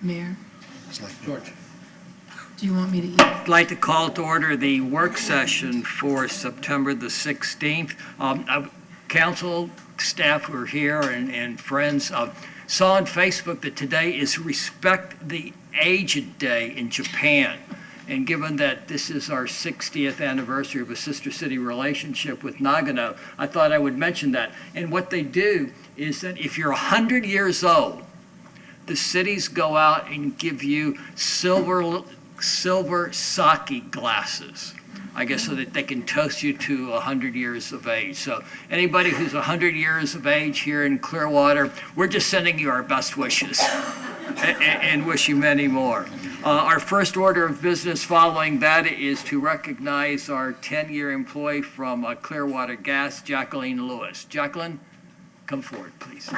Mayor, George. do you want me to eat? I'd like to call to order the work session for September the 16th. Council, staff who are here and friends saw on Facebook that today is Respect the Aged Day in Japan. And given that this is our 60th anniversary of a sister city relationship with Nagano, I thought I would mention that. And what they do is that if you're 100 years old, the cities go out and give you silver sake glasses, I guess, so that they can toast you to 100 years of age. So anybody who's 100 years of age here in Clearwater, we're just sending you our best wishes and wish you many more. Our first order of business following that is to recognize our 10-year employee from Clearwater Gas, Jacqueline Lewis. Jacqueline, come forward, please.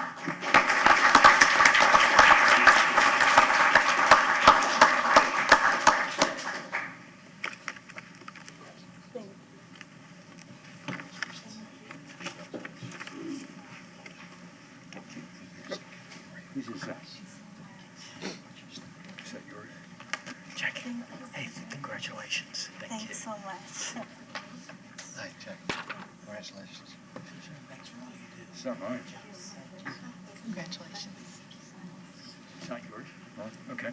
Who's this? Is that yours? Jackie, hey, congratulations. Thank you. Thanks so much. Hi, Jack. Congratulations. It's not mine. Congratulations. It's not yours? No? Okay.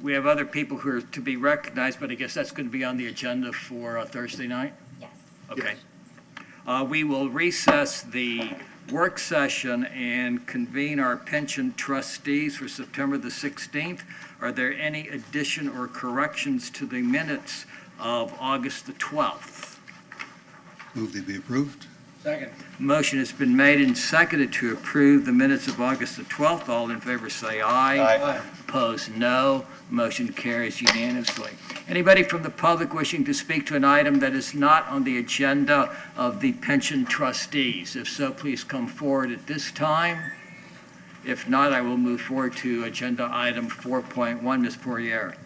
We have other people who are to be recognized, but I guess that's going to be on the agenda for Thursday night? Yes. Okay. We will recess the work session and convene our pension trustees for September the 16th. Are there any addition or corrections to the minutes of August the 12th? Move they be approved. Second. Motion has been made and seconded to approve the minutes of August the 12th. All in favor say aye. Aye. Opposed, no. Motion carries unanimously. Anybody from the public wishing to speak to an item that is not on the agenda of the pension trustees? If so, please come forward at this time. If not, I will move forward to agenda item 4.1. Ms. Poirier.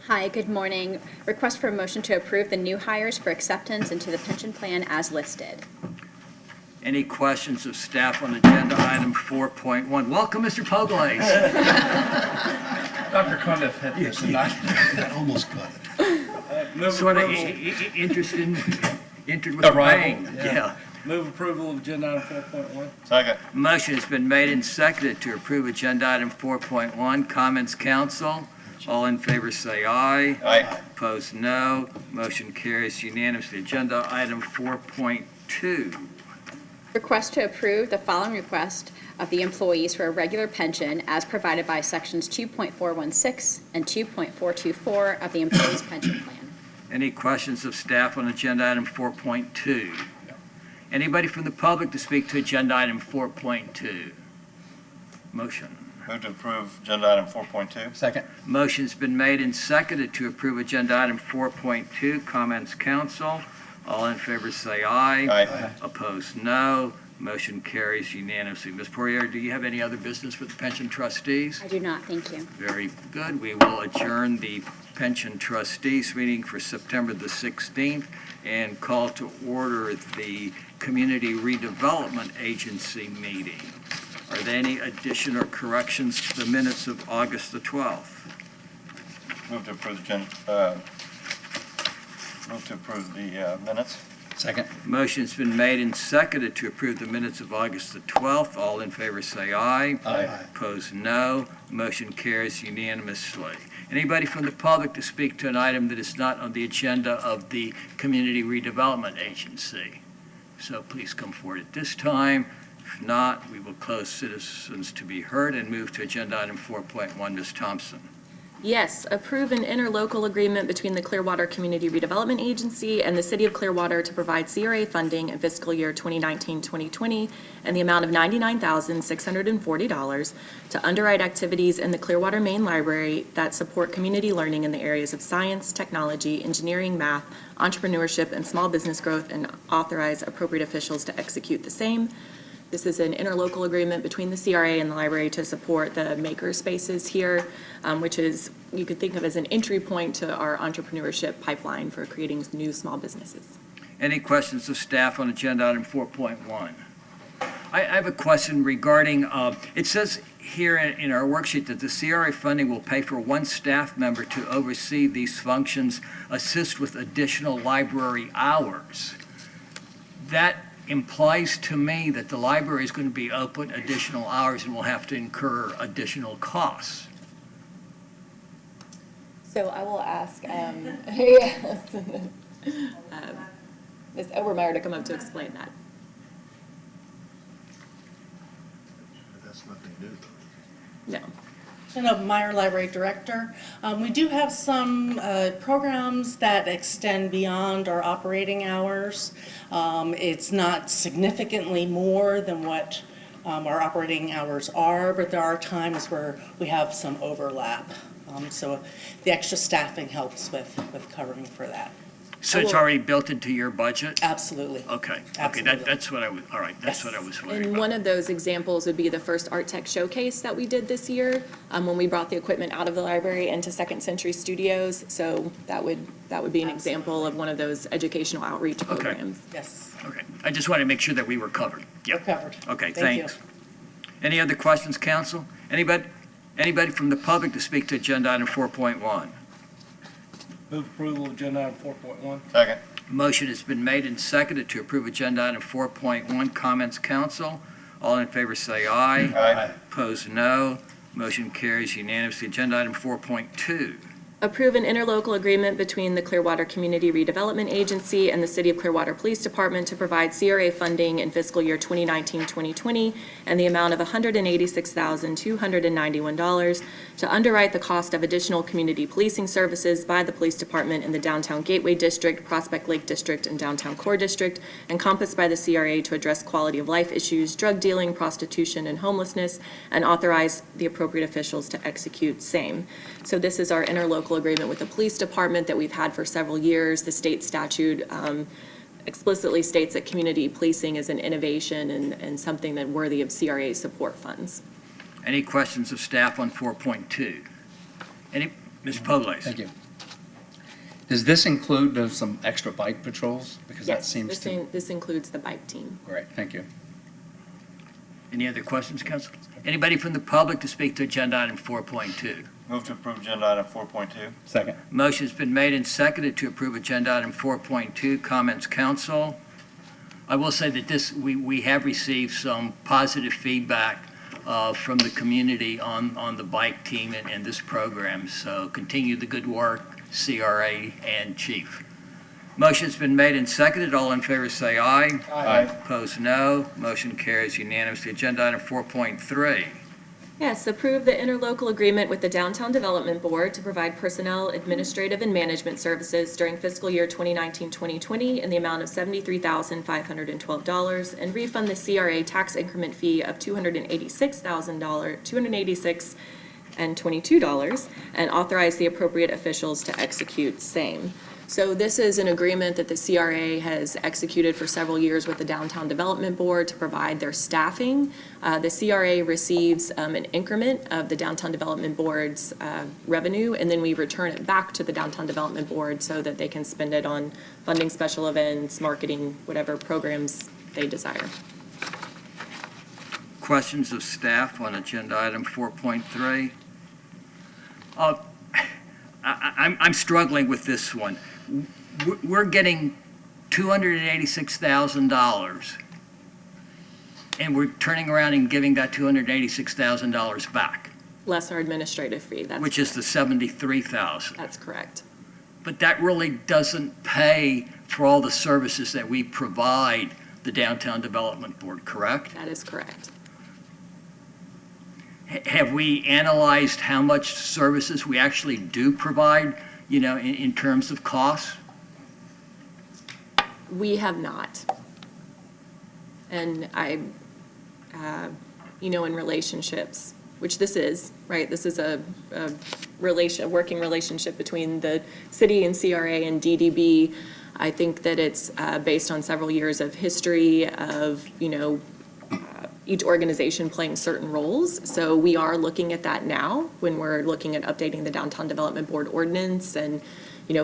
Hi, good morning. Request for a motion to approve the new hires for acceptance into the pension plan as listed. Any questions of staff on agenda item 4.1? Welcome, Mr. Poglaze. Dr. Condiff had this tonight. That almost got it. Move Sort of approval. entered with a Arrival, bang. yeah. Move approval of agenda item 4.1. Second. Motion has been made and seconded to approve agenda item 4.1. Comments, council? All in favor say aye. Aye. Opposed, no. Motion carries unanimously. Agenda item 4.2. Request to approve the following request of the employees for a regular pension as provided by sections 2.416 and 2.424 of the employees' pension plan. Any questions of staff on agenda item 4.2? Anybody from the public to speak to agenda item 4.2? Motion. Move to approve agenda item 4.2. Second. Motion's been made and seconded to approve agenda item 4.2. Comments, council? All in favor say aye. Aye. Opposed, no. Motion carries unanimously. Ms. Poirier, do you have any other business for the pension trustees? I do not, thank you. Very good. We will adjourn the pension trustees meeting for September the 16th and call to order the Community Redevelopment Agency meeting. Are there any addition or corrections to the minutes of August the 12th? Move to approve the minutes. Second. Motion's been made and seconded to approve the minutes of August the 12th. All in favor say aye. Aye. Opposed, no. Motion carries unanimously. Anybody from the public to speak to an item that is not on the agenda of the Community Redevelopment Agency? So please come forward at this time. If not, we will close citizens to be heard and move to agenda item 4.1. Ms. Thompson. Yes, approve an interlocal agreement between the Clearwater Community Redevelopment Agency and the City of Clearwater to provide CRA funding in fiscal year 2019-2020 and the amount of $99,640 to underwrite activities in the Clearwater Main Library that support community learning in the areas of science, technology, engineering, math, entrepreneurship, and small business growth, and authorize appropriate officials to execute the same. This is an interlocal agreement between the CRA and the library to support the maker spaces here, which is, you could think of as an entry point to our entrepreneurship pipeline for creating new small businesses. Any questions of staff on agenda item 4.1? I have a question regarding, it says here in our worksheet that the CRA funding will pay for one staff member to oversee these functions, assist with additional library hours. That implies to me that the library is going to be open additional hours and will have to incur additional costs. So I will ask Ms. Obermeyer to come up to explain that. That's nothing new, No. And a Meyer Library Director. We do have some programs that extend beyond our operating hours. It's not significantly more than what our operating hours are, but there are times where we have some overlap. So the extra staffing helps with covering for that. So it's already built into your budget? Absolutely. Okay, Absolutely. that's what I was, all right, that's what I was wondering And about. one of those examples would be the first Art Tech Showcase that we did this year, when we brought the equipment out of the library into Second Century Studios. So that would be an example of one of those educational outreach programs. Yes, Okay, I just wanted to make sure that we were covered. we're Yep. covered. Okay, Thank you. thanks. Any other questions, council? Anybody from the public to speak to agenda item 4.1? Move approval of agenda item 4.1. Second. Motion has been made and seconded to approve agenda item 4.1. Comments, council? All in favor say aye. Aye. Opposed, no. Motion carries unanimously. Agenda item 4.2. Approve an interlocal agreement between the Clearwater Community Redevelopment Agency and the City of Clearwater Police Department to provide CRA funding in fiscal year 2019-2020 and the amount of $186,291 to underwrite the cost of additional community policing services by the Police Department in the Downtown Gateway District, Prospect Lake District, and Downtown Core District, encompassed by the CRA to address quality of life issues, drug dealing, prostitution, and homelessness, and authorize the appropriate officials to execute same. So this is our interlocal agreement with the police department that we've had for several years. The state statute explicitly states that community policing is an innovation and something that worthy of CRA support funds. Any questions of staff on 4.2? Ms. Povlace? Thank you. Does this include some extra bike patrols? Because that seems to. This includes the bike team. Great, thank you. Any other questions, council? Anybody from the public to speak to agenda item 4.2? Move to approve agenda item 4.2. Second. Motion's been made and seconded to approve agenda item 4.2. Comments, council? I will say that we have received some positive feedback from the community on the bike team and this program. So continue the good work, CRA and Chief. Motion's been made and seconded. All in favor say aye. Aye. Opposed, no. Motion carries unanimously. Agenda item 4.3. Yes, approve the interlocal agreement with the Downtown Development Board to provide personnel, administrative, and management services during fiscal year 2019-2020 in the amount of $73,512 and refund the CRA tax increment fee of $286 and $22 and authorize the appropriate officials to execute same. So this is an agreement that the CRA has executed for several years with the Downtown Development Board to provide their staffing. The CRA receives an increment of the Downtown Development Board's revenue, and then we return it back to the Downtown Development Board so that they can spend it on funding special events, marketing, whatever programs they desire. Questions of staff on agenda item 4.3? I'm struggling with this one. We're getting $286,000, and we're turning around and giving that $286,000 back, Less our administrative fee, which is the $73,000. that's correct. But that really doesn't pay for all the services that we provide the Downtown Development Board, correct? That is correct. Have we analyzed how much services we actually do provide, in terms of costs? We have not. And in relationships, which this is, right? This is a working relationship between the city and CRA and DDB. I think that it's based on several years of history of, each organization playing certain roles. So we are looking at that now when we're looking at updating the Downtown Development Board ordinance and,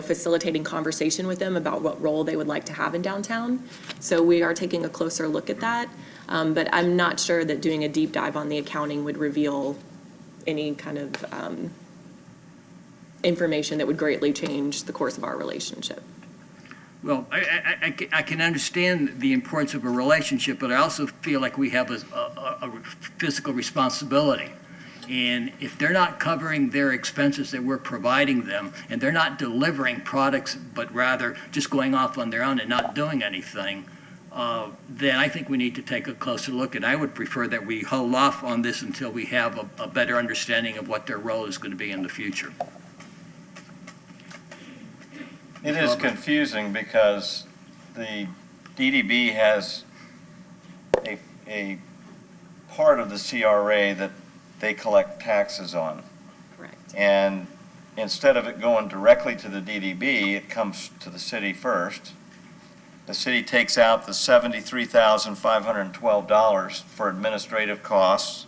facilitating conversation with them about what role they would like to have in downtown. So we are taking a closer look at that. But I'm not sure that doing a deep dive on the accounting would reveal any kind of information that would greatly change the course of our relationship. Well, I can understand the importance of a relationship, but I also feel like we have a physical responsibility. And if they're not covering their expenses that we're providing them, and they're not delivering products, but rather just going off on their own and not doing anything, then I think we need to take a closer look. And I would prefer that we hold off on this until we have a better understanding of what their role is going to be in the future. It is confusing because the DDB has a part of the CRA that they collect taxes on. Correct. And instead of it going directly to the DDB, it comes to the city first. The city takes out the $73,512 for administrative costs,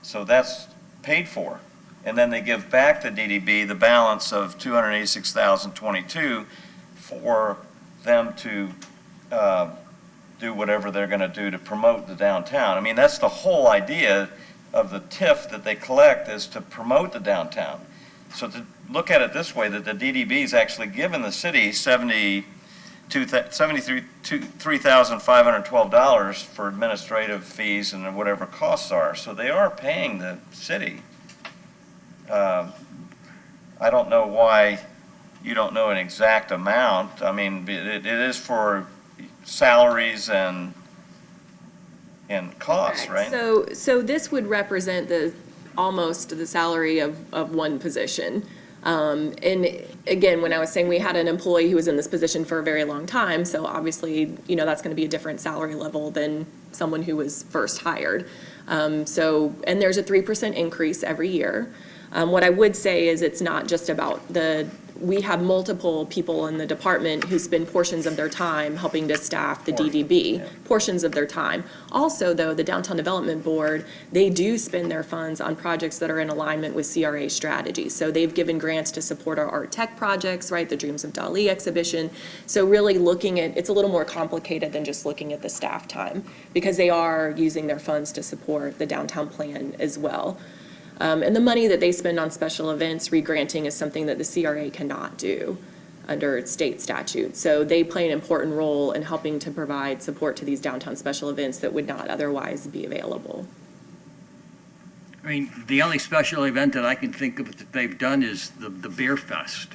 so that's paid for. And then they give back the DDB the balance of $286,022 for them to do whatever they're going to do to promote the downtown. I mean, that's the whole idea of the TIF that they collect, is to promote the downtown. So to look at it this way, that the DDB is actually giving the city $73,512 for administrative fees and whatever costs are. So they are paying the city. I don't know why you don't know an exact amount. I mean, it is for salaries and costs, right? So this would represent almost the salary of one position. And again, when I was saying we had an employee who was in this position for a very long time, so obviously, that's going to be a different salary level than someone who was first hired. And there's a 3% increase every year. What I would say is it's not just about we have multiple people in the department who spend portions of their time helping to staff the DDB, portions of their time. Also, though, the Downtown Development Board, they do spend their funds on projects that are in alignment with CRA strategies. So they've given grants to support our art tech projects, right, the Dreams of Dali exhibition. So really it's a little more complicated than just looking at the staff time, because they are using their funds to support the downtown plan as well. And the money that they spend on special events, regranting is something that the CRA cannot do under state statute. So they play an important role in helping to provide support to these downtown special events that would not otherwise be available. I mean, the only special event that I can think of that they've done is the Beer Fest.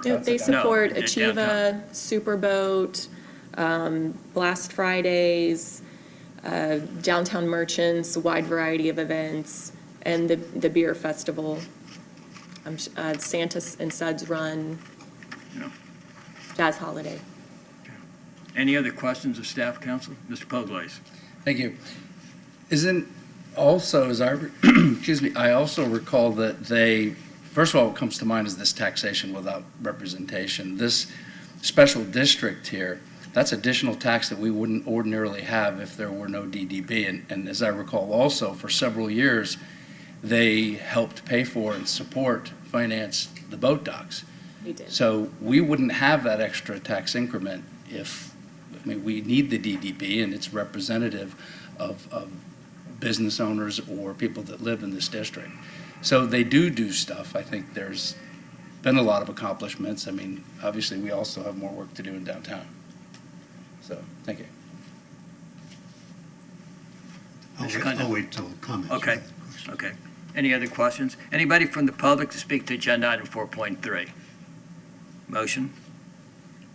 They support No, Achieva, downtown. Superboat, Blast Fridays, Downtown Merchants, a wide variety of events, and the beer festival. Santa and Suds Run, Yeah. Jazz Holiday. Any other questions of staff, council? Mr. Poglaze? Thank you. Isn't also, excuse me, I also recall that first of all, what comes to mind is this taxation without representation. This special district here, that's additional tax that we wouldn't ordinarily have if there were no DDB. And as I recall also, for several years, they helped pay for and finance the boat docks. We did. So we wouldn't have that extra tax increment we need the DDB, and it's representative of business owners or people that live in this district. So they do stuff. I think there's been a lot of accomplishments. I mean, obviously, we also have more work to do in downtown. So, thank you. I'll wait till comments. Okay. Okay. Any other questions? Anybody from the public to speak to agenda item 4.3? Motion?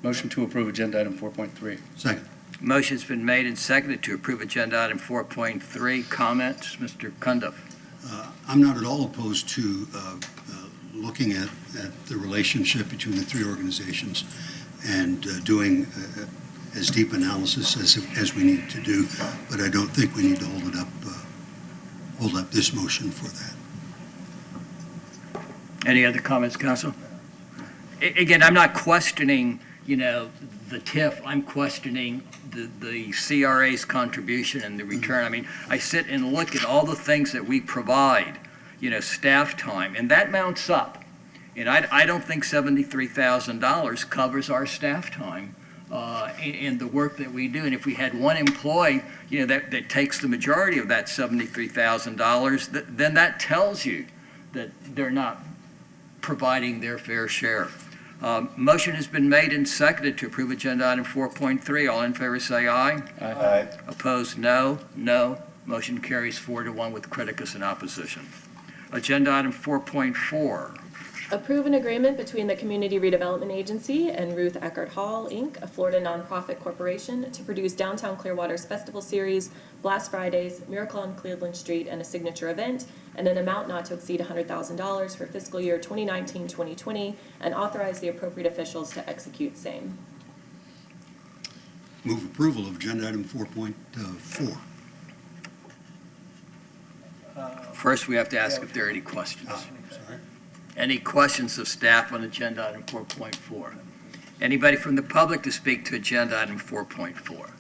Motion to approve agenda item 4.3. Second. Motion's been made and seconded to approve agenda item 4.3. Comments? Mr. Cundiff? I'm not at all opposed to looking at the relationship between the three organizations and doing as deep analysis as we need to do, but I don't think we need to hold up this motion for that. Any other comments, council? Again, I'm not questioning the TIF, I'm questioning the CRA's contribution and the return. I mean, I sit and look at all the things that we provide, staff time, and that mounts up. And I don't think $73,000 covers our staff time and the work that we do. And if we had one employee, that takes the majority of that $73,000, then that tells you that they're not providing their fair share. Motion has been made and seconded to approve agenda item 4.3. All in favor say aye. Aye. Opposed, no. No. Motion carries 4-1 with criticus in opposition. Agenda item 4.4. Approve an agreement between the Community Redevelopment Agency and Ruth Eckerd Hall, Inc., a Florida nonprofit corporation, to produce Downtown Clearwater's Festival Series, Blast Fridays, Miracle on Cleveland Street, and a signature event, and an amount not to exceed $100,000 for fiscal year 2019-2020, and authorize the appropriate officials to execute same. Move approval of agenda item 4.4. First, we have to ask if there are any questions. Sorry. Any questions of staff on agenda item 4.4? Anybody from the public to speak to agenda item 4.4?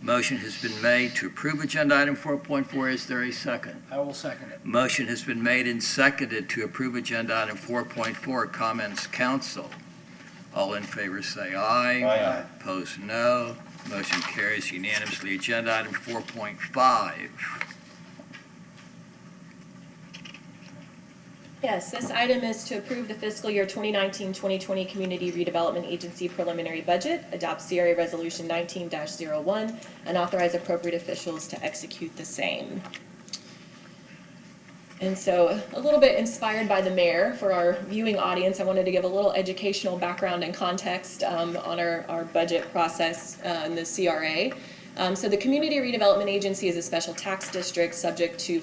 Motion has been made to approve agenda item 4.4. Is there a second? I will second it. Motion has been made and seconded to approve agenda item 4.4. Comments, council? All in favor say aye. Aye. Opposed, no. Motion carries unanimously. Agenda item 4.5. Yes, this item is to approve the fiscal year 2019-2020 Community Redevelopment Agency preliminary budget, adopt CRA Resolution 19-01, and authorize appropriate officials to execute the same. And so, a little bit inspired by the mayor, for our viewing audience, I wanted to give a little educational background and context on our budget process in the CRA. So the Community Redevelopment Agency is a special tax district subject to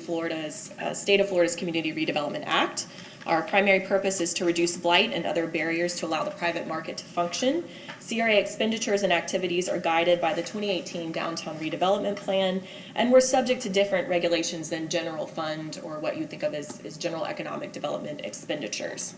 State of Florida's Community Redevelopment Act. Our primary purpose is to reduce blight and other barriers to allow the private market to function. CRA expenditures and activities are guided by the 2018 Downtown Redevelopment Plan, and we're subject to different regulations than general fund or what you think of as general economic development expenditures.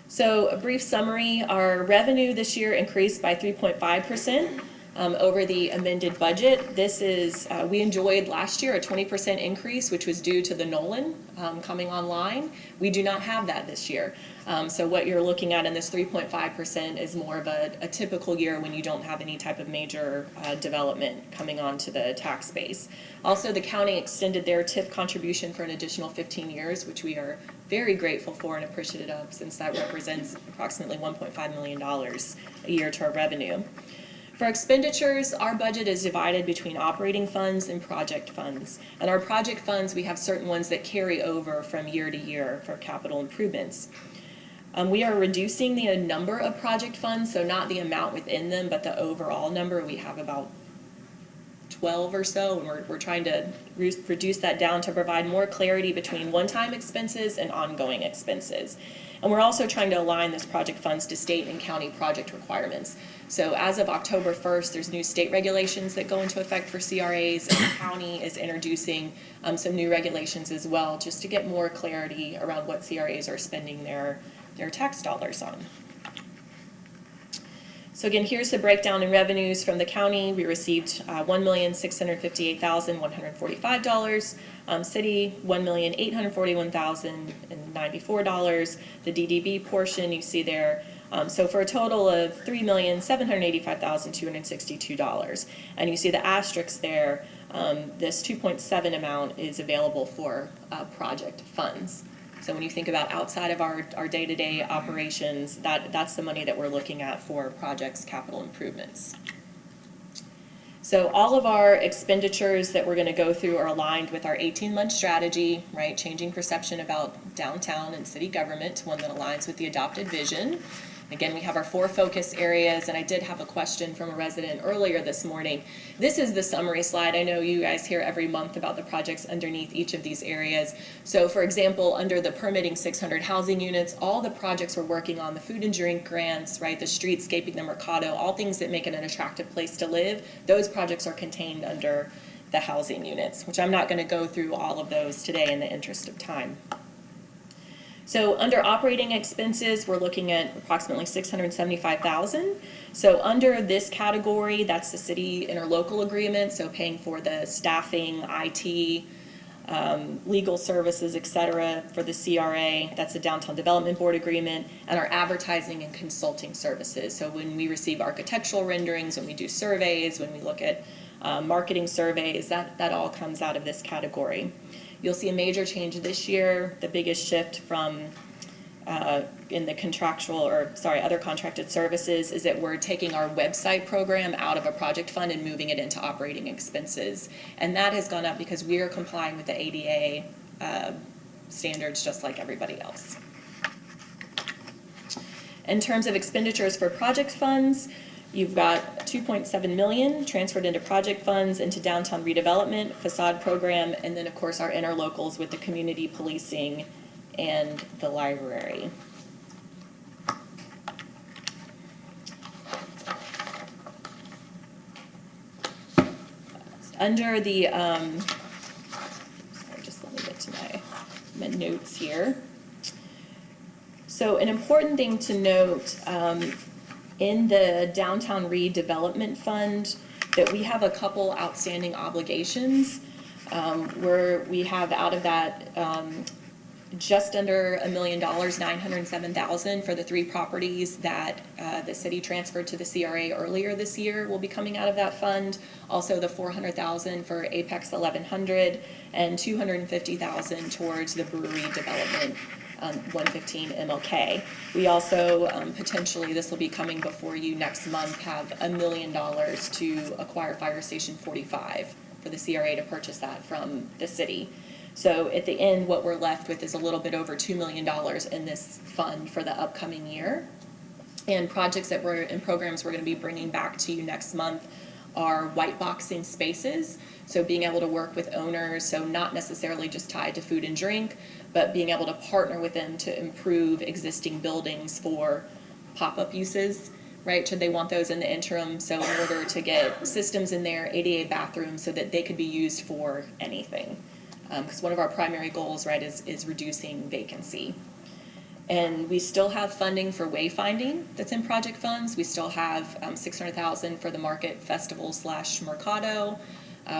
So a brief summary, our revenue this year increased by 3.5%. Over the amended budget. This is, we enjoyed last year a 20% increase, which was due to the Nolan coming online. We do not have that this year. So what you're looking at in this 3.5% is more of a typical year when you don't have any type of major development coming onto the tax base. Also, the county extended their TIF contribution for an additional 15 years, which we are very grateful for and appreciative of, since that represents approximately $1.5 million a year to our revenue. For expenditures, our budget is divided between operating funds and project funds. And our project funds, we have certain ones that carry over from year to year for capital improvements. We are reducing the number of project funds, so not the amount within them, but the overall number. We have about 12 or so, and we're trying to reduce that down to provide more clarity between one-time expenses and ongoing expenses. And we're also trying to align those project funds to state and county project requirements. So as of October 1st, there's new state regulations that go into effect for CRAs, and the county is introducing some new regulations as well, just to get more clarity around what CRAs are spending their tax dollars on. So again, here's the breakdown in revenues from the county. We received $1,658,145. City, $1,841,094. The DDB portion you see there. So for a total of $3,785,262. And you see the asterisks there. This 2.7 amount is available for project funds. So when you think about outside of our day-to-day operations, that's the money that we're looking at for projects, capital improvements. So all of our expenditures that we're going to go through are aligned with our 18-month strategy, right? Changing perception about downtown and city government to one that aligns with the adopted vision. Again, we have our 4 focus areas, and I did have a question from a resident earlier this morning. This is the summary slide. I know you guys hear every month about the projects underneath each of these areas. So for example, under the permitting 600 housing units, all the projects we're working on, the food and drink grants, right, the streetscaping, the Mercado, all things that make it an attractive place to live, those projects are contained under the housing units, which I'm not going to go through all of those today in the interest of time. So under operating expenses, we're looking at approximately $675,000. So under this category, that's the city interlocal agreement, so paying for the staffing, IT, legal services, et cetera, for the CRA. That's the Downtown Development Board agreement, and our advertising and consulting services. So when we receive architectural renderings, when we do surveys, when we look at marketing surveys, that all comes out of this category. You'll see a major change this year. The biggest shift from in the other contracted services is that we're taking our website program out of a project fund and moving it into operating expenses. And that has gone up because we are complying with the ADA standards just like everybody else. In terms of expenditures for project funds, you've got $2.7 million transferred into project funds, into downtown redevelopment, facade program, and then of course our interlocals with the community policing and the library. Under the, sorry, just let me get to my notes here. So an important thing to note, in the Downtown Redevelopment Fund, that we have a couple outstanding obligations, where we have out of that just under $1 million, $907,000 for the 3 properties that the city transferred to the CRA earlier this year will be coming out of that fund. Also the $400,000 for Apex 1100 and $250,000 towards the brewery development 115 MLK. We also potentially, this will be coming before you next month, have $1 million to acquire Fire Station 45 for the CRA to purchase that from the city. So at the end, what we're left with is a little bit over $2 million in this fund for the upcoming year. And projects that we're in programs we're going to be bringing back to you next month are white boxing spaces. So being able to work with owners, so not necessarily just tied to food and drink, but being able to partner with them to improve existing buildings for pop-up uses, right? Should they want those in the interim? So in order to get systems in there, ADA bathrooms, so that they could be used for anything. Because one of our primary goals, right, is reducing vacancy. And we still have funding for wayfinding that's in project funds. We still have $600,000 for the Market Festival / Mercado.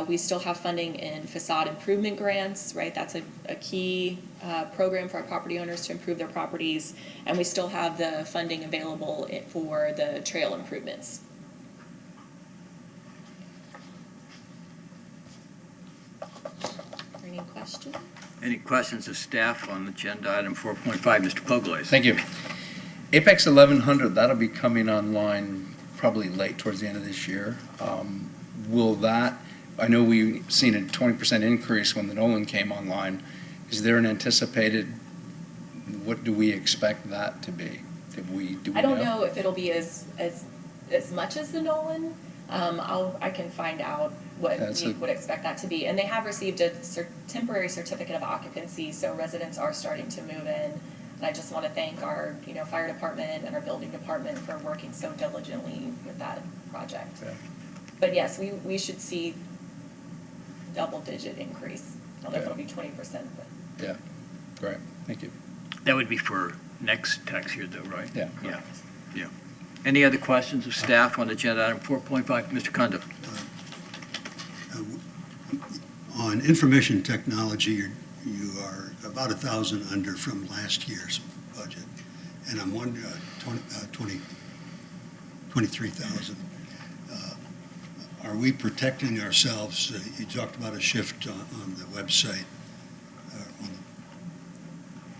We still have funding in facade improvement grants, right? That's a key program for our property owners to improve their properties. And we still have the funding available for the trail improvements. Any questions? Any questions of staff on agenda item 4.5? Mr. Pogles. Thank you. Apex 1100, that'll be coming online probably late towards the end of this year. Will that, I know we've seen a 20% increase when the Nolan came online. Is there an anticipated, what do we expect that to be? Do we I don't know if it'll be as much as the Nolan. I can find out what we would expect that to be. And they have received a temporary certificate of occupancy, so residents are starting to move in. And I just want to thank our fire department and our building department for working so diligently with that project. Yeah. But yes, we should see double-digit increase. I don't know if it'll be 20%. But. Yeah, great. Thank you. That would be for next tax year, though, right? Yeah. Yeah. Yeah. Any other questions of staff on agenda item 4.5? Mr. Kondo. On information technology, you are about 1,000 under from last year's budget, and I'm wondering 23,000. Are we protecting ourselves? You talked about a shift on the website, on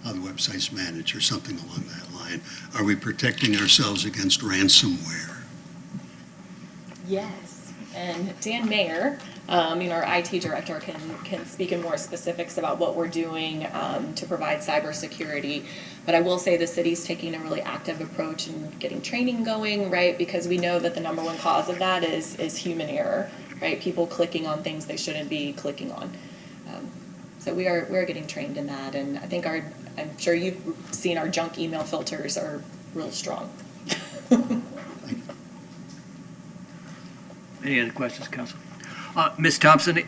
how the website's managed, or something along that line. Are we protecting ourselves against ransomware? Yes, and Dan Mayer, our IT director, can speak in more specifics about what we're doing to provide cybersecurity. But I will say the city's taking a really active approach and getting training going, right? Because we know that the number one cause of that is human error, right? People clicking on things they shouldn't be clicking on. So we're getting trained in that, and I think I'm sure you've seen our junk email filters are real strong. Any other questions, Council? Ms. Thompson,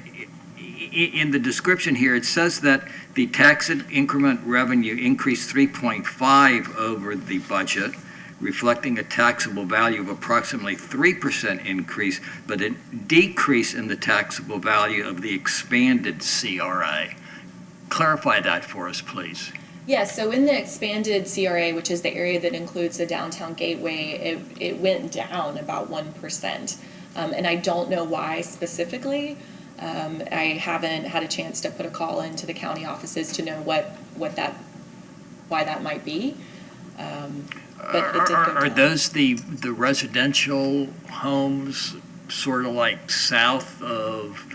in the description here, it says that the tax increment revenue increased 3.5 over the budget, reflecting a taxable value of approximately 3% increase, but a decrease in the taxable value of the expanded CRA. Clarify that for us, please. Yes, so in the expanded CRA, which is the area that includes the downtown gateway, it went down about 1%. And I don't know why specifically. I haven't had a chance to put a call into the county offices to know why that might be. But it did go Are down. those the residential homes sort of like south of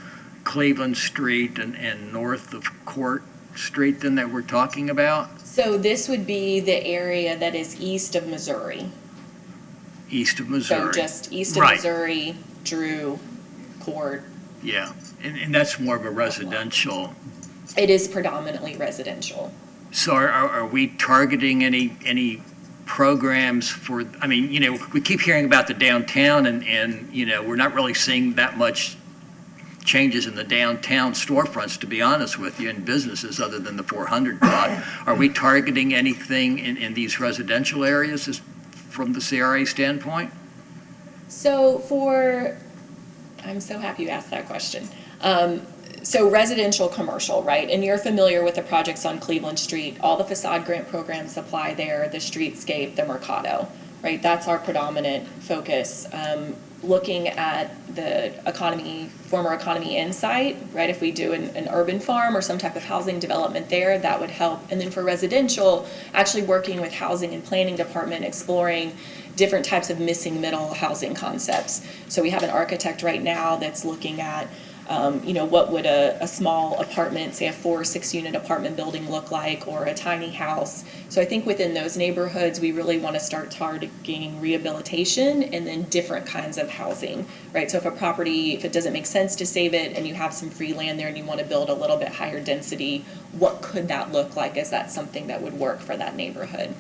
Cleveland Street and north of Court Street then that we're talking about? So this would be the area that is east of Missouri. East of Missouri? So just east of Right. Missouri, Drew, Court. Yeah, and that's more of a residential. It is predominantly residential. So are we targeting any programs for, I mean, we keep hearing about the downtown and we're not really seeing that much changes in the downtown storefronts, to be honest with you, in businesses other than the 400 block. Are we targeting anything in these residential areas from the CRA standpoint? So I'm so happy you asked that question. So residential, commercial, right? And you're familiar with the projects on Cleveland Street. All the facade grant programs apply there, the streetscape, the Mercado, right? That's our predominant focus. Looking at the former economy insight, right? If we do an urban farm or some type of housing development there, that would help. And then for residential, actually working with housing and planning department, exploring different types of missing middle housing concepts. So we have an architect right now that's looking at what would a small apartment, say a 4 or 6 unit apartment building look like, or a tiny house. So I think within those neighborhoods, we really want to start targeting rehabilitation and then different kinds of housing, right? So if it doesn't make sense to save it and you have some free land there and you want to build a little bit higher density, what could that look like? Is that something that would work for that neighborhood?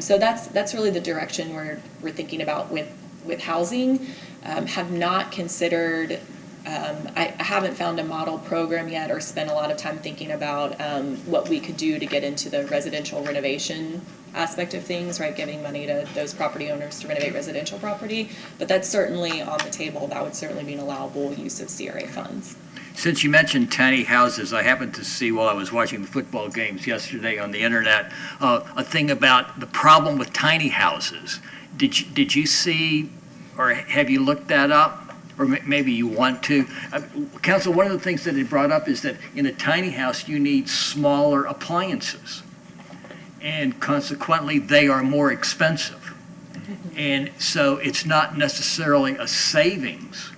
So that's really the direction we're thinking about with housing. Have not considered. I haven't found a model program yet or spent a lot of time thinking about what we could do to get into the residential renovation aspect of things, right? Giving money to those property owners to renovate residential property. But that's certainly on the table. That would certainly be an allowable use of CRA funds. Since you mentioned tiny houses, I happened to see while I was watching the football games yesterday on the internet a thing about the problem with tiny houses. Did you see or have you looked that up? Or maybe you want to. Council, one of the things that it brought up is that in a tiny house, you need smaller appliances. And consequently, they are more expensive. And so it's not necessarily a savings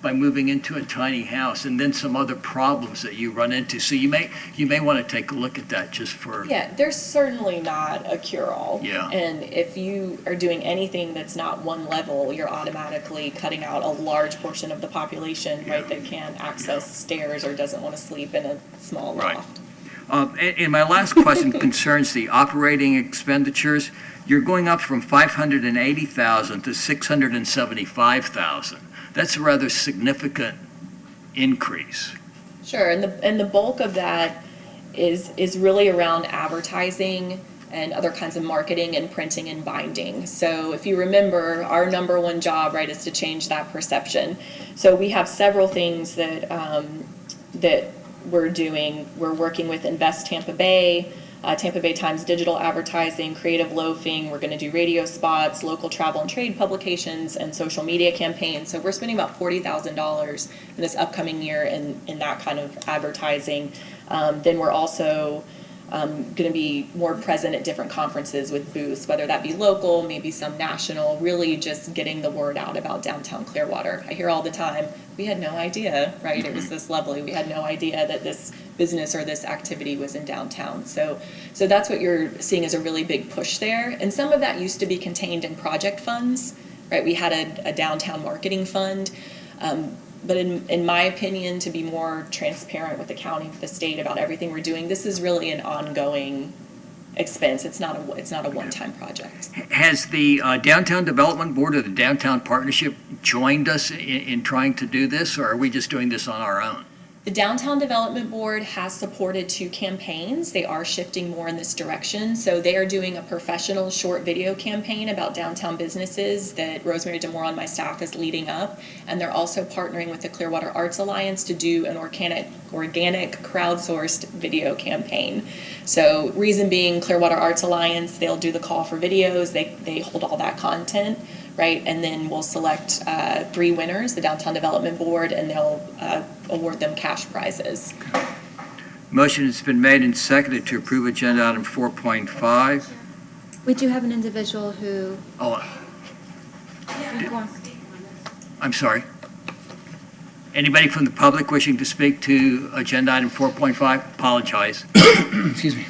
by moving into a tiny house, and then some other problems that you run into. So you may want to take a look at that just for. Yeah, there's certainly not a cure-all. Yeah. And if you are doing anything that's not one level, you're automatically cutting out a large portion of the population, right, that can't access stairs or doesn't want to sleep in a small loft. And my last question concerns the operating expenditures. You're going up from $580,000 to $675,000. That's a rather significant increase. Sure, and the bulk of that is really around advertising and other kinds of marketing and printing and binding. So if you remember, our number one job, right, is to change that perception. So we have several things that we're doing. We're working with Invest Tampa Bay Times digital advertising, creative loafing. We're going to do radio spots, local travel and trade publications, and social media campaigns. So we're spending about $40,000 in this upcoming year in that kind of advertising. Then we're also going to be more present at different conferences with booths, whether that be local, maybe some national, really just getting the word out about downtown Clearwater. I hear all the time, we had no idea, right? It was this lovely. We had no idea that this business or this activity was in downtown. So that's what you're seeing as a really big push there. And some of that used to be contained in project funds, right? We had a downtown marketing fund. But in my opinion, to be more transparent with the county, with the state about everything we're doing, this is really an ongoing expense. It's not a one-time project. Has the Downtown Development Board or the Downtown Partnership joined us in trying to do this, or are we just doing this on our own? The Downtown Development Board has supported 2 campaigns. They are shifting more in this direction. So they are doing a professional short video campaign about downtown businesses that Rosemary DeMore on my staff is leading up. And they're also partnering with the Clearwater Arts Alliance to do an organic crowdsourced video campaign. So reason being, Clearwater Arts Alliance, they'll do the call for videos. They hold all that content. Right, and then we'll select 3 winners, the Downtown Development Board, and they'll award them cash prizes. Motion has been made and seconded to approve agenda item 4.5. We do have an individual who. Oh, I'm sorry. Anybody from the public wishing to speak to agenda item 4.5? Apologize. Excuse me.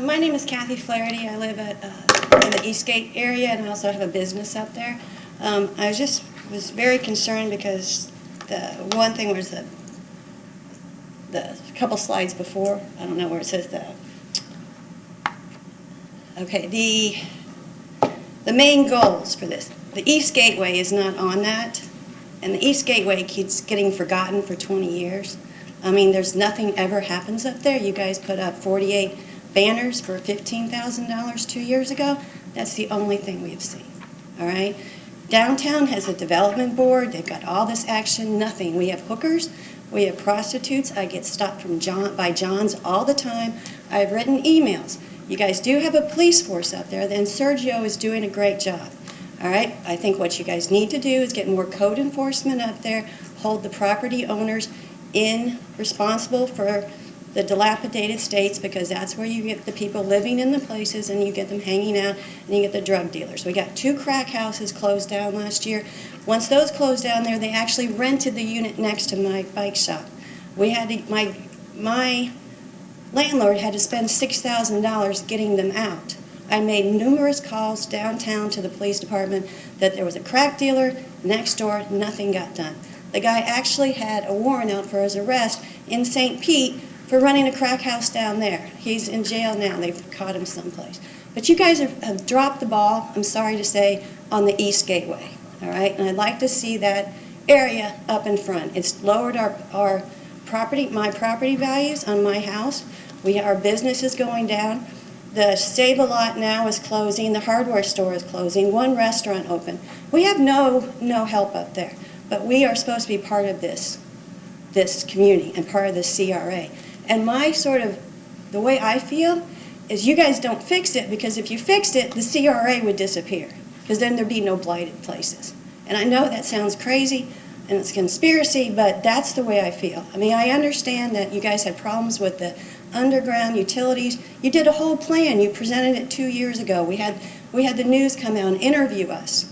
My name is Kathy Flaherty. I live in the Eastgate area, and I also have a business up there. I was very concerned because the one thing was the couple slides before. I don't know where it says the main goals for this. The East Gateway is not on that, and the East Gateway keeps getting forgotten for 20 years. I mean, there's nothing ever happens up there. You guys put up 48 banners for $15,000 2 years ago. That's the only thing we've seen, all right? Downtown has a development board. They've got all this action, nothing. We have hookers. We have prostitutes. I get stopped by Johns all the time. I've written emails. You guys do have a police force up there, then Sergio is doing a great job, all right? I think what you guys need to do is get more code enforcement up there, hold the property owners responsible for the dilapidated states, because that's where you get the people living in the places and you get them hanging out and you get the drug dealers. We got 2 crack houses closed down last year. Once those closed down there, they actually rented the unit next to my bike shop. We had to, my landlord had to spend $6,000 getting them out. I made numerous calls downtown to the police department that there was a crack dealer next door, nothing got done. The guy actually had a warrant out for his arrest in St. Pete for running a crack house down there. He's in jail now. They've caught him someplace. But you guys have dropped the ball, I'm sorry to say, on the East Gateway, all right? And I'd like to see that area up in front. It's lowered our property, my property values on my house. Our business is going down. The Save-A-Lot now is closing. The hardware store is closing. 1 restaurant open. We have no help up there. But we are supposed to be part of this community and part of this CRA. And the way I feel is you guys don't fix it, because if you fixed it, the CRA would disappear, because then there'd be no blighted places. And I know that sounds crazy and it's conspiracy, but that's the way I feel. I mean, I understand that you guys had problems with the underground utilities. You did a whole plan. You presented it 2 years ago. We had the news come out and interview us,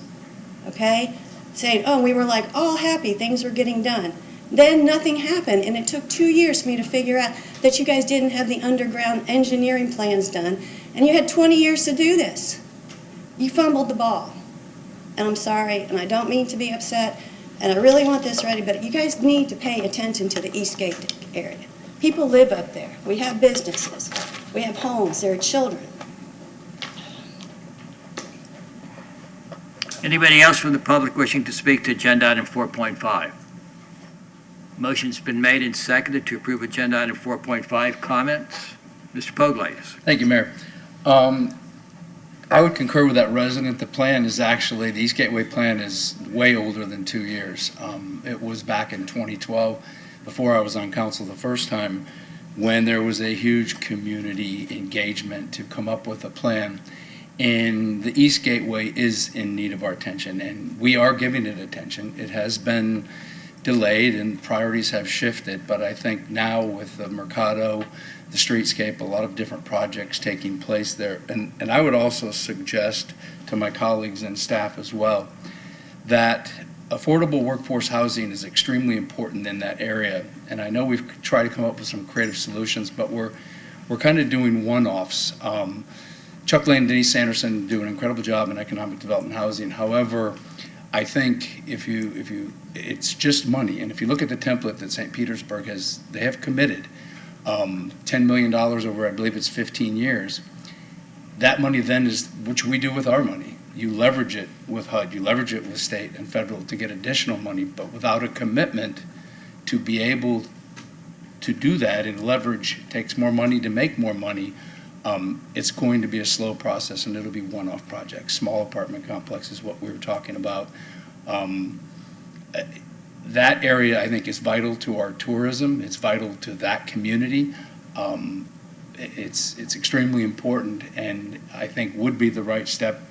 okay? Saying, oh, we were like all happy, things were getting done. Then nothing happened, and it took 2 years for me to figure out that you guys didn't have the underground engineering plans done, and you had 20 years to do this. You fumbled the ball, and I'm sorry, and I don't mean to be upset, and I really want this ready, but you guys need to pay attention to the Eastgate area. People live up there. We have businesses. We have homes. There are children. Anybody else from the public wishing to speak to agenda item 4.5? Motion's been made and seconded to approve agenda item 4.5. Comments? Mr. Poglatis. Thank you, Mayor. I would concur with that resident. The plan is actually, the East Gateway plan is way older than 2 years. It was back in 2012, before I was on council the first time, when there was a huge community engagement to come up with a plan. And the East Gateway is in need of our attention, and we are giving it attention. It has been delayed and priorities have shifted, but I think now with the Mercado, the streetscape, a lot of different projects taking place there. And I would also suggest to my colleagues and staff as well that affordable workforce housing is extremely important in that area. And I know we've tried to come up with some creative solutions, but we're kind of doing one-offs. Chuck Lane and Denise Sanderson do an incredible job in economic development housing. However, I think it's just money. And if you look at the template that St. Petersburg has, they have committed $10 million over, I believe it's 15 years. That money then is, which we do with our money, you leverage it with HUD, you leverage it with state and federal to get additional money, but without a commitment to be able to do that, and leverage takes more money to make more money, it's going to be a slow process, and it'll be one-off projects. Small apartment complex is what we were talking about. That area, I think, is vital to our tourism. It's vital to that community. It's extremely important, and I think would be the right step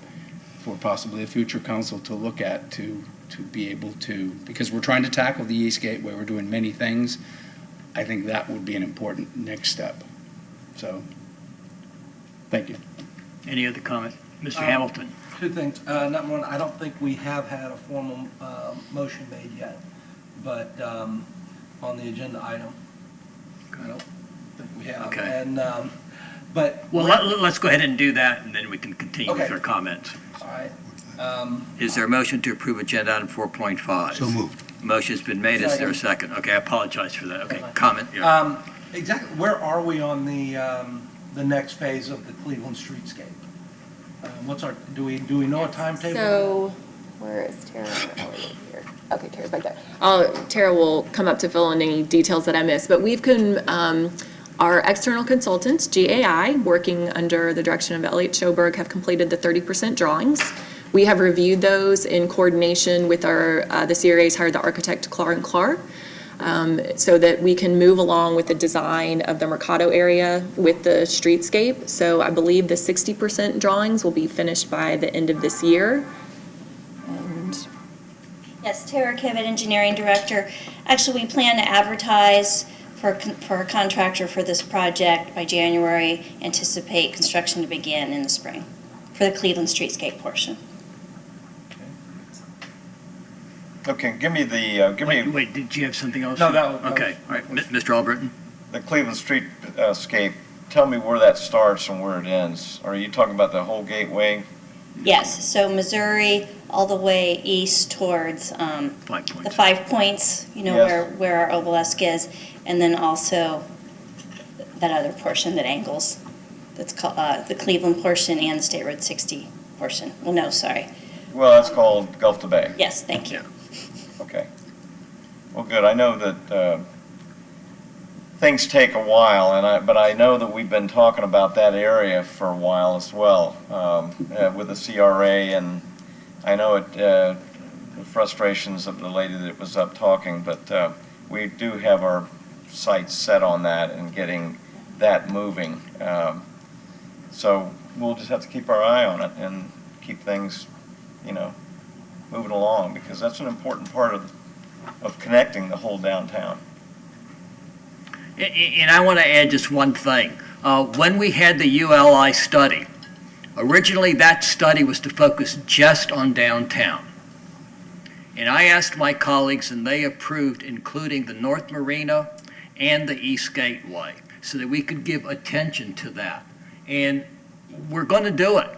for possibly a future council to look at to be able to, because we're trying to tackle the East Gateway, we're doing many things. I think that would be an important next step. So, thank you. Any other comment? Mr. Hamilton? Two things. Number one, I don't think we have had a formal motion made yet, but on the agenda item, I don't think we have. Okay. And, but. Well, let's go ahead and do that, and then we can continue with Okay. our comments. All right. Is there a motion to approve agenda item 4.5? So moved. Motion's been made. Is there a second? Okay, I apologize for that. Okay, comment. Yeah. Exactly, where are we on the next phase of the Cleveland streetscape? What's our, do we know a timetable? So, where is Tara? Oh, right here. Okay, Tara's back there. Tara will come up to fill in any details that I missed, but we've our external consultants, GAI, working under the direction of Elliot Schoberg, have completed the 30% drawings. We have reviewed those in coordination with the CRA's hired the architect Clark & Clark, so that we can move along with the design of the Mercado area with the streetscape. So I believe the 60% drawings will be finished by the end of this year. And Yes, Tara Kivett, Engineering Director. Actually, we plan to advertise for a contractor for this project by January. Anticipate construction to begin in the spring for the Cleveland streetscape portion. Okay, give me Wait, did you have something else? No, that was. Okay, all right, Mr. Albritton? the Cleveland streetscape. Tell me where that starts and where it ends. Are you talking about the whole gateway? Yes, so Missouri all the way east towards 5 points. the 5 Points, Yes. where our obelisk is, and then also that other portion that angles. That's called the Cleveland portion and the State Road 60 portion. Well, no, sorry. Well, that's called Gulf to Bay. Yes, thank you. Okay. Well, good. I know that things take a while, but I know that we've been talking about that area for a while as well with the CRA, and I know the frustrations of the lady that was up talking, but we do have our sights set on that and getting that moving. So we'll just have to keep our eye on it and keep things, moving along, because that's an important part of connecting the whole downtown. And I want to add just one thing. When we had the ULI study, originally that study was to focus just on downtown. And I asked my colleagues, and they approved including the North Marina and the East Gateway, so that we could give attention to that. And we're going to do it.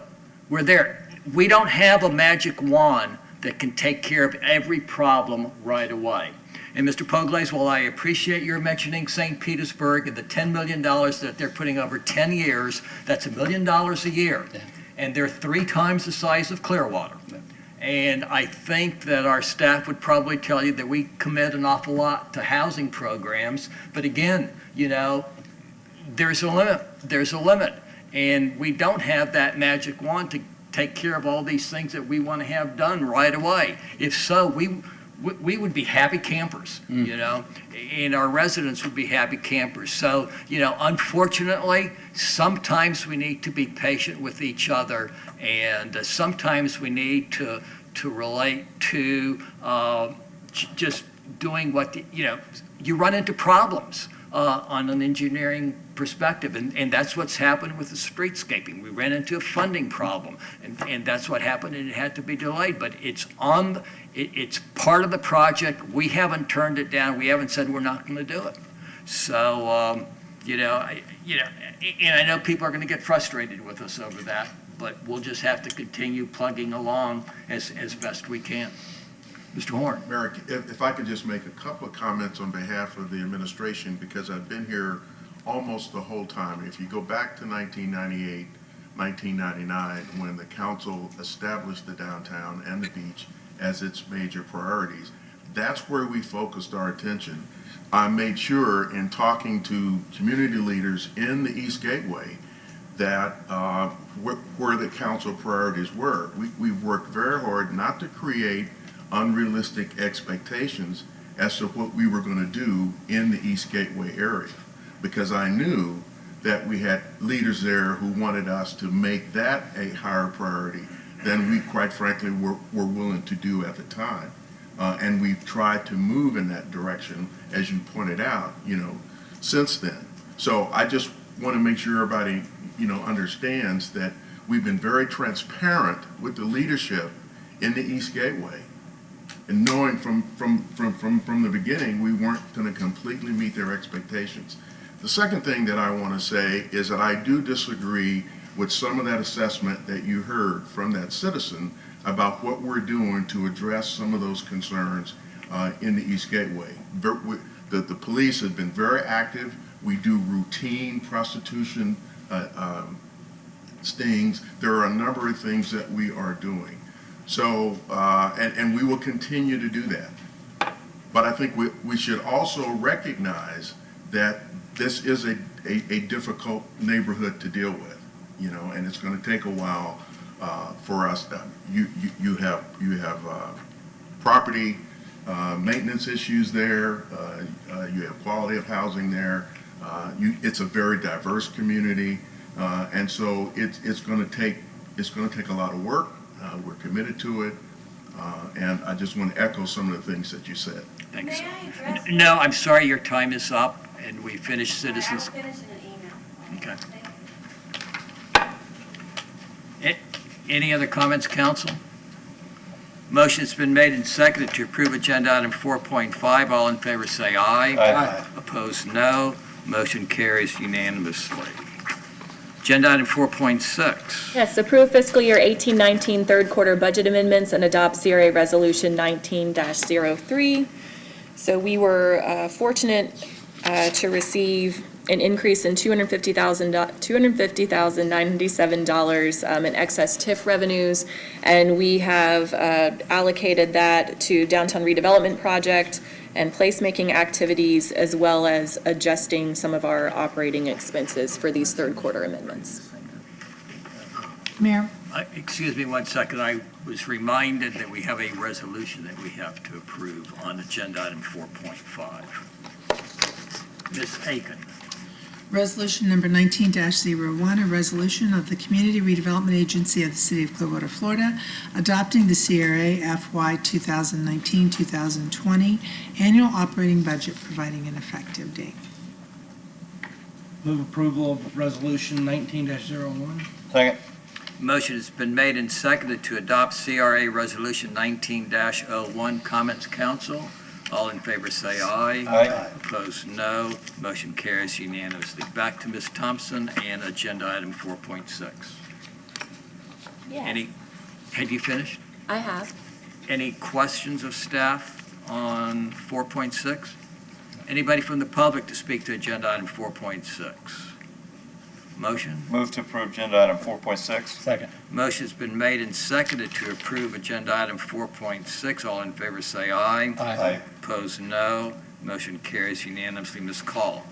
We're there. We don't have a magic wand that can take care of every problem right away. And Mr. Poglaze, while I appreciate your mentioning St. Petersburg and the $10 million that they're putting over 10 years, that's $1 million a year. Yeah. And they're 3 times the size of Clearwater. And I think that our staff would probably tell you that we commit an awful lot to housing programs. But again, there's a limit. There's a limit. And we don't have that magic wand to take care of all these things that we want to have done right away. If so, we would be happy campers, and our residents would be happy campers. So, unfortunately, sometimes we need to be patient with each other, and sometimes we need to relate to just doing what, you run into problems on an engineering perspective, and that's what's happened with the streetscaping. We ran into a funding problem, and that's what happened, and it had to be delayed. But it's part of the project. We haven't turned it down. We haven't said we're not going to do it. So, and I know people are going to get frustrated with us over that, but we'll just have to continue plugging along as best we can. Mr. Horn. Merrick, if I could just make a couple of comments on behalf of the administration, because I've been here almost the whole time. If you go back to 1998, 1999, when the council established the downtown and the beach as its major priorities. That's where we focused our attention. I made sure in talking to community leaders in the East Gateway that where the council priorities were. We've worked very hard not to create unrealistic expectations as to what we were going to do in the East Gateway area, because I knew that we had leaders there who wanted us to make that a higher priority than we, quite frankly, were willing to do at the time. And we've tried to move in that direction, as you pointed out, since then. So I just want to make sure everybody, understands that we've been very transparent with the leadership in the East Gateway, and knowing from the beginning we weren't going to completely meet their expectations. The second thing that I want to say is that I do disagree with some of that assessment that you heard from that citizen about what we're doing to address some of those concerns in the East Gateway. The police have been very active. We do routine prostitution stings. There are a number of things that we are doing. So, and we will continue to do that. But I think we should also recognize that this is a difficult neighborhood to deal with, and it's going to take a while for us. You have property maintenance issues there. You have quality of housing there. It's a very diverse community, and so it's going to take a lot of work. We're committed to it, and I just want to echo some of the things that you said. Thanks. May I address? No, I'm sorry, your time is up, and we finished citizens. I'll finish in an email. Okay. Any other comments, council? Motion's been made and seconded to approve agenda item 4.5. All in favor say aye. Aye. Opposed, no. Motion carries unanimously. Agenda item 4.6. Yes, approve fiscal year 18-19 third quarter budget amendments and adopt CRA Resolution 19-03. So we were fortunate to receive an increase in $250,997 in excess TIF revenues, and we have allocated that to downtown redevelopment project and placemaking activities, as well as adjusting some of our operating expenses for these third quarter amendments. Mayor, Excuse me 1 second. I was reminded that we have a resolution that we have to approve on agenda item 4.5. Ms. Aiken. resolution number 19-01, a resolution of the Community Redevelopment Agency of the City of Clearwater, Florida, adopting the CRA FY 2019-2020 annual operating budget, providing an effective date. Move approval of resolution 19-01. Second. Motion has been made and seconded to adopt CRA Resolution 19-01. Comments, council? All in favor say aye. Aye. Opposed, no. Motion carries unanimously. Back to Ms. Thompson and agenda item 4.6. Yes. Have you finished? I have. Any questions of staff on 4.6? Anybody from the public to speak to agenda item 4.6? Motion? Move to approve agenda item 4.6. Second. Motion's been made and seconded to approve agenda item 4.6. All in favor say aye. Aye. Opposed, no. Motion carries unanimously. Ms. Call.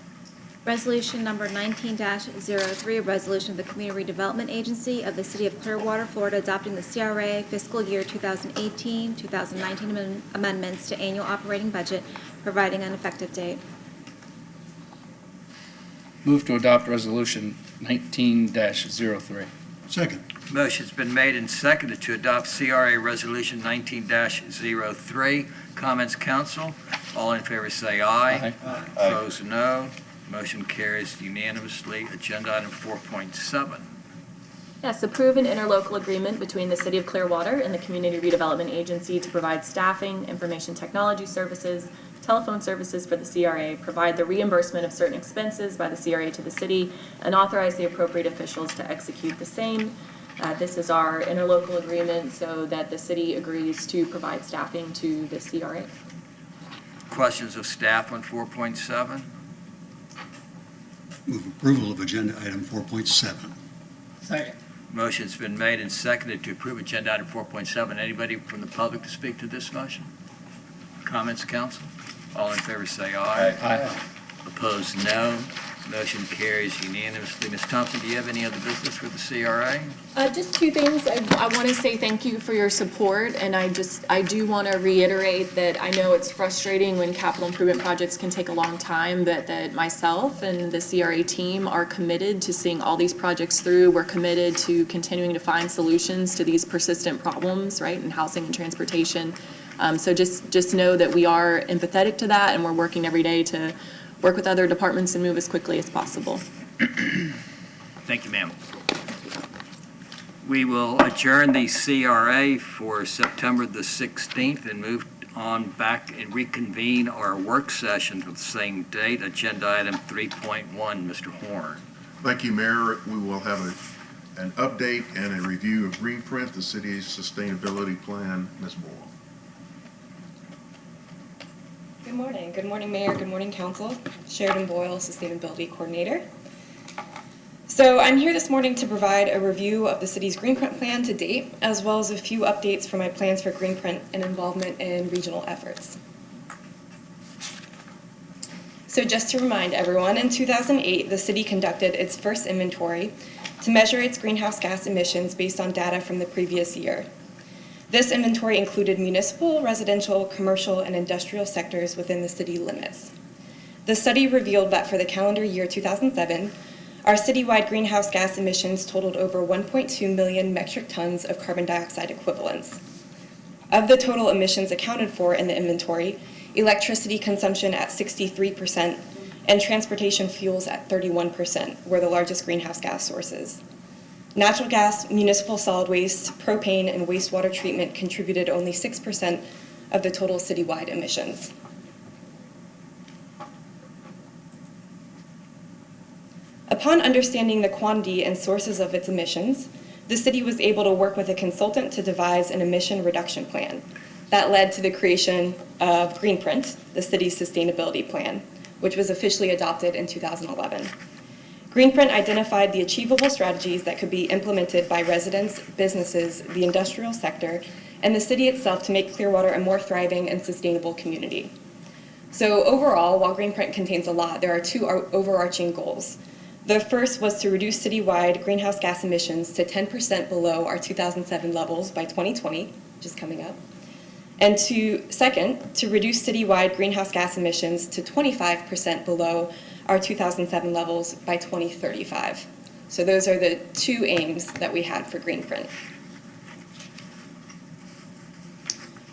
Resolution number 19-03, a resolution of the Community Redevelopment Agency of the City of Clearwater, Florida, adopting the CRA fiscal year 2018-2019 amendments to annual operating budget, providing an effective date. Move to adopt resolution 19-03. Second. Motion's been made and seconded to adopt CRA Resolution 19-03. Comments, council? All in favor say aye. Aye. Opposed, no. Motion carries unanimously. Agenda item 4.7. Yes, approve an interlocal agreement between the City of Clearwater and the Community Redevelopment Agency to provide staffing, information technology services, telephone services for the CRA, provide the reimbursement of certain expenses by the CRA to the city, and authorize the appropriate officials to execute the same. This is our interlocal agreement so that the city agrees to provide staffing to the CRA. Questions of staff on 4.7? Move approval of agenda item 4.7. Second. Motion's been made and seconded to approve agenda item 4.7. Anybody from the public to speak to this motion? Comments, council? All in favor say aye. Aye. Opposed, no. Motion carries unanimously. Ms. Thompson, do you have any other business with the CRA? Just two things. I want to say thank you for your support, and I do want to reiterate that I know it's frustrating when capital improvement projects can take a long time, but that myself and the CRA team are committed to seeing all these projects through. We're committed to continuing to find solutions to these persistent problems, right, in housing and transportation. So just know that we are empathetic to that, and we're working every day to work with other departments and move as quickly as possible. Thank you, ma'am. We will adjourn the CRA for September the 16th and move on back and reconvene our work session for the same date, agenda item 3.1. Mr. Horn. Thank you, Mayor. We will have an update and a review of Greenprint, the city's sustainability plan. Ms. Boyle. Good morning. Good morning, Mayor. Good morning, Council. Sheridan Boyle, Sustainability Coordinator. So I'm here this morning to provide a review of the city's Greenprint plan to date, as well as a few updates for my plans for Greenprint and involvement in regional efforts. So just to remind everyone, in 2008, the city conducted its first inventory to measure its greenhouse gas emissions based on data from the previous year. This inventory included municipal, residential, commercial, and industrial sectors within the city limits. The study revealed that for the calendar year 2007, our citywide greenhouse gas emissions totaled over 1.2 million metric tons of carbon dioxide equivalents. Of the total emissions accounted for in the inventory, electricity consumption at 63% and transportation fuels at 31% were the largest greenhouse gas sources. Natural gas, municipal solid waste, propane, and wastewater treatment contributed only 6% of the total citywide emissions. Upon understanding the quantity and sources of its emissions, the city was able to work with a consultant to devise an emission reduction plan. That led to the creation of Greenprint, the city's sustainability plan, which was officially adopted in 2011. Greenprint identified the achievable strategies that could be implemented by residents, businesses, the industrial sector, and the city itself to make Clearwater a more thriving and sustainable community. So overall, while Greenprint contains a lot, there are two overarching goals. The first was to reduce citywide greenhouse gas emissions to 10% below our 2007 levels by 2020, which is coming up. And second, to reduce citywide greenhouse gas emissions to 25% below our 2007 levels by 2035. So those are the two aims that we had for Greenprint.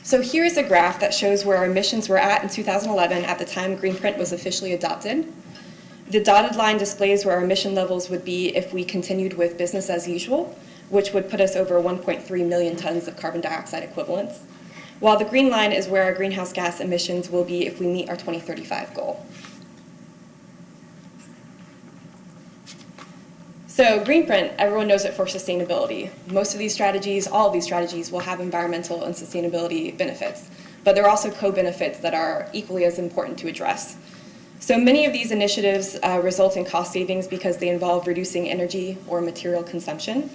So here's a graph that shows where our emissions were at in 2011 at the time Greenprint was officially adopted. The dotted line displays where our emission levels would be if we continued with business as usual, which would put us over 1.3 million tons of carbon dioxide equivalents, while the green line is where our greenhouse gas emissions will be if we meet our 2035 goal. So Greenprint, everyone knows it for sustainability. Most of these strategies, all of these strategies will have environmental and sustainability benefits, but there are also co-benefits that are equally as important to address. So many of these initiatives result in cost savings because they involve reducing energy or material consumption.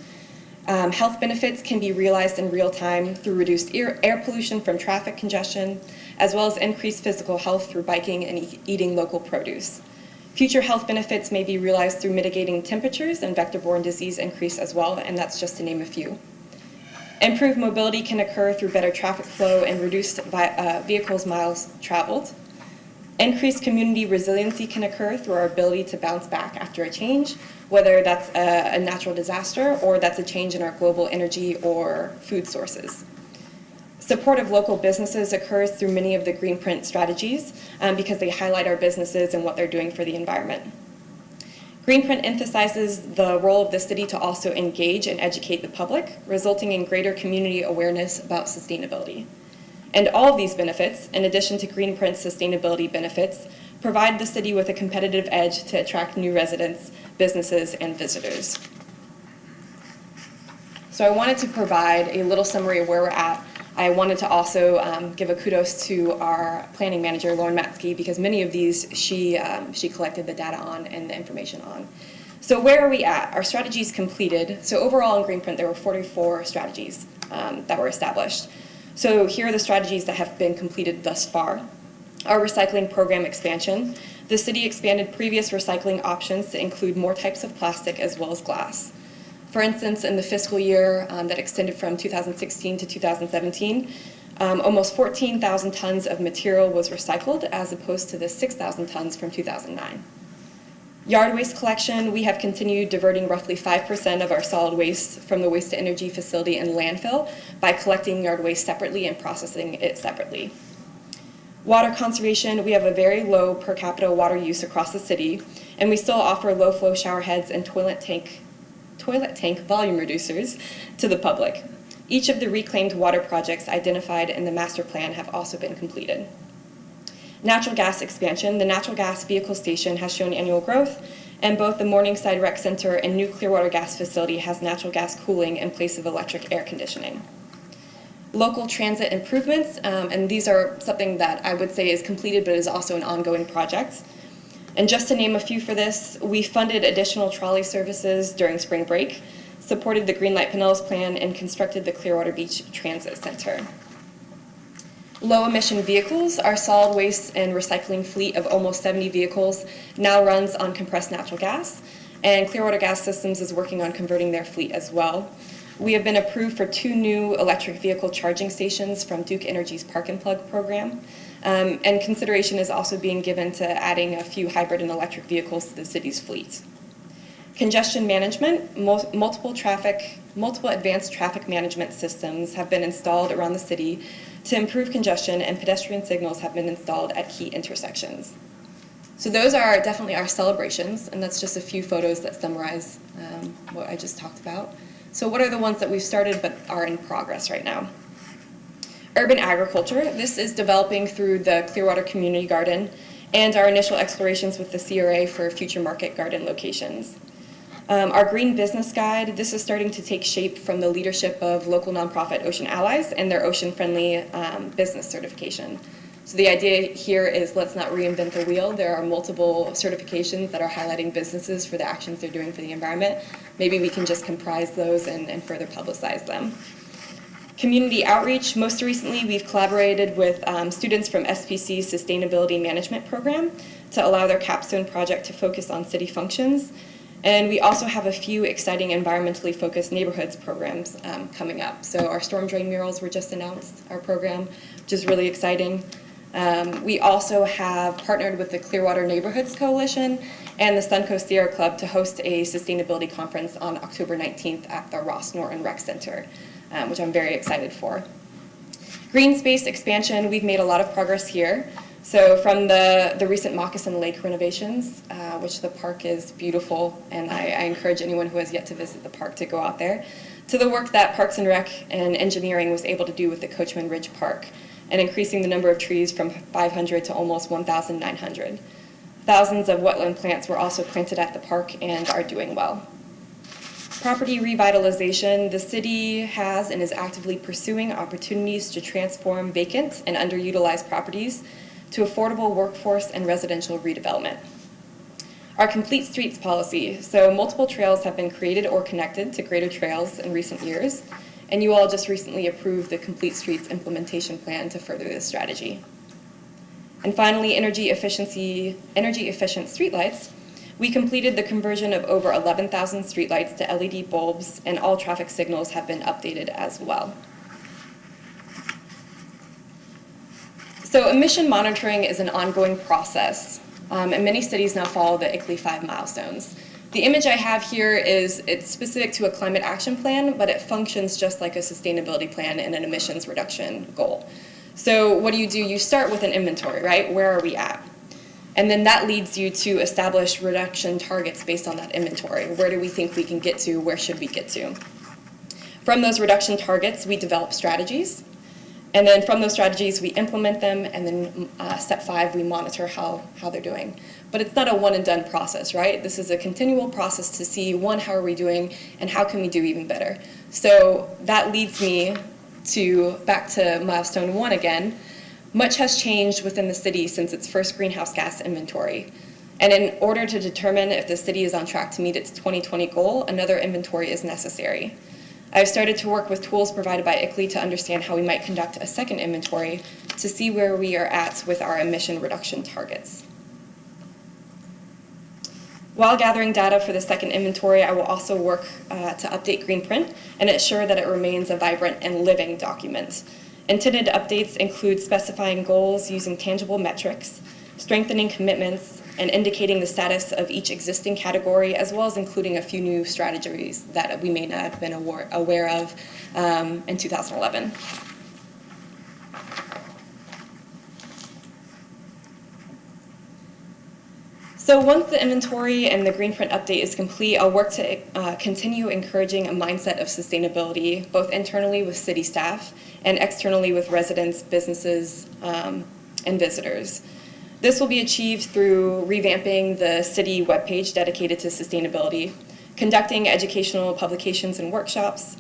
Health benefits can be realized in real time through reduced air pollution from traffic congestion, as well as increased physical health through biking and eating local produce. Future health benefits may be realized through mitigating temperatures and vector-borne disease increase as well, and that's just to name a few. Improved mobility can occur through better traffic flow and reduced vehicles miles traveled. Increased community resiliency can occur through our ability to bounce back after a change, whether that's a natural disaster or that's a change in our global energy or food sources. Support of local businesses occurs through many of the Greenprint strategies because they highlight our businesses and what they're doing for the environment. Greenprint emphasizes the role of the city to also engage and educate the public, resulting in greater community awareness about sustainability. And all of these benefits, in addition to Greenprint's sustainability benefits, provide the city with a competitive edge to attract new residents, businesses, and visitors. So I wanted to provide a little summary of where we're at. I wanted to also give a kudos to our planning manager, Lauren Matsky, because many of these she collected the data on and the information on. So where are we at? Our strategy is completed. So overall in Greenprint, there were 44 strategies that were established. So here are the strategies that have been completed thus far. Our recycling program expansion. The city expanded previous recycling options to include more types of plastic as well as glass. For instance, in the fiscal year that extended from 2016 to 2017, almost 14,000 tons of material was recycled as opposed to the 6,000 tons from 2009. Yard waste collection, we have continued diverting roughly 5% of our solid waste from the waste to energy facility and landfill by collecting yard waste separately and processing it separately. Water conservation, we have a very low per capita water use across the city, and we still offer low flow shower heads and toilet tank volume reducers to the public. Each of the reclaimed water projects identified in the master plan have also been completed. Natural gas expansion. The natural gas vehicle station has shown annual growth, and both the Morningside Rec Center and new Clearwater gas facility has natural gas cooling in place of electric air conditioning. Local transit improvements, and these are something that I would say is completed but is also an ongoing project. And just to name a few for this, we funded additional trolley services during spring break, supported the Green Light Pinellas Plan, and constructed the Clearwater Beach Transit Center. Low emission vehicles, our solid waste and recycling fleet of almost 70 vehicles now runs on compressed natural gas, and Clearwater Gas Systems is working on converting their fleet as well. We have been approved for 2 new electric vehicle charging stations from Duke Energy's Park and Plug program, and consideration is also being given to adding a few hybrid and electric vehicles to the city's fleet. Congestion management, multiple advanced traffic management systems have been installed around the city to improve congestion, and pedestrian signals have been installed at key intersections. So those are definitely our celebrations, and that's just a few photos that summarize what I just talked about. So what are the ones that we've started but are in progress right now? Urban agriculture, this is developing through the Clearwater Community Garden and our initial explorations with the CRA for future market garden locations. Our Green Business Guide, this is starting to take shape from the leadership of local nonprofit Ocean Allies and their ocean-friendly business certification. So the idea here is let's not reinvent the wheel. There are multiple certifications that are highlighting businesses for the actions they're doing for the environment. Maybe we can just comprise those and further publicize them. Community outreach, most recently we've collaborated with students from SPC's Sustainability Management Program to allow their capstone project to focus on city functions. And we also have a few exciting environmentally focused neighborhoods programs coming up. So our storm drain murals were just announced, our program, which is really exciting. We also have partnered with the Clearwater Neighborhoods Coalition and the Suncoast Sierra Club to host a sustainability conference on October 19th at the Ross Norton Rec Center, which I'm very excited for. Green space expansion, we've made a lot of progress here. So from the recent Moccasin Lake renovations, which the park is beautiful, and I encourage anyone who has yet to visit the park to go out there, to the work that Parks and Rec and engineering was able to do with the Coachman Ridge Park, and increasing the number of trees from 500 to almost 1,900. Thousands of wetland plants were also planted at the park and are doing well. Property revitalization, the city has and is actively pursuing opportunities to transform vacant and underutilized properties to affordable workforce and residential redevelopment. Our complete streets policy, so multiple trails have been created or connected to greater trails in recent years, and you all just recently approved the complete streets implementation plan to further this strategy. And finally, energy efficient streetlights. We completed the conversion of over 11,000 streetlights to LED bulbs, and all traffic signals have been updated as well. So emission monitoring is an ongoing process, and many cities now follow the ICLEI 5 milestones. The image I have here it's specific to a climate action plan, but it functions just like a sustainability plan and an emissions reduction goal. So what do? You start with an inventory, right? Where are we at? And then that leads you to establish reduction targets based on that inventory. Where do we think we can get to? Where should we get to? From those reduction targets, we develop strategies. And then from those strategies, we implement them, and then step 5, we monitor how they're doing. But it's not a one and done process, right? This is a continual process to see, one, how are we doing, and how can we do even better? So that leads me back to milestone 1 again. Much has changed within the city since its first greenhouse gas inventory. And in order to determine if the city is on track to meet its 2020 goal, another inventory is necessary. I've started to work with tools provided by ICLEI to understand how we might conduct a second inventory to see where we are at with our emission reduction targets. While gathering data for the second inventory, I will also work to update Greenprint and ensure that it remains a vibrant and living document. Intended updates include specifying goals using tangible metrics, strengthening commitments, and indicating the status of each existing category, as well as including a few new strategies that we may not have been aware of in 2011. So once the inventory and the Greenprint update is complete, I'll work to continue encouraging a mindset of sustainability, both internally with city staff and externally with residents, businesses, and visitors. This will be achieved through revamping the city webpage dedicated to sustainability, conducting educational publications and workshops,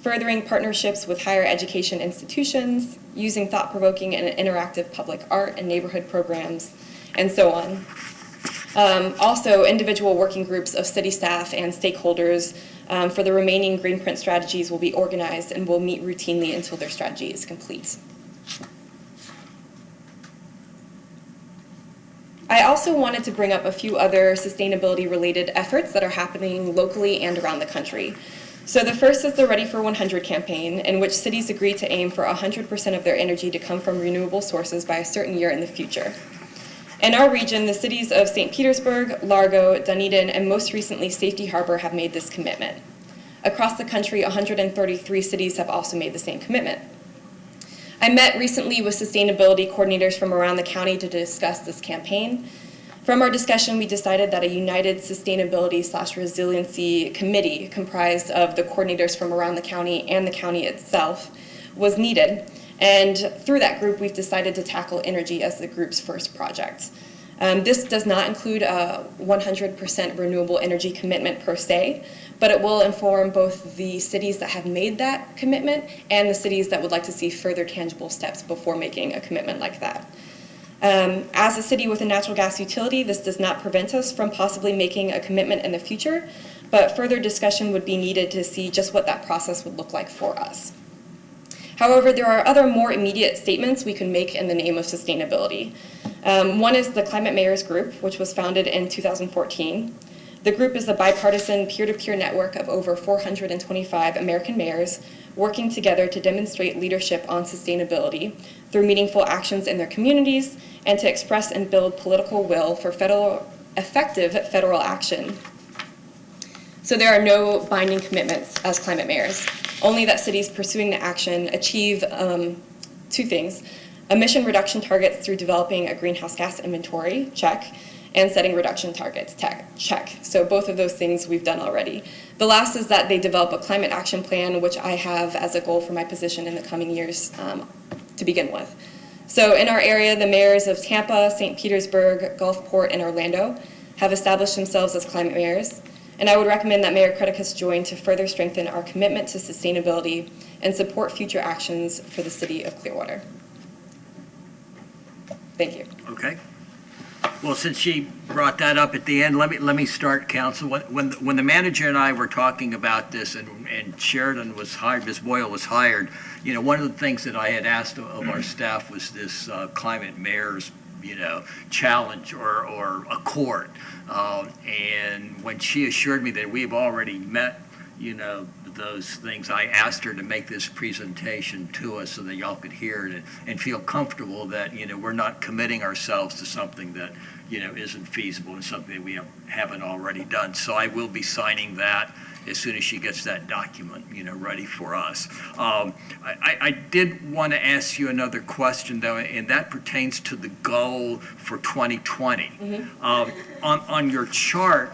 furthering partnerships with higher education institutions, using thought-provoking and interactive public art and neighborhood programs, and so on. Also, individual working groups of city staff and stakeholders for the remaining Greenprint strategies will be organized and will meet routinely until their strategy is complete. I also wanted to bring up a few other sustainability-related efforts that are happening locally and around the country. So the first is the Ready for 100 campaign, in which cities agree to aim for 100% of their energy to come from renewable sources by a certain year in the future. In our region, the cities of St. Petersburg, Largo, Dunedin, and most recently Safety Harbor have made this commitment. Across the country, 133 cities have also made the same commitment. I met recently with sustainability coordinators from around the county to discuss this campaign. From our discussion, we decided that a united sustainability/resiliency committee comprised of the coordinators from around the county and the county itself was needed. And through that group, we've decided to tackle energy as the group's first project. This does not include a 100% renewable energy commitment per se, but it will inform both the cities that have made that commitment and the cities that would like to see further tangible steps before making a commitment like that. As a city with a natural gas utility, this does not prevent us from possibly making a commitment in the future, but further discussion would be needed to see just what that process would look like for us. However, there are other more immediate statements we can make in the name of sustainability. One is the Climate Mayors Group, which was founded in 2014. The group is a bipartisan peer-to-peer network of over 425 American mayors working together to demonstrate leadership on sustainability through meaningful actions in their communities and to express and build political will for effective federal action. So there are no binding commitments as climate mayors, only that cities pursuing the action achieve two things: emission reduction targets through developing a greenhouse gas inventory, check, and setting reduction targets, check. So both of those things we've done already. The last is that they develop a climate action plan, which I have as a goal for my position in the coming years to begin with. So in our area, the mayors of Tampa, St. Petersburg, Gulfport, and Orlando have established themselves as climate mayors. And I would recommend that Mayor Creticus join to further strengthen our commitment to sustainability and support future actions for the city of Clearwater. Thank you. Okay. Well, since she brought that up at the end, let me start, Council. When the manager and I were talking about this and Sheridan was hired, Ms. Boyle was hired, you know, one of the things that I had asked of our staff was this climate mayor's, you know, challenge or accord. And when she assured me that we've already met, you know, those things, I asked her to make this presentation to us so that y'all could hear it and feel comfortable that, you know, we're not committing ourselves to something that, you know, isn't feasible and something that we haven't already done. So I will be signing that as soon as she gets that document, you know, ready for us. I did want to ask you another question, though, and that pertains to the goal for 2020. Mm-hmm. On your chart,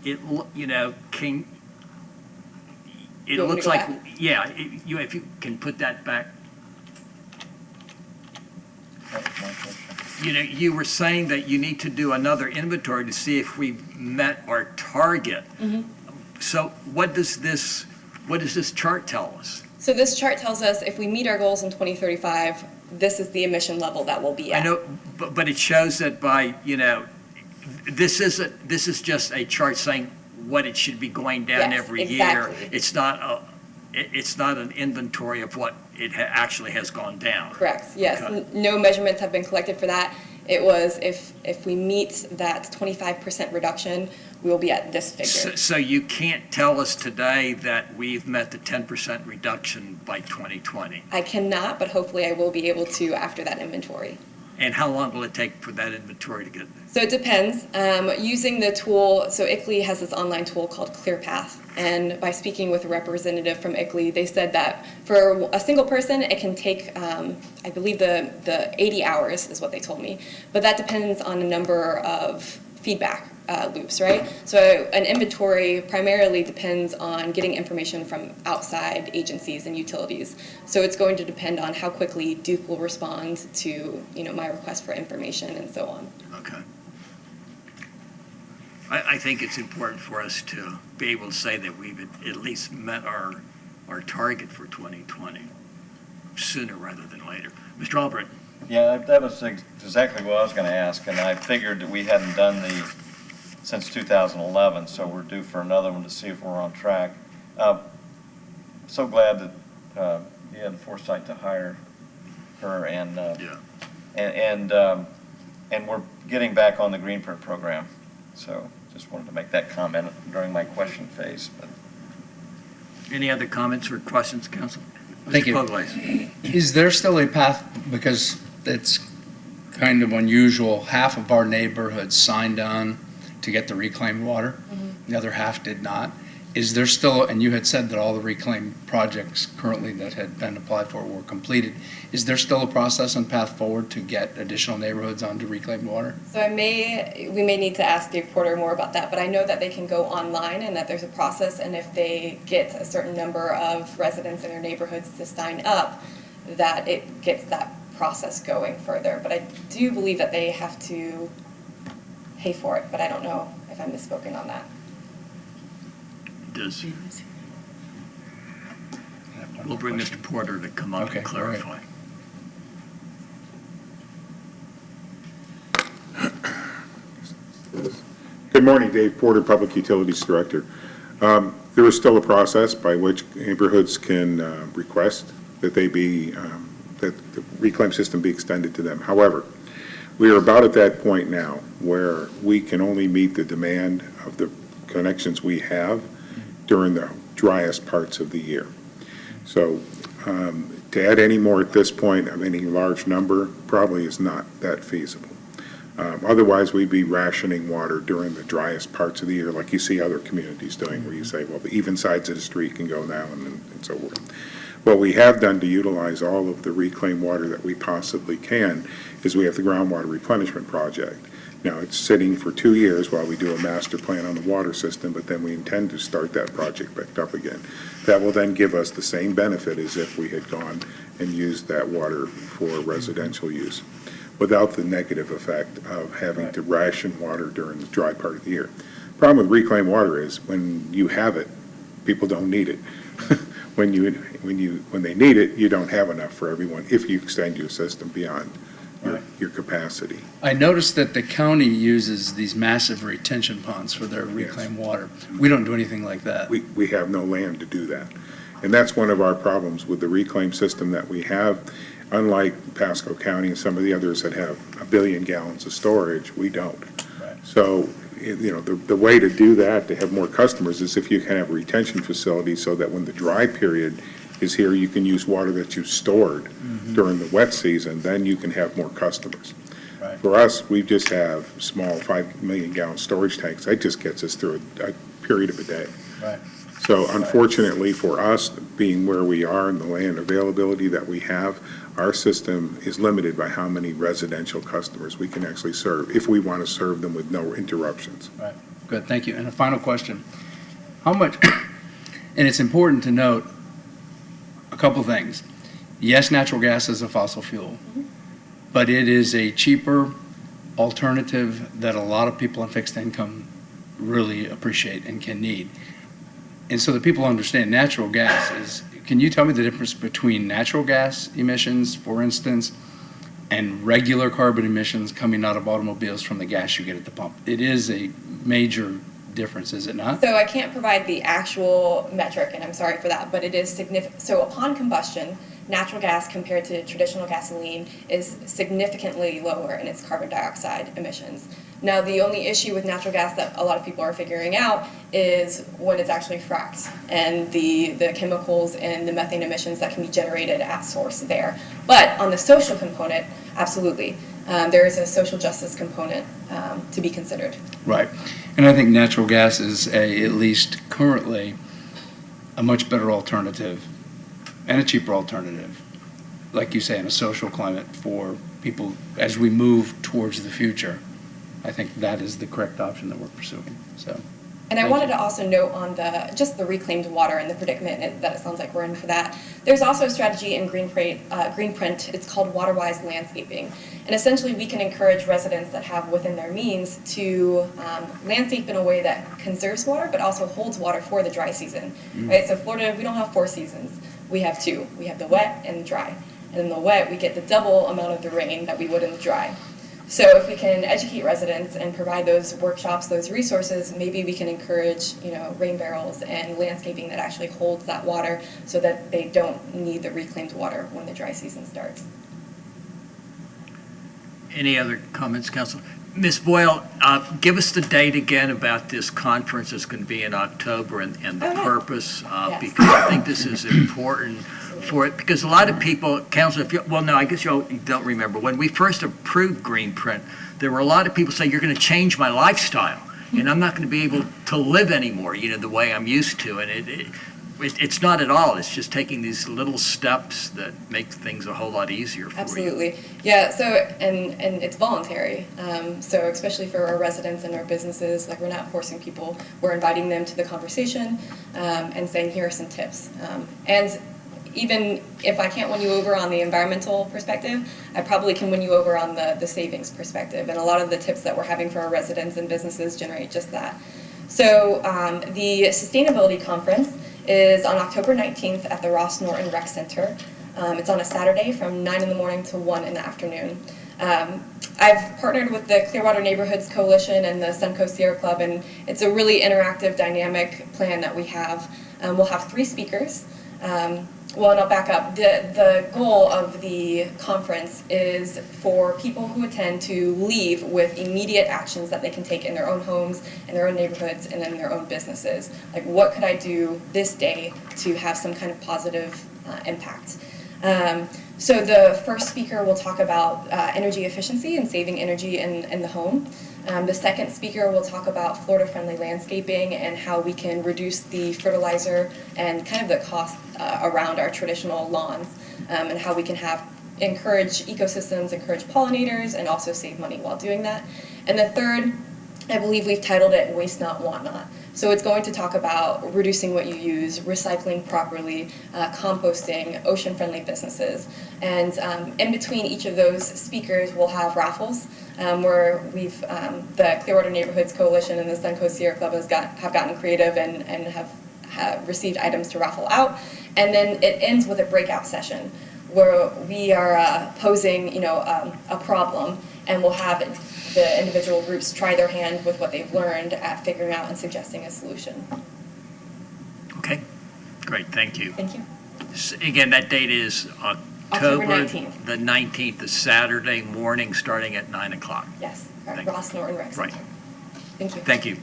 it looks like, yeah, if you can put that back. You know, you were saying that you need to do another inventory to see if we've met our target. Mm-hmm. So what does this chart tell us? So this chart tells us if we meet our goals in 2035, this is the emission level that we'll be at. I know, but it shows that by, you know, This is just a chart saying what it should be going down Yes, every exactly. year. It's not an inventory of what it actually has gone down. Correct, yes. Okay. No measurements have been collected for that. It was if we meet that 25% reduction, we will be at this figure. So you can't tell us today that we've met the 10% reduction by 2020? I cannot, but hopefully I will be able to after that inventory. And how long will it take for that inventory to get there? So it depends. Using the tool, so ICLEI has this online tool called ClearPath, and by speaking with a representative from ICLEI, they said that for a single person, it can take, I believe the 80 hours is what they told me, but that depends on a number of feedback loops, right? So an inventory primarily depends on getting information from outside agencies and utilities. So it's going to depend on how quickly Duke will respond to, my request for information and so on. Okay. I think it's important for us to be able to say that we've at least met our target for 2020 sooner rather than later. Mr. Albrecht. Yeah, that was exactly what I was going to ask, and I figured that we hadn't done since 2011, so we're due for another one to see if we're on track. So glad that you had the foresight to hire her, and we're getting back on the Green Print program. So just wanted to make that comment during my question phase. But. Any other comments or questions, Council? Thank you. Pugliese. Is there still a path, because it's kind of unusual, half of our neighborhoods signed on to get the reclaimed water, the other half did not. Is there still, and you had said that all the reclaimed projects currently that had been applied for were completed, is there still a process and path forward to get additional neighborhoods onto reclaimed water? So we may need to ask Dave Porter more about that, but I know that they can go online and that there's a process, and if they get a certain number of residents in their neighborhoods to sign up, that it gets that process going further. But I do believe that they have to pay for it, but I don't know if I'm misspoken on that. We'll bring Mr. Porter to come up and clarify. Good morning, Dave Porter, Public Utilities Director. There is still a process by which neighborhoods can request that that the reclaim system be extended to them. However, we are about at that point now where we can only meet the demand of the connections we have during the driest parts of the year. So to add any more at this point of any large number probably is not that feasible. Otherwise, we'd be rationing water during the driest parts of the year, like you see other communities doing, where you say, well, the even sides of the street can go now and so forth. What we have done to utilize all of the reclaimed water that we possibly can is we have the groundwater replenishment project. Now, it's sitting for 2 years while we do a master plan on the water system, but then we intend to start that project back up again. That will then give us the same benefit as if we had gone and used that water for residential use, without the negative effect of having to ration water during the dry part of the year. Problem with reclaimed water is when you have it, people don't need it. When they need it, you don't have enough for everyone if you extend your system beyond your capacity. I noticed that the county uses these massive retention ponds for their reclaimed water. We don't do anything like that. We have no land to do that. And that's one of our problems with the reclaim system that we have. Unlike Pasco County and some of the others that have 1 billion gallons of storage, we don't. Right. So, the way to do that, to have more customers, is if you can have a retention facility so that when the dry period is here, you can use water that you stored during the wet season, then you can have more customers. Right. For us, we just have small 5 million gallon storage tanks. That just gets us through a period of a day. Right. So unfortunately for us, being where we are and the land availability that we have, our system is limited by how many residential customers we can actually serve, if we want to serve them with no interruptions. Right. Good, thank you. And a final question. How much, and it's important to note a couple things. Yes, natural gas is a fossil fuel, but it is a cheaper alternative that a lot of people on fixed income really appreciate and can need. And so that people understand, natural gas is, can you tell me the difference between natural gas emissions, for instance, and regular carbon emissions coming out of automobiles from the gas you get at the pump. It is a major difference, is it not? So I can't provide the actual metric, and I'm sorry for that, but it is significant. So upon combustion, natural gas compared to traditional gasoline is significantly lower in its carbon dioxide emissions. Now, the only issue with natural gas that a lot of people are figuring out is when it's actually fracked and the chemicals and the methane emissions that can be generated at source there. But on the social component, absolutely. There is a social justice component to be considered. Right. And I think natural gas is at least currently, a much better alternative and a cheaper alternative, like you say, in a social climate for people as we move towards the future. I think that is the correct option that we're pursuing. So. And I wanted to also note on just the reclaimed water and the predicament that it sounds like we're in for that. There's also a strategy in Greenprint. It's called Water-Wise Landscaping. And essentially we can encourage residents that have within their means to landscape in a way that conserves water but also holds water for the dry season. Right? So Florida, we don't have 4 seasons. We have 2. We have the wet and the dry. And in the wet, we get the double amount of the rain that we would in the dry. So if we can educate residents and provide those workshops, those resources, maybe we can encourage, rain barrels and landscaping that actually holds that water so that they don't need the reclaimed water when the dry season starts. Any other comments, Council? Ms. Boyle, give us the date again about this conference that's going to be in October and the purpose, because I think this is important for it, because a lot of people, Council, I guess you don't remember, when we first approved Greenprint, there were a lot of people saying, you're going to change my lifestyle, and I'm not going to be able to live anymore, the way I'm used to, and it's not at all. It's just taking these little steps that make things a whole lot easier for you. Absolutely. Yeah, so, and it's voluntary. So especially for our residents and our businesses, we're not forcing people. We're inviting them to the conversation and saying, here are some tips. And even if I can't win you over on the environmental perspective, I probably can win you over on the savings perspective. And a lot of the tips that we're having for our residents and businesses generate just that. So the Sustainability Conference is on October 19th at the Ross Norton Rec Center. It's on a Saturday from 9 in the morning to 1 in the afternoon. I've partnered with the Clearwater Neighborhoods Coalition and the Suncoast Sierra Club, and it's a really interactive, dynamic plan that we have. We'll have 3 speakers. And I'll back up. The goal of the conference is for people who attend to leave with immediate actions that they can take in their own homes, in their own neighborhoods, and in their own businesses. Like, what could I do this day to have some kind of positive impact? So the first speaker will talk about energy efficiency and saving energy in the home. The second speaker will talk about Florida-friendly landscaping and how we can reduce the fertilizer and kind of the cost around our traditional lawns, and how we can encourage ecosystems, encourage pollinators, and also save money while doing that. And the third, I believe we've titled it Waste Not, Want Not. So it's going to talk about reducing what you use, recycling properly, composting, ocean-friendly businesses. And in between each of those speakers, we'll have raffles where the Clearwater Neighborhoods Coalition and the Suncoast Sierra Club have gotten creative and have received items to raffle out. And then it ends with a breakout session where we are posing, a problem, and we'll have the individual groups try their hand with what they've learned at figuring out and suggesting a solution. Okay, great, thank you. Thank you. Again, that date is October 19th. The 19th, the Saturday morning, starting at 9 o'clock. Yes, at Ross Norton Rec Center. Right. Thank you. Thank you.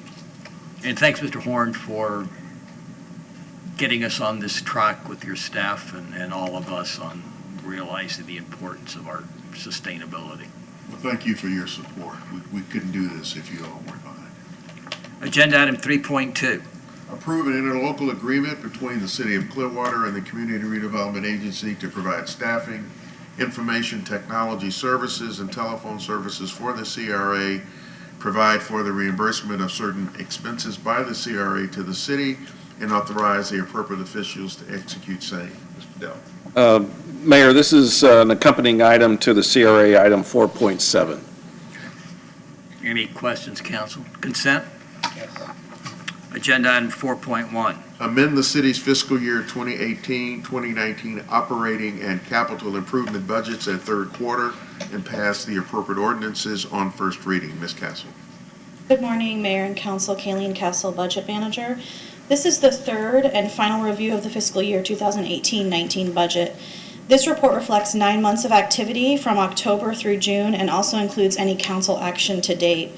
And thanks, Mr. Horn, for getting us on this track with your staff and all of us on realizing the importance of our sustainability. Well, thank you for your support. We couldn't do this if you all weren't behind it. Agenda item 3.2. Approve an interlocal agreement between the City of Clearwater and the Community Redevelopment Agency to provide staffing, information technology services, and telephone services for the CRA, provide for the reimbursement of certain expenses by the CRA to the city, and authorize the appropriate officials to execute same. Mr. Dell. Mayor, this is an accompanying item to the CRA item 4.7. Any questions, council? Consent? Yes. Agenda item 4.1. amend the city's fiscal year 2018-2019 operating and capital improvement budgets at third quarter, and pass the appropriate ordinances on first reading. Ms. Castle. Good morning, Mayor and Council. Kayleen Castle, Budget Manager. This is the third and final review of the fiscal year 2018-19 budget. This report reflects 9 months of activity from October through June and also includes any council action to date.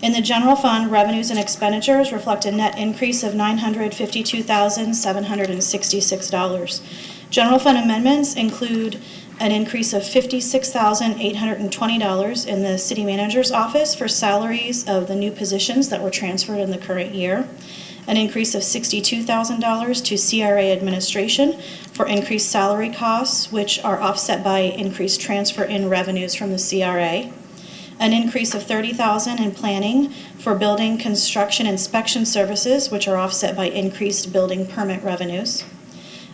In the general fund, revenues and expenditures reflect a net increase of $952,766. General fund amendments include an increase of $56,820 in the city manager's office for salaries of the new positions that were transferred in the current year, an increase of $62,000 to CRA administration for increased salary costs, which are offset by increased transfer in revenues from the CRA, an increase of $30,000 in planning for building construction inspection services, which are offset by increased building permit revenues,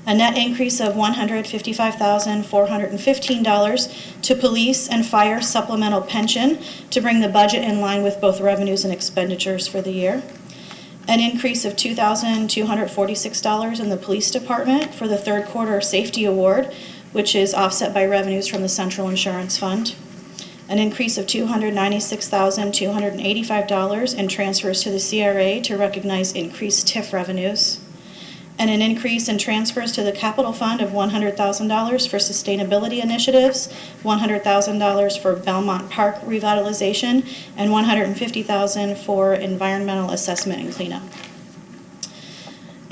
a net increase of $155,415 to police and fire supplemental pension to bring the budget in line with both revenues and expenditures for the year, an increase of $2,246 in the police department for the third quarter safety award, which is offset by revenues from the central insurance fund, an increase of $296,285 in transfers to the CRA to recognize increased TIF revenues, and an increase in transfers to the capital fund of $100,000 for sustainability initiatives, $100,000 for Belmont Park revitalization, and $150,000 for environmental assessment and cleanup.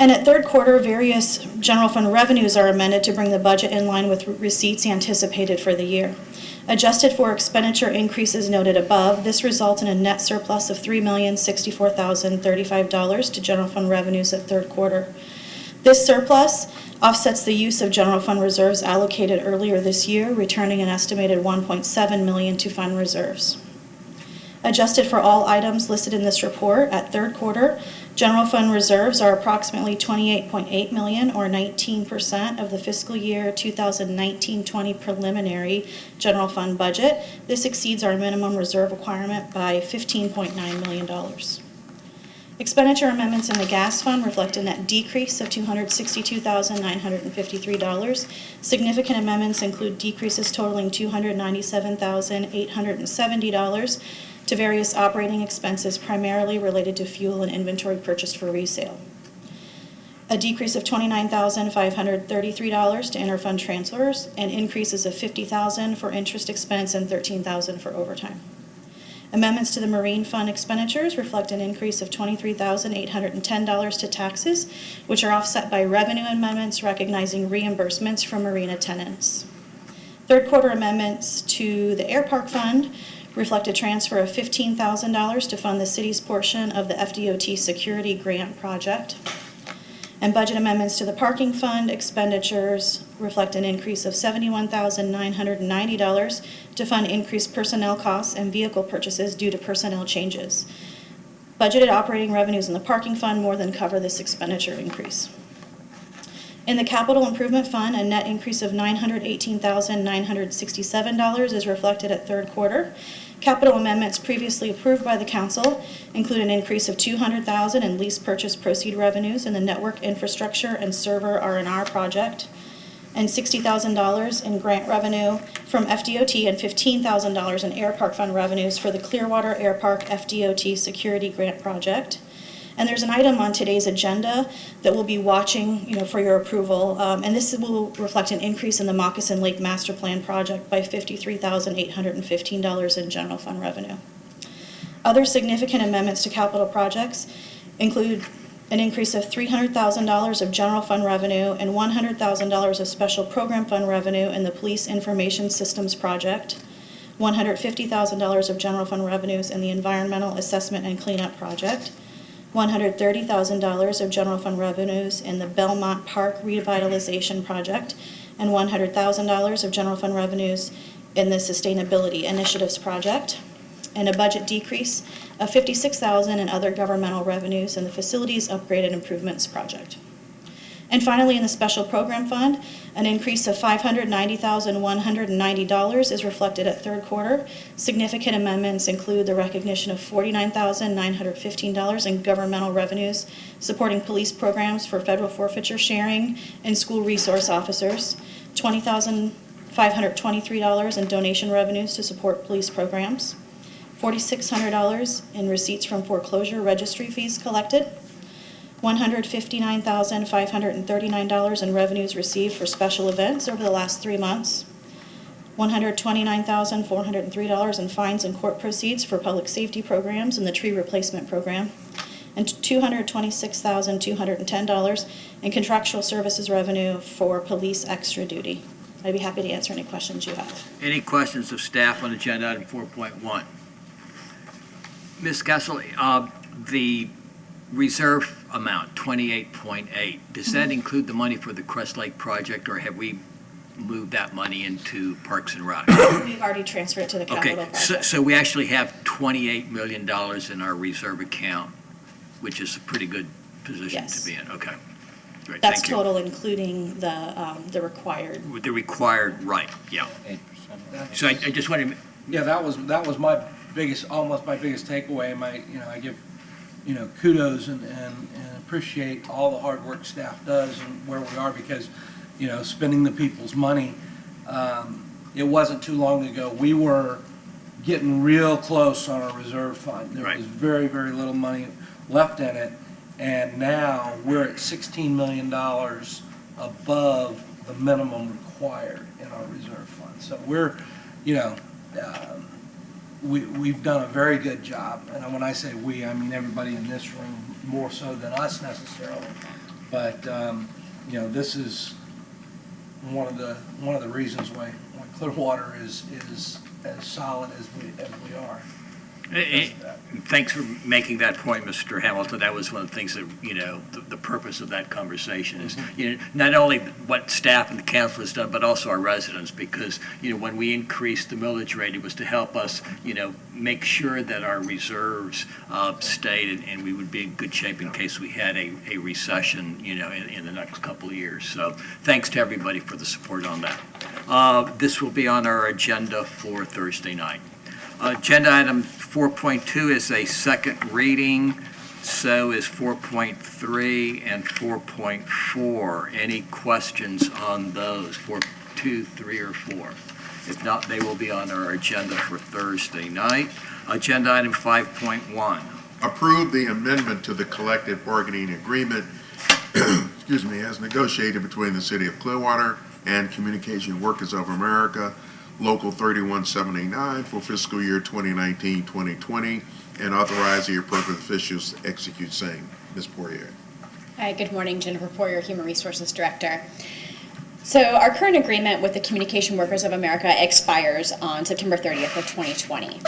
And at third quarter, various general fund revenues are amended to bring the budget in line with receipts anticipated for the year. Adjusted for expenditure increases noted above, this results in a net surplus of $3,064,035 to general fund revenues at third quarter. This surplus offsets the use of general fund reserves allocated earlier this year, returning an estimated $1.7 million to fund reserves. Adjusted for all items listed in this report, at third quarter, general fund reserves are approximately $28.8 million, or 19% of the fiscal year 2019-20 preliminary general fund budget. This exceeds our minimum reserve requirement by $15.9 million. Expenditure amendments in the gas fund reflect a net decrease of $262,953. Significant amendments include decreases totaling $297,870 to various operating expenses primarily related to fuel and inventory purchased for resale. A decrease of $29,533 to interfund transfers, and increases of $50,000 for interest expense and $13,000 for overtime. Amendments to the marine fund expenditures reflect an increase of $23,810 to taxes, which are offset by revenue amendments recognizing reimbursements from marina tenants. Third quarter amendments to the air park fund reflect a transfer of $15,000 to fund the city's portion of the FDOT security grant project. And budget amendments to the parking fund expenditures reflect an increase of $71,990 to fund increased personnel costs and vehicle purchases due to personnel changes. Budgeted operating revenues in the parking fund more than cover this expenditure increase. In the capital improvement fund, a net increase of $918,967 is reflected at third quarter. Capital amendments previously approved by the council include an increase of $200,000 in lease purchase proceed revenues in the network infrastructure and server R&R project, and $60,000 in grant revenue from FDOT and $15,000 in air park fund revenues for the Clearwater Air Park FDOT security grant project. And there's an item on today's agenda that we'll be watching, for your approval, and this will reflect an increase in the Moccasin Lake Master Plan project by $53,815 in general fund revenue. Other significant amendments to capital projects include an increase of $300,000 of general fund revenue and $100,000 of special program fund revenue in the Police Information Systems project, $150,000 of general fund revenues in the Environmental Assessment and Cleanup project, $130,000 of general fund revenues in the Belmont Park revitalization project, and $100,000 of general fund revenues in the Sustainability Initiatives project, and a budget decrease of $56,000 in other governmental revenues in the Facilities Upgrade and Improvements project. And finally, in the Special Program Fund, an increase of $590,190 is reflected at third quarter. Significant amendments include the recognition of $49,915 in governmental revenues supporting police programs for federal forfeiture sharing and school resource officers, $20,523 in donation revenues to support police programs, $4,600 in receipts from foreclosure registry fees collected, $159,539 in revenues received for special events over the last 3 months, $129,403 in fines and court proceeds for public safety programs and the tree replacement program, and $226,210 in contractual services revenue for police extra duty. I'd be happy to answer any questions you have. Any questions of staff on agenda item 4.1? Ms. Kessel, the reserve amount, 28.8, does that include the money for the Crest Lake project, or have we moved that money into Parks and Rec? We've already transferred it to the capital Okay, project. so we actually have $28 million in our reserve account, which is a pretty good position to be in. Okay, great, That's thank you. total, including the required. The required, right, yeah. 8%. So I just wanted to, Yeah, that was my biggest, almost my biggest takeaway. I give, kudos and appreciate all the hard work staff does and where we are because, spending the people's money. It wasn't too long ago, we were getting real close on our reserve fund. There was very, very little money left in it. And now we're at $16 million above the minimum required in our reserve fund. So we're, we've done a very good job. And when I say we, I mean everybody in this room, more so than us necessarily. But, this is one of the reasons why Clearwater is as solid as we are. Thanks for making that point, Mr. Hamilton. That was one of the things that, the purpose of that conversation is, not only what staff and the council has done, but also our residents, because, when we increased the millage rate, it was to help us, make sure that our reserves stayed and we would be in good shape in case we had a recession, in the next couple of years. So thanks to everybody for the support on that. This will be on our agenda for Thursday night. Agenda item 4.2 is a second reading, so is 4.3 and 4.4. Any questions on those, 4.2, 3, or 4? If not, they will be on our agenda for Thursday night. Agenda item 5.1. Approve the amendment to the collective bargaining agreement, as negotiated between the City of Clearwater and Communication Workers of America, Local 3179 for fiscal year 2019-2020, and authorize the appropriate officials to execute same. Ms. Poirier. Hi, good morning. Jennifer Poirier, Human Resources Director. So our current agreement with the Communication Workers of America expires on September 30th of 2020.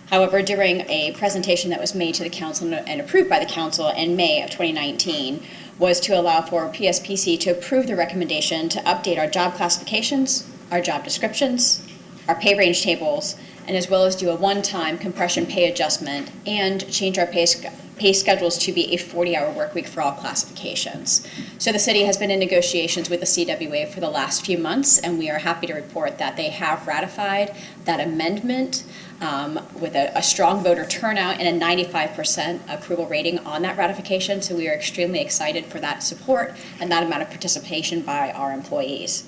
However, during a presentation that was made to the council and approved by the council in May of 2019 was to allow for PSPC to approve the recommendation to update our job classifications, our job descriptions, our pay range tables, and as well as do a one-time compression pay adjustment and change our pay schedules to be a 40-hour work week for all classifications. So the city has been in negotiations with the CWA for the last few months, and we are happy to report that they have ratified that amendment with a strong voter turnout and a 95% approval rating on that ratification. So we are extremely excited for that support and that amount of participation by our employees.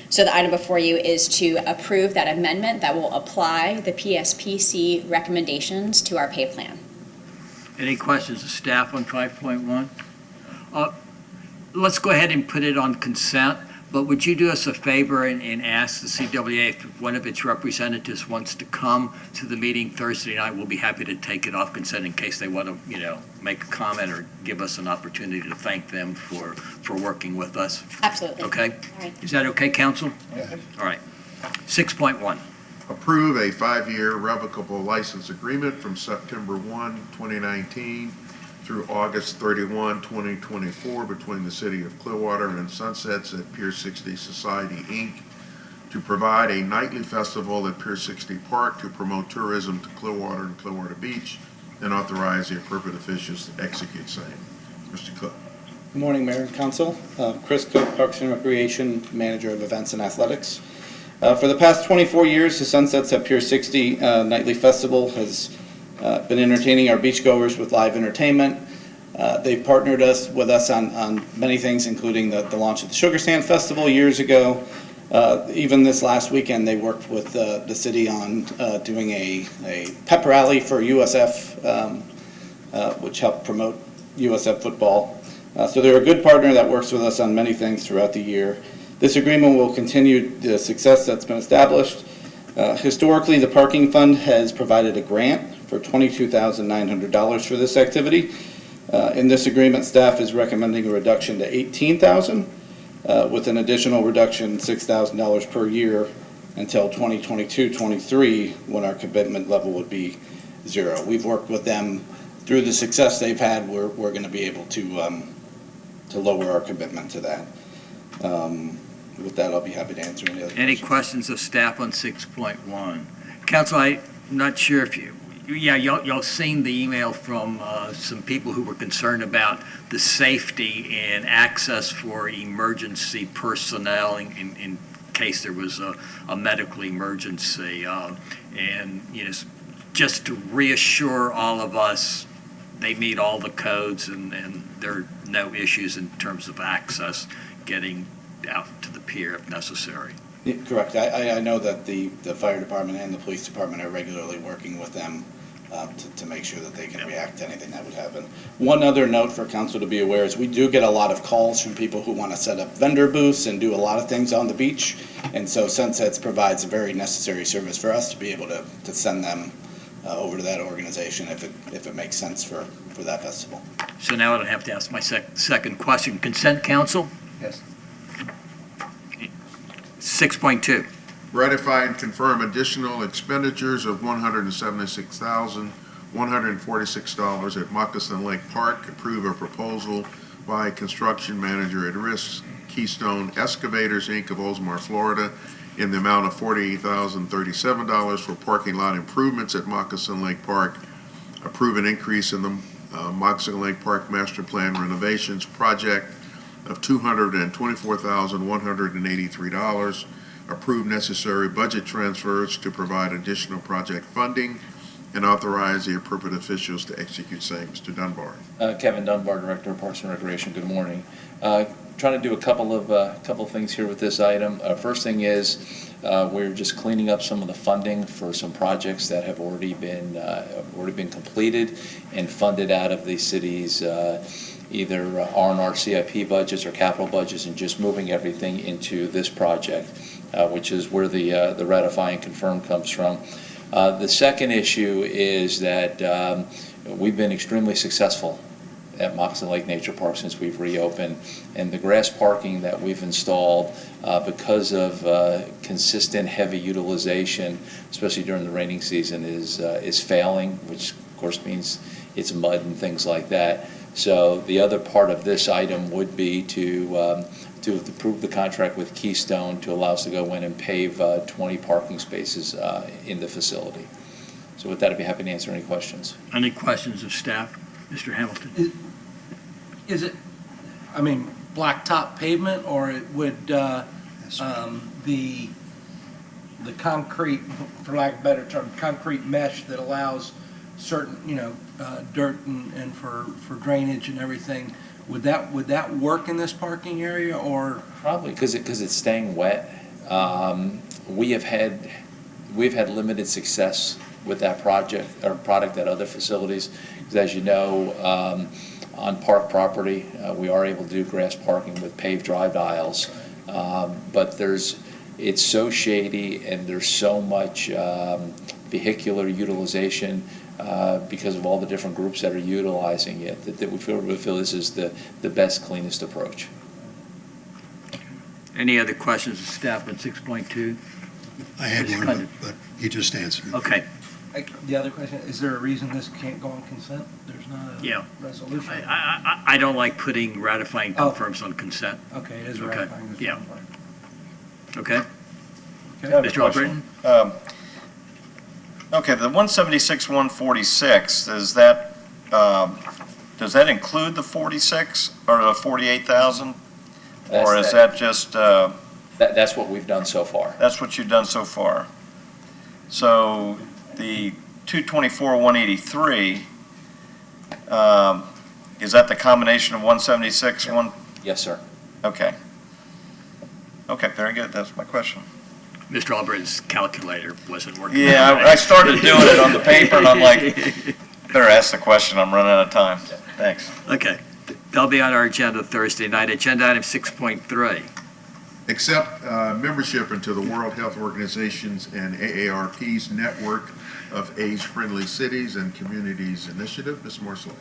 So the item before you is to approve that amendment that will apply the PSPC recommendations to our pay plan. Any questions of staff on 5.1? Let's go ahead and put it on consent, but would you do us a favor and ask the CWA if one of its representatives wants to come to the meeting Thursday night? We'll be happy to take it off consent in case they want to, make a comment or give us an opportunity to thank them for working with us. Absolutely. Okay? All right. Is that okay, council? Yeah. All right. 6.1. Approve a 5-year revocable license agreement from September 1, 2019 through August 31, 2024 between the City of Clearwater and Sunsets at Pier 60 Society, Inc. to provide a nightly festival at Pier 60 Park to promote tourism to Clearwater and Clearwater Beach and authorize the appropriate officials to execute same. Mr. Cook. Good morning, Mayor and Council. Chris Cook, Parks and Recreation Manager of Events and Athletics. For the past 24 years, the Sunsets at Pier 60 Nightly Festival has been entertaining our beachgoers with live entertainment. They've partnered with us on many things, including the launch of the Sugar Sand Festival years ago. Even this last weekend, they worked with the city on doing a pep rally for USF, which helped promote USF football. So they're a good partner that works with us on many things throughout the year. This agreement will continue the success that's been established. Historically, the parking fund has provided a grant for $22,900 for this activity. In this agreement, staff is recommending a reduction to $18,000, with an additional reduction $6,000 per year until 2022-23, when our commitment level would be 0. We've worked with them through the success they've had. We're going to be able to lower our commitment to that. With that, I'll be happy to answer any other Any questions. questions of staff on 6.1? Council, I'm not sure if y'all seen the email from some people who were concerned about the safety and access for emergency personnel in case there was a medical emergency. And, just to reassure all of us, they meet all the codes and there are no issues in terms of access getting out to the pier if necessary. Yeah, correct. I know that the fire department and the police department are regularly working with them to make sure that they can react to anything that would happen. One other note for council to be aware is we do get a lot of calls from people who want to set up vendor booths and do a lot of things on the beach. And so Sunsets provides a very necessary service for us to be able to send them over to that organization if it makes sense for that festival. So now I don't have to ask my second question. Consent, council? Yes. 6.2. Ratify and confirm additional expenditures of $176,146 at Moccasin Lake Park. Approve a proposal by construction manager at risk Keystone Excavators, Inc. of Oldsmar, Florida, in the amount of $48,037 for parking lot improvements at Moccasin Lake Park. Approve an increase in the Moccasin Lake Park Master Plan renovations project of $224,183. Approve necessary budget transfers to provide additional project funding and authorize the appropriate officials to execute same. Mr. Dunbar. Kevin Dunbar, Director of Parks and Recreation. Good morning. Trying to do a couple of things here with this item. First thing is we're just cleaning up some of the funding for some projects that have already been completed and funded out of the city's either R&R CIP budgets or capital budgets, and just moving everything into this project, which is where the ratify and confirm comes from. The second issue is that we've been extremely successful at Moccasin Lake Nature Park since we've reopened, and the grass parking that we've installed because of consistent heavy utilization, especially during the raining season, is failing, which of course means it's mud and things like that. So the other part of this item would be to approve the contract with Keystone to allow us to go in and pave 20 parking spaces in the facility. So with that, I'd be happy to answer any questions. Any questions of staff? Mr. Hamilton. Is it, blacktop pavement, or it would the concrete, for lack of a better term, concrete mesh that allows certain, dirt and for drainage and everything? Would that work in this parking area, or? Probably because it's staying wet. We've had limited success with that project or product at other facilities, because as you know, on park property, we are able to do grass parking with paved drive aisles, but it's so shady and there's so much vehicular utilization because of all the different groups that are utilizing it, that we feel this is the best, cleanest approach. Any other questions of staff on 6.2? I had one, but you just answered. Okay. The other question, is there a reason this can't go on consent? There's not a resolution. I don't like putting ratifying confirms on consent. Okay, it is ratifying. Yeah. Okay. Mr. Albritton? Okay, the 176-146, is that does that include the 46 or the 48,000? That's Or is that- that just, That's what we've done so far. that's what you've done so far? So the 224,183, is that the combination of 176, Yes, sir. Okay. Okay, very good. That's my question. Mr. Albritton's calculator wasn't working. Yeah, I started doing it on the paper, and I'm like, better ask the question. I'm running out of time. Thanks. Okay. That'll be on our agenda Thursday night. Agenda item 6.3. Accept membership into the World Health Organization's and AARP's network of age-friendly cities and communities initiative. Ms. Morsley.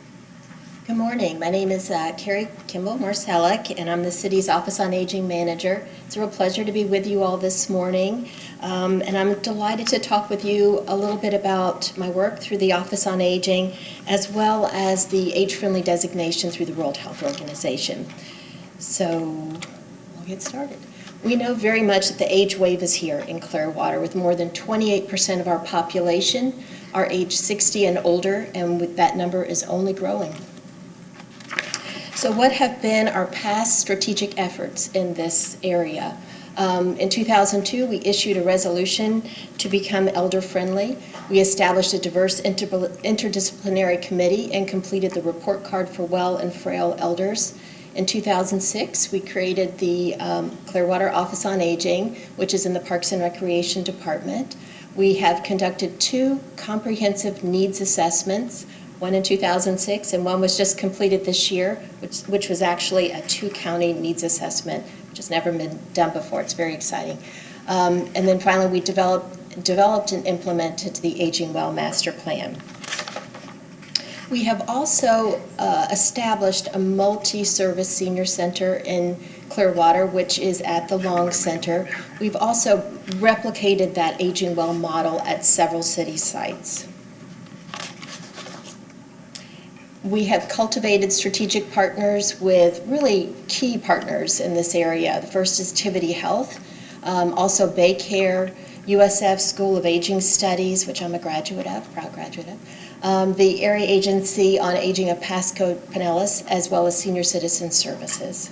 Good morning. My name is Carrie Kimball Morsellick, and I'm the city's Office on Aging Manager. It's a real pleasure to be with you all this morning, and I'm delighted to talk with you a little bit about my work through the Office on Aging, as well as the age-friendly designation through the World Health Organization. So we'll get started. We know very much that the age wave is here in Clearwater, with more than 28% of our population are age 60 and older, and that number is only growing. So what have been our past strategic efforts in this area? In 2002, we issued a resolution to become elder-friendly. We established a diverse interdisciplinary committee and completed the report card for well and frail elders. In 2006, we created the Clearwater Office on Aging, which is in the Parks and Recreation Department. We have conducted 2 comprehensive needs assessments, one in 2006 and one was just completed this year, which was actually a 2-county needs assessment, which has never been done before. It's very exciting. And then finally, we developed and implemented the Aging Well Master Plan. We have also established a multi-service senior center in Clearwater, which is at the Long Center. We've also replicated that Aging Well model at several city sites. We have cultivated strategic partners with really key partners in this area. The first is Tivity Health, also Baycare, USF School of Aging Studies, which I'm a graduate of, proud graduate of, the Area Agency on Aging of Pasco Pinellas, as well as Senior Citizen Services.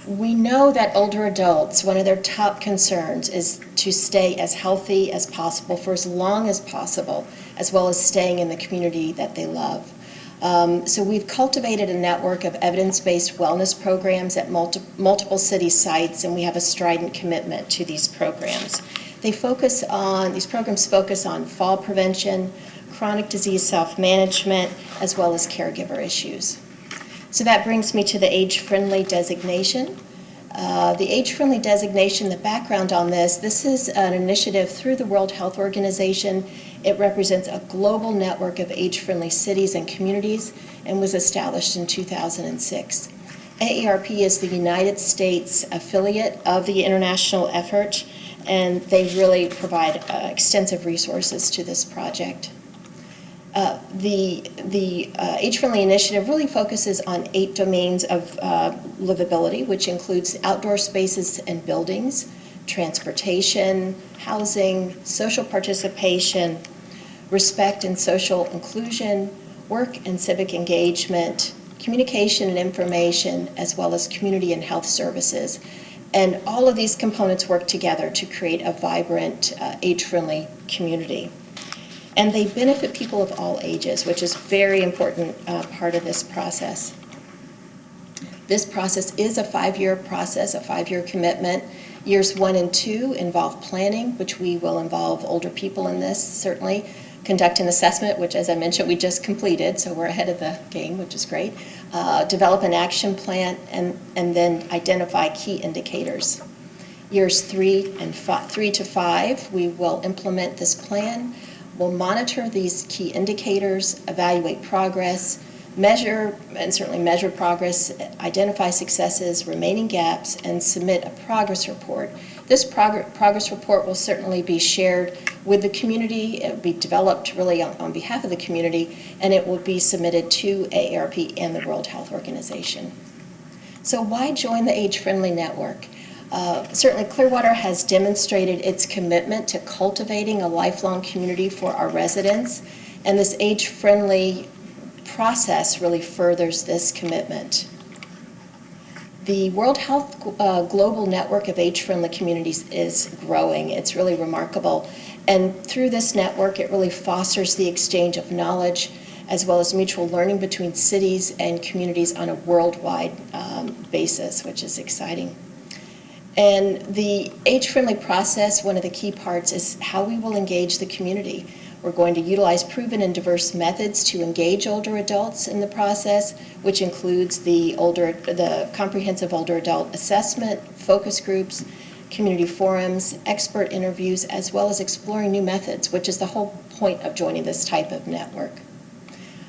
We know that older adults, one of their top concerns is to stay as healthy as possible for as long as possible, as well as staying in the community that they love. So we've cultivated a network of evidence-based wellness programs at multiple city sites, and we have a strident commitment to these programs. These programs focus on fall prevention, chronic disease self-management, as well as caregiver issues. So that brings me to the age-friendly designation. The age-friendly designation, the background on this is an initiative through the World Health Organization. It represents a global network of age-friendly cities and communities and was established in 2006. AARP is the United States affiliate of the international effort, and they really provide extensive resources to this project. The Age-Friendly Initiative really focuses on 8 domains of livability, which includes outdoor spaces and buildings, transportation, housing, social participation, respect and social inclusion, work and civic engagement, communication and information, as well as community and health services. And all of these components work together to create a vibrant, age-friendly community. And they benefit people of all ages, which is a very important part of this process. This process is a 5-year process, a 5-year commitment. Years 1 and 2 involve planning, which we will involve older people in this, certainly. Conduct an assessment, which, as I mentioned, we just completed, so we're ahead of the game, which is great. Develop an action plan, and then identify key indicators. Years 3 to 5, we will implement this plan. We'll monitor these key indicators, evaluate progress, measure progress, identify successes, remaining gaps, and submit a progress report. This progress report will certainly be shared with the community. It will be developed really on behalf of the community, and it will be submitted to AARP and the World Health Organization. So why join the Age-Friendly Network? Certainly Clearwater has demonstrated its commitment to cultivating a lifelong community for our residents, And this age-friendly process really furthers this commitment. The World Health Global Network of Age-Friendly Communities is growing. It's really remarkable. And through this network, it really fosters the exchange of knowledge as well as mutual learning between cities and communities on a worldwide basis, which is exciting. And the age-friendly process, one of the key parts is how we will engage the community. We're going to utilize proven and diverse methods to engage older adults in the process, which includes the comprehensive older adult assessment, focus groups, community forums, expert interviews, as well as exploring new methods, which is the whole point of joining this type of network.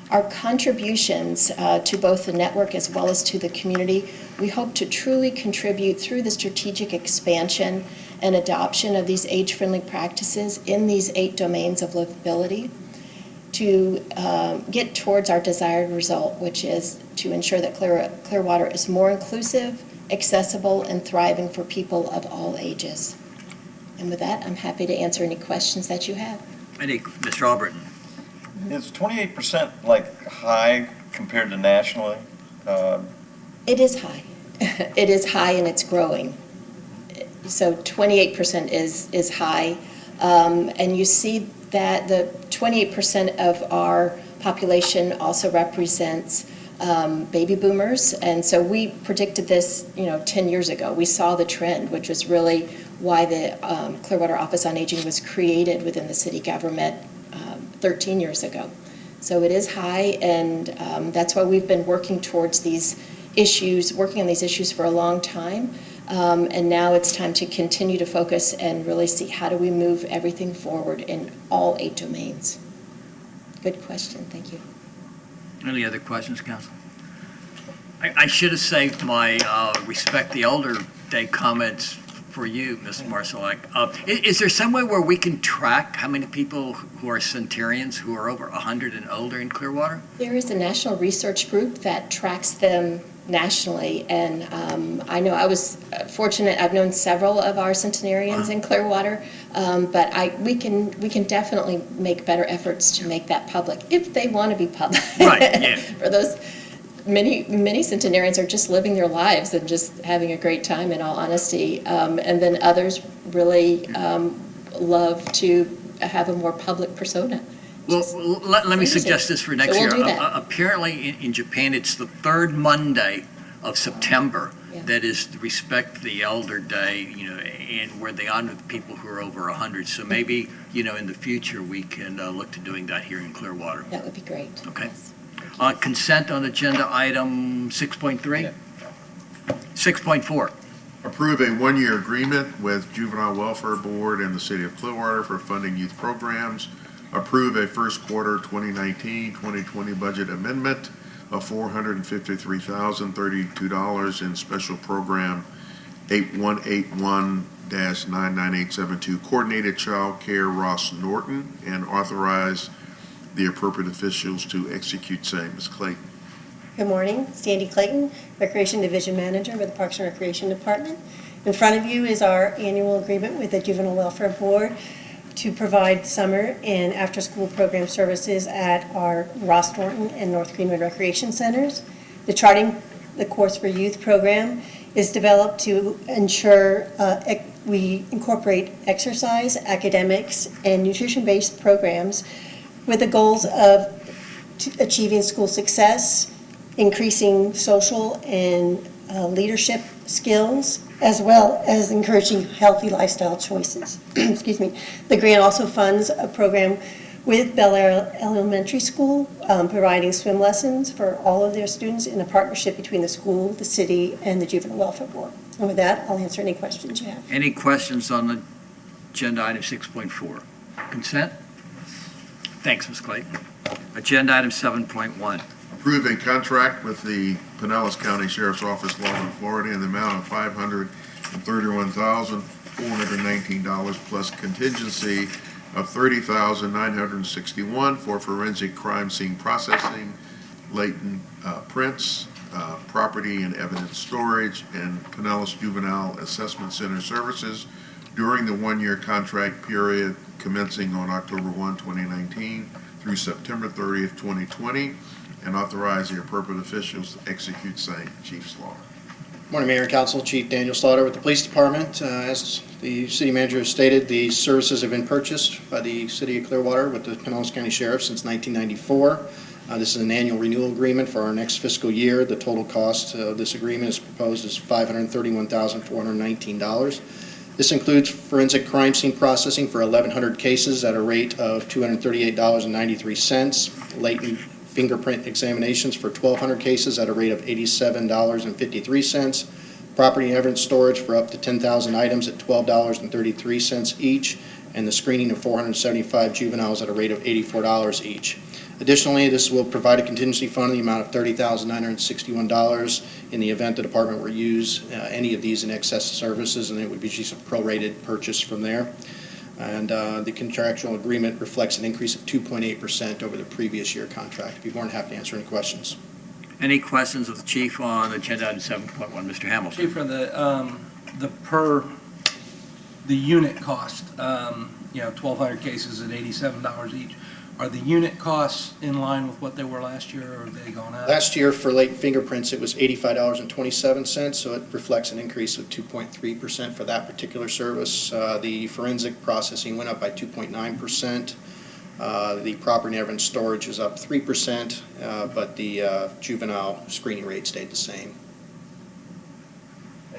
Our contributions to both the network as well as to the community, we hope to truly contribute through the strategic expansion and adoption of these age-friendly practices in these 8 domains of livability to get towards our desired result, which is to ensure that Clearwater is more inclusive, accessible, and thriving for people of all ages. And with that, I'm happy to answer any questions that you have. Mr. Albritton. Is 28% like high compared to nationally? It is high. It is high and it's growing. So 28% is high. And you see that the 28% of our population also represents baby boomers. And so we predicted this, 10 years ago. We saw the trend, which was really why the Clearwater Office on Aging was created within the city government 13 years ago. So it is high, and that's why we've been working towards these issues, working on these issues for a long time. And now it's time to continue to focus and really see how do we move everything forward in all 8 domains. Good question, thank you. Any other questions, Council? I should have saved my Respect the Elder Day comments for you, Ms. Marsalek. Is there some way where we can track how many people who are centenarians who are over 100 and older in Clearwater? There is a national research group that tracks them nationally, and I know I was fortunate. I've known several of our centenarians in Clearwater, but we can definitely make better efforts to make that public if they want to be public. Right. Yeah. For those. Many centenarians are just living their lives and just having a great time, in all honesty. And then others really love to have a more public persona. Well, let me suggest this for next year. We'll do that. Apparently in Japan, it's the 3rd Monday of September that is the Respect the Elder Day, and where they honor the people who are over 100. So maybe, in the future, we can look to doing that here in Clearwater. That would be great. Okay. Yes. Consent on agenda item 6.3? 6.4. Approve a 1-year agreement with Juvenile Welfare Board and the City of Clearwater for funding youth programs. Approve a first quarter 2019-2020 budget amendment of $453,032 in special program 8181-99872 Coordinated Child Care Ross Norton, and authorize the appropriate officials to execute same. Ms. Clayton. Good morning, Sandy Clayton, Recreation Division Manager with the Parks and Recreation Department. In front of you is our annual agreement with the Juvenile Welfare Board to provide summer and after-school program services at our Ross Norton and North Greenwood Recreation Centers. The Charting the Course for Youth program is developed to ensure we incorporate exercise, academics, and nutrition-based programs with the goals of achieving school success, increasing social and leadership skills, as well as encouraging healthy lifestyle choices. Excuse me. The grant also funds a program with Bel Air Elementary School, providing swim lessons for all of their students in a partnership between the school, the city, and the Juvenile Welfare Board. And with that, I'll answer any questions you have. Any questions on agenda item 6.4? Consent? Thanks, Ms. Clayton. Agenda item 7.1. Approve a contract with the Pinellas County Sheriff's Office, Lawton, Florida, in the amount of $531,419 plus contingency of $30,961 for forensic crime scene processing, latent prints, property and evidence storage, and Pinellas Juvenile Assessment Center services during the 1-year contract period commencing on October 1, 2019 through September 30th, 2020, and authorize the appropriate officials to execute same. Chief Slaughter. Morning, Mayor and Council. Chief Daniel Slaughter with the Police Department. As the City Manager has stated, the services have been purchased by the City of Clearwater with the Pinellas County Sheriff since 1994. This is an annual renewal agreement for our next fiscal year. The total cost of this agreement is proposed as $531,419. This includes forensic crime scene processing for 1,100 cases at a rate of $238.93, latent fingerprint examinations for 1,200 cases at a rate of $87.53, property and evidence storage for up to 10,000 items at $12.33 each, and the screening of 475 juveniles at a rate of $84 each. Additionally, this will provide a contingency fund in the amount of $30,961 in the event the department were to use any of these in excess services, and it would be just a prorated purchase from there. And the contractual agreement reflects an increase of 2.8% over the previous year contract. I'd be more than happy to answer any questions. Any questions of the chief on agenda item 7.1? Mr. Hamilton. Chief, for the unit cost, 1,200 cases at $87 each. Are the unit costs in line with what they were last year, or have they gone up? Last year for latent fingerprints, it was $85.27, so it reflects an increase of 2.3% for that particular service. The forensic processing went up by 2.9%. The property and evidence storage is up 3%, but the juvenile screening rate stayed the same.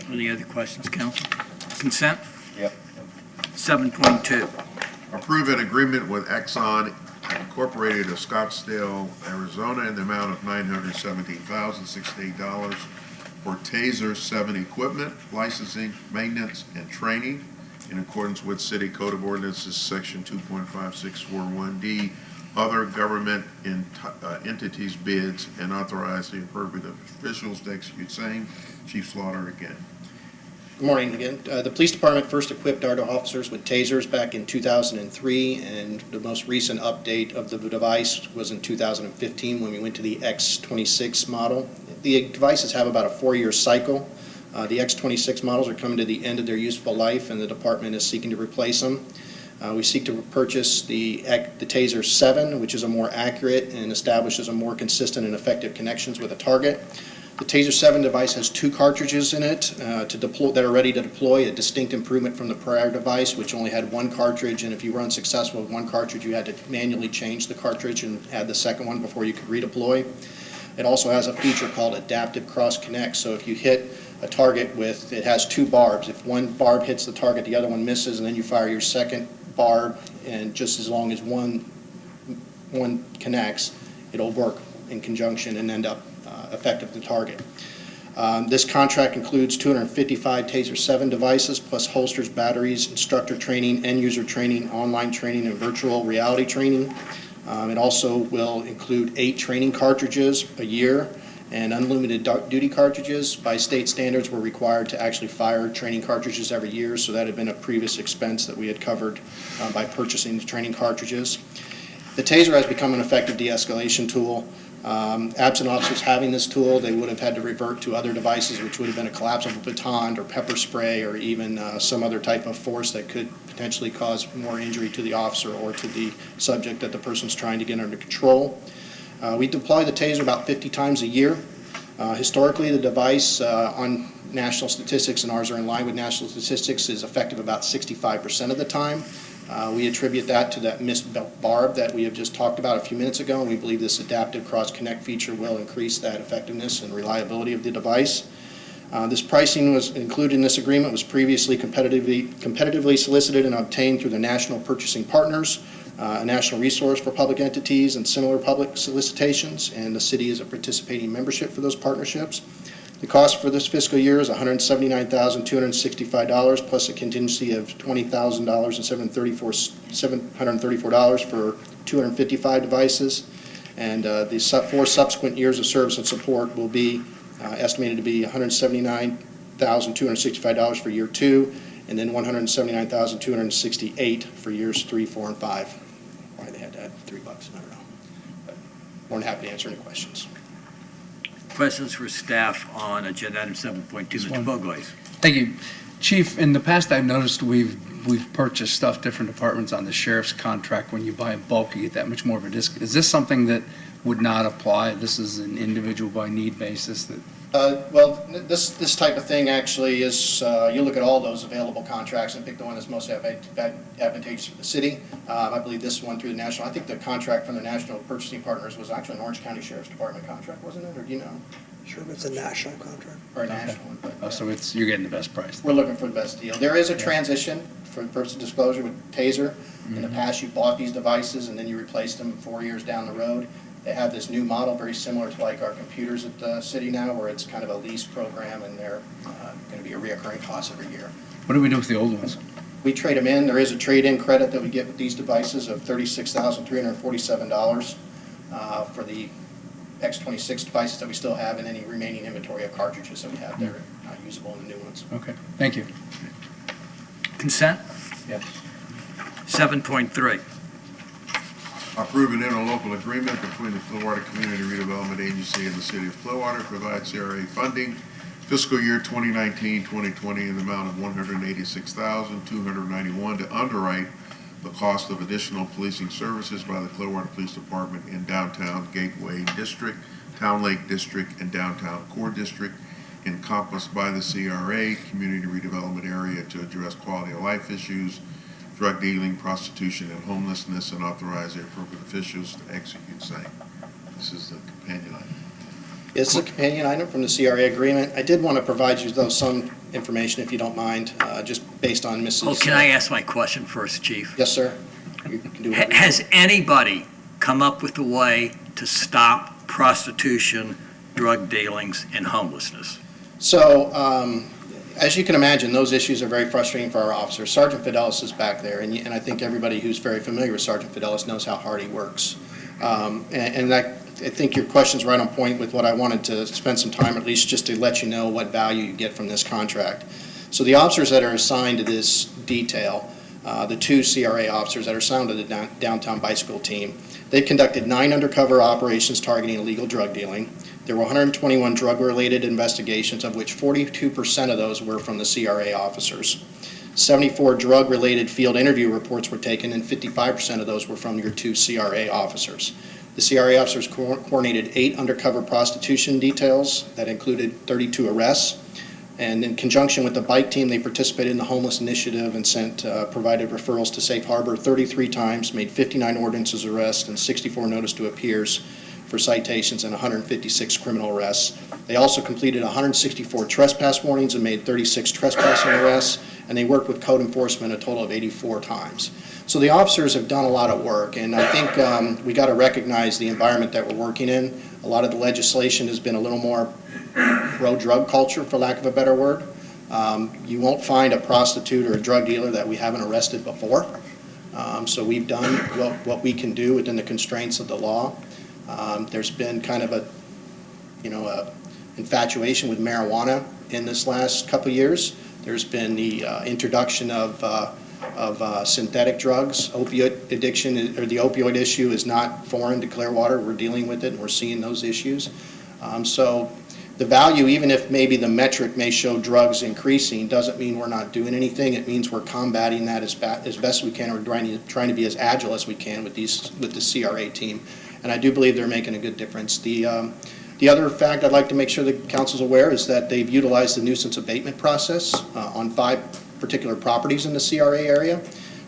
Any other questions, council? Consent? Yep. 7.2. Approve an agreement with Exxon Incorporated of Scottsdale, Arizona, in the amount of $917,068 for Taser 7 equipment, licensing, maintenance, and training in accordance with City Code of Ordinances, Section 2.5641D, other government entities bids, and authorize the appropriate officials to execute same. Chief Slaughter again. Good morning again. The police department first equipped our officers with tasers back in 2003, and the most recent update of the device was in 2015 when we went to the X26 model. The devices have about a 4-year cycle. The X26 models are coming to the end of their useful life, and the department is seeking to replace them. We seek to purchase the Taser 7, which is a more accurate and establishes a more consistent and effective connections with a target. The Taser 7 device has 2 cartridges in it that are ready to deploy, a distinct improvement from the prior device, which only had 1 cartridge, and if you were unsuccessful with 1 cartridge, you had to manually change the cartridge and add the second one before you could redeploy. It also has a feature called Adaptive Cross Connect, so if you hit a target it has 2 barbs. If one barb hits the target, the other one misses, and then you fire your second barb, and just as long as one connects, it'll work in conjunction and end up effective the target. This contract includes 255 Taser 7 devices, plus holsters, batteries, instructor training, end-user training, online training, and virtual reality training. It also will include 8 training cartridges a year and unlimited duty cartridges. By state standards, we're required to actually fire training cartridges every year, so that had been a previous expense that we had covered by purchasing the training cartridges. The Taser has become an effective de-escalation tool. Absent officers having this tool, they would have had to revert to other devices, which would have been a collapsible baton or pepper spray or even some other type of force that could potentially cause more injury to the officer or to the subject that the person's trying to get under control. We deploy the Taser about 50 times a year. Historically, the device on national statistics, and ours are in line with national statistics, is effective about 65% of the time. We attribute that to that missed barb that we have just talked about a few minutes ago, and we believe this adaptive cross-connect feature will increase that effectiveness and reliability of the device. This pricing was included in this agreement, was previously competitively solicited and obtained through the National Purchasing Partners, a national resource for public entities and similar public solicitations, and the city is a participating membership for those partnerships. The cost for this fiscal year is $179,265 plus a contingency of $20,734 for 255 devices. And the 4 subsequent years of service and support will be estimated to be $179,265 for year 2, and then $179,268 for years 3, 4, and 5. Why they had to add $3, I don't know. But more than happy to answer any questions. Questions for staff on agenda item 7.2. Mr. Bogois. Thank you. Chief, in the past, I've noticed we've purchased stuff, different departments on the sheriff's contract. When you buy in bulk, you get that much more of a discount. Is this something that would not apply? This is an individual by need basis that, Well, this type of thing actually is, you look at all those available contracts and pick the one that's most advantageous for the city. I believe this one through the national, I think the contract from the National Purchasing Partners was actually an Orange County Sheriff's Department contract, wasn't it, or do you know? Sure, it's a national contract. Or a national one, but. oh, so you're getting the best price. We're looking for the best deal. There is a transition for the purpose of disclosure with Taser. In the past, you bought these devices and then you replaced them 4 years down the road. They have this new model, very similar to like our computers at the city now, where it's kind of a lease program and they're going to be a reoccurring cost every year. What do we do with the old ones? We trade them in. There is a trade-in credit that we get with these devices of $36,347 for the X26 devices that we still have and any remaining inventory of cartridges that we have that are not usable in the new ones. Okay, thank you. Consent? Yes. 7.3. Approve an interlocal agreement between the Clearwater Community Redevelopment Agency and the City of Clearwater to provide CRA funding fiscal year 2019-2020 in the amount of $186,291 to underwrite the cost of additional policing services by the Clearwater Police Department in downtown Gateway District, Town Lake District, and downtown Core District encompassed by the CRA Community Redevelopment Area to address quality of life issues, drug dealing, prostitution, and homelessness, and authorize the appropriate officials to execute same. This is the companion item. It's a companion item from the CRA agreement. I did want to provide you, though, some information, if you don't mind, just based on Mrs. Oh, can I ask my question first, Chief? Yes, sir. You can do whatever you Has anybody come up with a way to stop prostitution, drug dealings, and homelessness? So, as you can imagine, those issues are very frustrating for our officers. Sergeant Fidelis is back there, and I think everybody who's very familiar with Sergeant Fidelis knows how hard he works. I think your question's right on point with what I wanted to spend some time, at least just to let you know what value you get from this contract. So the officers that are assigned to this detail, the 2 CRA officers that are assigned to the downtown bicycle team, they conducted 9 undercover operations targeting illegal drug dealing. There were 121 drug-related investigations, of which 42% of those were from the CRA officers. 74 drug-related field interview reports were taken, and 55% of those were from your 2 CRA officers. The CRA officers coordinated 8 undercover prostitution details that included 32 arrests. And in conjunction with the bike team, they participated in the homeless initiative and provided referrals to Safe Harbor 33 times, made 59 ordinances arrests and 64 notice to appears for citations and 156 criminal arrests. They also completed 164 trespass warnings and made 36 trespassing arrests, and they worked with code enforcement a total of 84 times. So the officers have done a lot of work, and I think we got to recognize the environment that we're working in. A lot of the legislation has been a little more pro-drug culture, for lack of a better word. You won't find a prostitute or a drug dealer that we haven't arrested before. So we've done what we can do within the constraints of the law. There's been kind of a infatuation with marijuana in this last couple of years. There's been the introduction of synthetic drugs. Opioid addiction, or the opioid issue, is not foreign to Clearwater. We're dealing with it, and we're seeing those issues. So the value, even if maybe the metric may show drugs increasing, doesn't mean we're not doing anything. It means we're combating that as best we can, or trying to be as agile as we can with the CRA team. And I do believe they're making a good difference. The other fact I'd like to make sure the council's aware is that they've utilized the nuisance abatement process on 5 particular properties in the CRA area.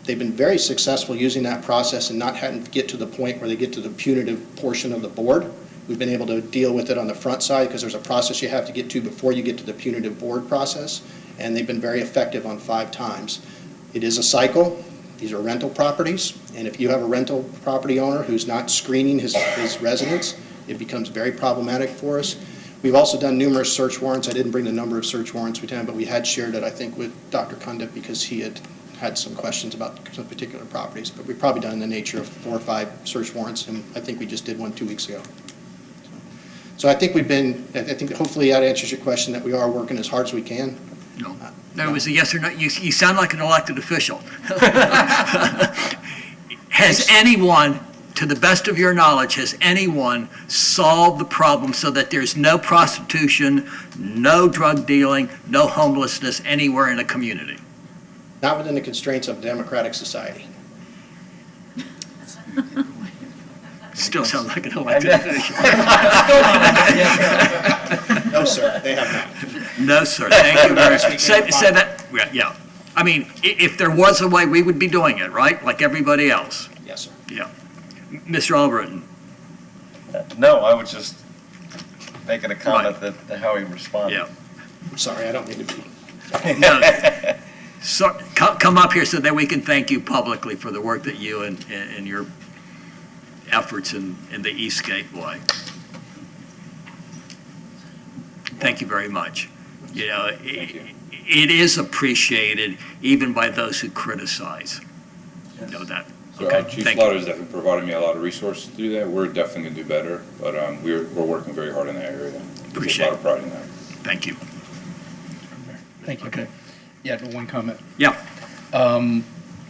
They've been very successful using that process and not having to get to the point where they get to the punitive portion of the board. We've been able to deal with it on the front side because there's a process you have to get to before you get to the punitive board process, and they've been very effective on 5 times. It is a cycle. These are rental properties, and if you have a rental property owner who's not screening his residents, it becomes very problematic for us. We've also done numerous search warrants. I didn't bring the number of search warrants we did, but we had shared it, I think, with Dr. Kunda because he had some questions about some particular properties. But we've probably done in the nature of 4 or 5 search warrants, and I think we just did one 2 weeks ago. So I think hopefully that answers your question, that we are working as hard as we can. No. No, it was a yes or no. You sound like an elected official. Has anyone to the best of your knowledge, has anyone solved the problem so that there's no prostitution, no drug dealing, no homelessness anywhere in a community? Not within the constraints of a democratic society. Still sounds like an elected official. No, sir, they have not. No, sir, thank you very much. Say that, yeah. I mean, if there was a way, we would be doing it, right? Like everybody else. Yes, sir. Yeah. Mr. Albritton? No, I was just making a comment that how he responded. Yeah. I'm sorry, I don't mean to be. No. So, come up here so that we can thank you publicly for the work that you and your efforts in the East Gateway. Thank you very much. You know, it is appreciated even by those who criticize. You know that. So Okay, Chief thank Slaughter you. has definitely provided me a lot of resources to do that. We're definitely going to do better, but we're working very hard in that area. There's a lot of pride in that. Thank you. Thank you. Okay. Yeah, one comment. Yeah.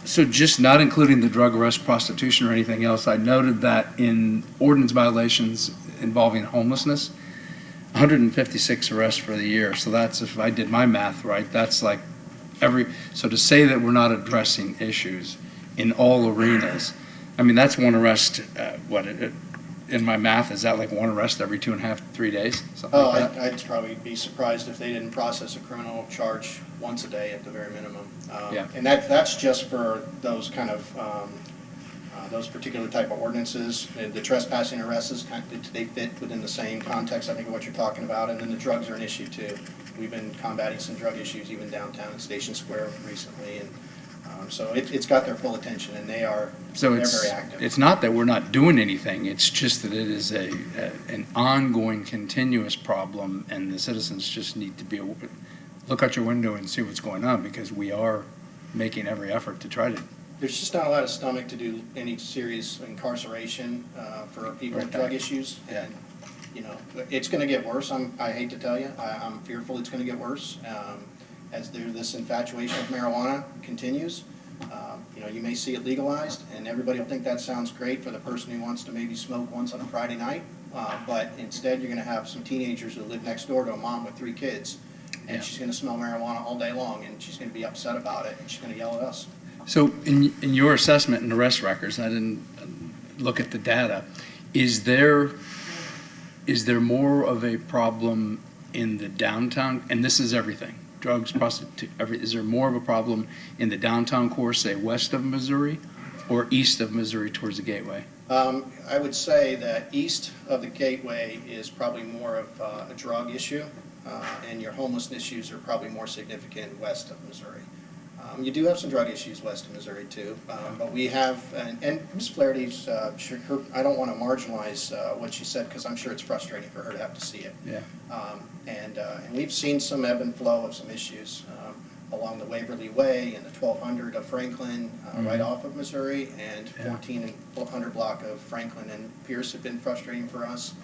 So just not including the drug arrest, prostitution, or anything else, I noted that in ordinance violations involving homelessness, 156 arrests for the year. So that's, if I did my math right, that's like so to say that we're not addressing issues in all arenas, I mean, that's one arrest, in my math, is that like one arrest every 2.5 to 3 days? Something Oh, like that? I'd probably be surprised if they didn't process a criminal charge once a day at the very minimum. Yeah. And that's just for those kind of, those particular type of ordinances. And the trespassing arrests, they fit within the same context, I think, of what you're talking about. And then the drugs are an issue too. We've been combating some drug issues even downtown in Station Square recently. And so it's got their full attention, and they're very active. It's not that we're not doing anything, it's just that it is an ongoing, continuous problem, and the citizens just need to look out your window and see what's going on, because we are making every effort to try to. There's just not a lot of stomach to do any serious incarceration for people with drug issues. Yeah. And, you know, it's going to get worse. I hate to tell you, I'm fearful it's going to get worse as this infatuation with marijuana continues. You know, you may see it legalized, and everybody will think that sounds great for the person who wants to maybe smoke once on a Friday night. But instead, you're going to have some teenagers who live next door to a mom with 3 kids, and she's going to smell marijuana all day long, and she's going to be upset about it, and she's going to yell at us. So in your assessment and arrest records, I didn't look at the data, is there more of a problem in the downtown, and this is everything, drugs, prostitution, is there more of a problem in the downtown core, say west of Missouri, or east of Missouri towards the Gateway? I would say that east of the Gateway is probably more of a drug issue, and your homelessness issues are probably more significant west of Missouri. You do have some drug issues west of Missouri too, but we have, and Ms. Flaherty's, I don't want to marginalize what she said, because I'm sure it's frustrating for her to have to see it. Yeah. And we've seen some ebb and flow of some issues along the Waverly Way and the 1200 of Franklin, right off of Missouri, and 1400 block of Franklin and Pierce have been frustrating for us.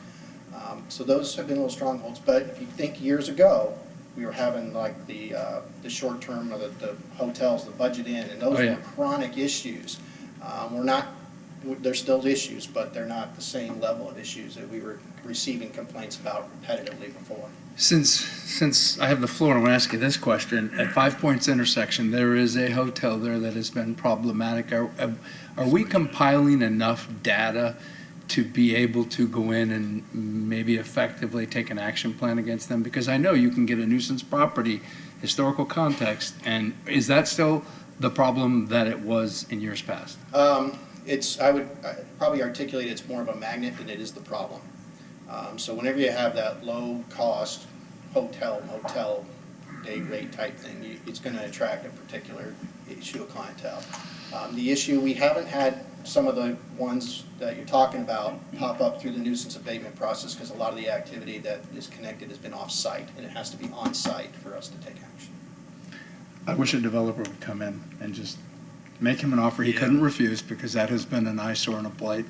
So those have been little strongholds. But if you think years ago, we were having like the short term, or the hotels, the Budget Inn, and those were chronic issues. They're still issues, but they're not the same level of issues that we were receiving complaints about repetitively before. Since I have the floor, I want to ask you this question. At 5 Points intersection, there is a hotel there that has been problematic. Are we compiling enough data to be able to go in and maybe effectively take an action plan against them? Because I know you can get a nuisance property, historical context, and is that still the problem that it was in years past? I would probably articulate it's more of a magnet than it is the problem. So whenever you have that low cost hotel, motel, day rate type thing, it's going to attract a particular issue of clientele. The issue, we haven't had some of the ones that you're talking about pop up through the nuisance abatement process, because a lot of the activity that is connected has been off-site, and it has to be on-site for us to take action. I wish a developer would come in and just make him an offer he couldn't refuse, because that has been an eyesore and a blight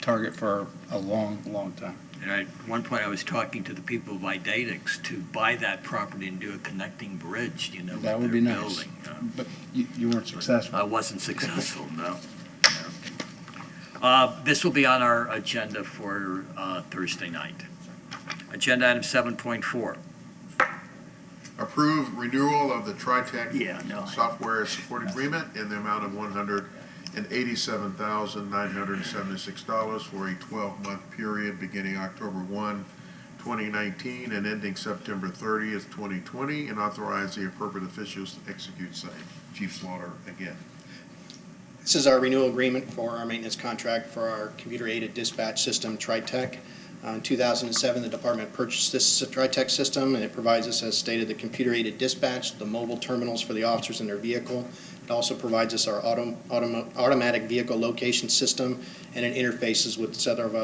target for a long, long time. And at one point, I was talking to the people of Idatics to buy that property and do a connecting bridge, you know, That with would be their nice. building. But you weren't successful. I wasn't successful, no. This will be on our agenda for Thursday night. Agenda item 7.4. Approve renewal of the TriTech Yeah, no. software support agreement in the amount of $187,976 for a 12-month period beginning October 1, 2019 and ending September 30th, 2020, and authorize the appropriate officials to execute same. Chief Slaughter again. This is our renewal agreement for our maintenance contract for our computer-aided dispatch system, TriTech. In 2007, the department purchased this TriTech system, and it provides us, as stated, the computer-aided dispatch, the mobile terminals for the officers in their vehicle. It also provides us our automatic vehicle location system, and it interfaces with several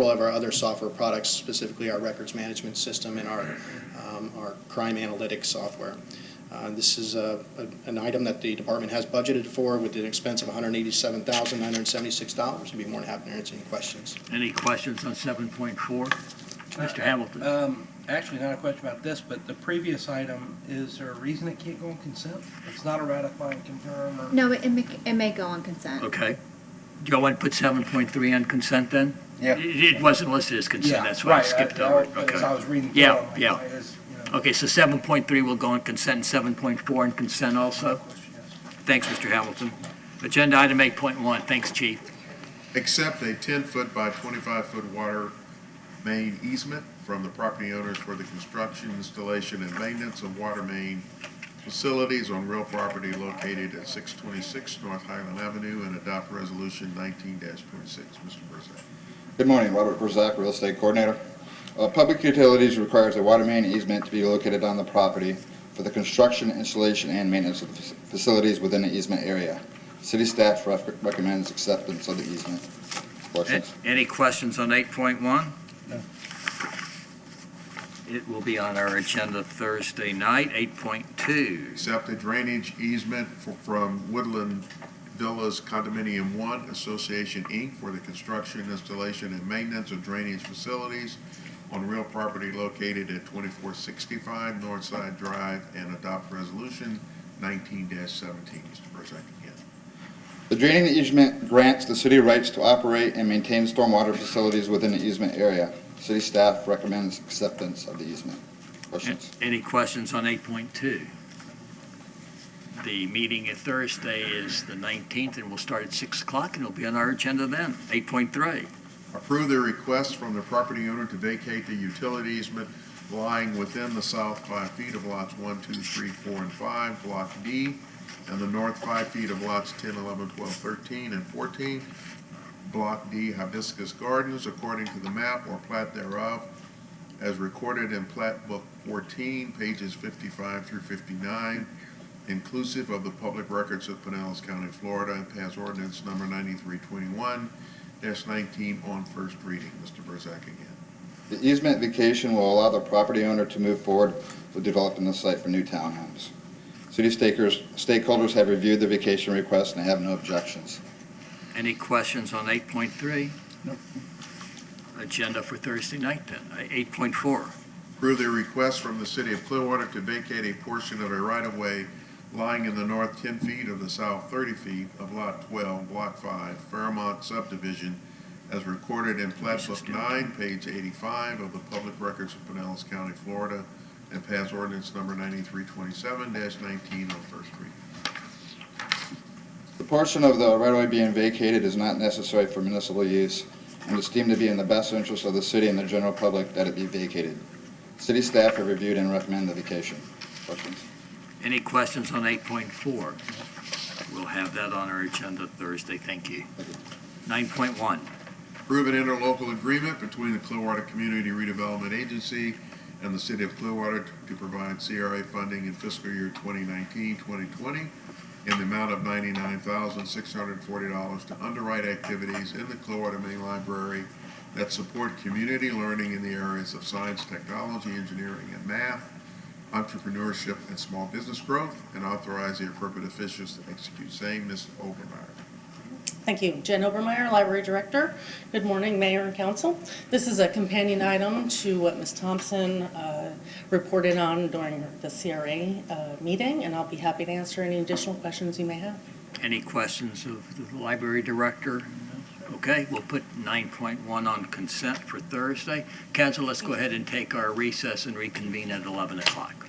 of our other software products, specifically our records management system and our crime analytics software. This is an item that the department has budgeted for with an expense of $187,976. I'd be more than happy to answer any questions. Any questions on 7.4? Mr. Hamilton? Actually, not a question about this, but the previous item, is there a reason it can't go on consent? It's not a ratify and confirm or? No, it may go on consent. Okay. Do you want to put 7.3 on consent then? Yeah. It wasn't listed as consent, Yeah, that's why I right, skipped I- over it. as Okay. I was reading through Yeah, it, I'm like, yeah. why is, Okay, so 7.3 will go on consent, and 7.4 on consent also? Thanks, Mr. Hamilton. Agenda item 8.1, thanks, Chief. Accept a 10-foot by 25-foot water main easement from the property owners for the construction, installation, and maintenance of water main facilities on real property located at 626 North Highland Avenue, and adopt resolution 19-26. Mr. Burzak. Good morning, Robert Burzak, Real Estate Coordinator. Public Utilities requires a water main easement to be located on the property for the construction, installation, and maintenance of the facilities within the easement area. City staff recommends acceptance of the easement. Questions? Any questions on 8.1? No. It will be on our agenda Thursday night. 8.2. Accept a drainage easement from Woodland Villas Condominium 1 Association, Inc. for the construction, installation, and maintenance of drainage facilities on real property located at 2465 Northside Drive, and adopt resolution 19-17. Mr. Burzak again. The draining easement grants the city rights to operate and maintain stormwater facilities within the easement area. City staff recommends acceptance of the easement. Questions? Any questions on 8.2? The meeting at Thursday is the 19th, and we'll start at 6 o'clock, and it'll be on our agenda then. 8.3. Approve the request from the property owner to vacate the utility easement lying within the south 5 feet of lots 1, 2, 3, 4, and 5, Block D, and the north 5 feet of lots 10, 11, 12, 13, and 14, Block D, Hibiscus Gardens, according to the map or plat thereof, as recorded in Plat Book 14, pages 55 through 59, inclusive of the public records of Pinellas County, Florida, and pass ordinance number 9321-19 on first reading. Mr. Burzak again. The easement vacation will allow the property owner to move forward with developing the site for new townhomes. City stakeholders have reviewed the vacation request and have no objections. Any questions on 8.3? No. Agenda for Thursday night then. 8.4. Approve the request from the city of Clearwater to vacate a portion of a right-of-way lying in the north 10 feet of the south 30 feet of Lot 12, Block 5, Fairmont subdivision, as recorded in Plat Book 9, page 85 of the public records of Pinellas County, Florida, and pass ordinance number 9327-19 on first reading. The portion of the right-of-way being vacated is not necessary for municipal use and is deemed to be in the best interest of the city and the general public that it be vacated. City staff have reviewed and recommend the vacation. Questions? Any questions on 8.4? We'll have that on our agenda Thursday. Thank you. 9.1. Approve an interlocal agreement between the Clearwater Community Redevelopment Agency and the City of Clearwater to provide CRA funding in fiscal year 2019-2020 in the amount of $99,640 to underwrite activities in the Clearwater Main Library that support community learning in the areas of science, technology, engineering, and math, entrepreneurship, and small business growth, and authorize the appropriate officials to execute same. Ms. Obermeyer. Thank you. Jen Obermeyer, Library Director. Good morning, Mayor and Council. This is a companion item to what Ms. Thompson reported on during the CRA meeting, and I'll be happy to answer any additional questions you may have. Any questions of the Library Director? Okay, we'll put 9.1 on consent for Thursday. Council, let's go ahead and take our recess and reconvene at 11 o'clock.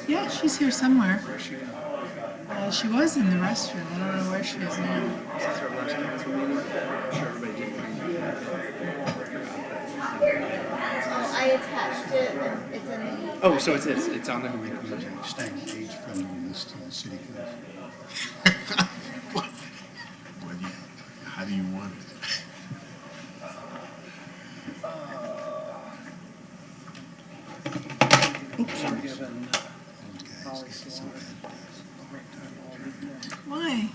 Yeah, she's here somewhere. She was in the restroom. I don't know where she is now. Since our last council meeting, I'm sure everybody did bring that. Oh, I attached it and it's in the. Oh, so it's on the. Staying age-friendly list to the city council. How do you want it? Why?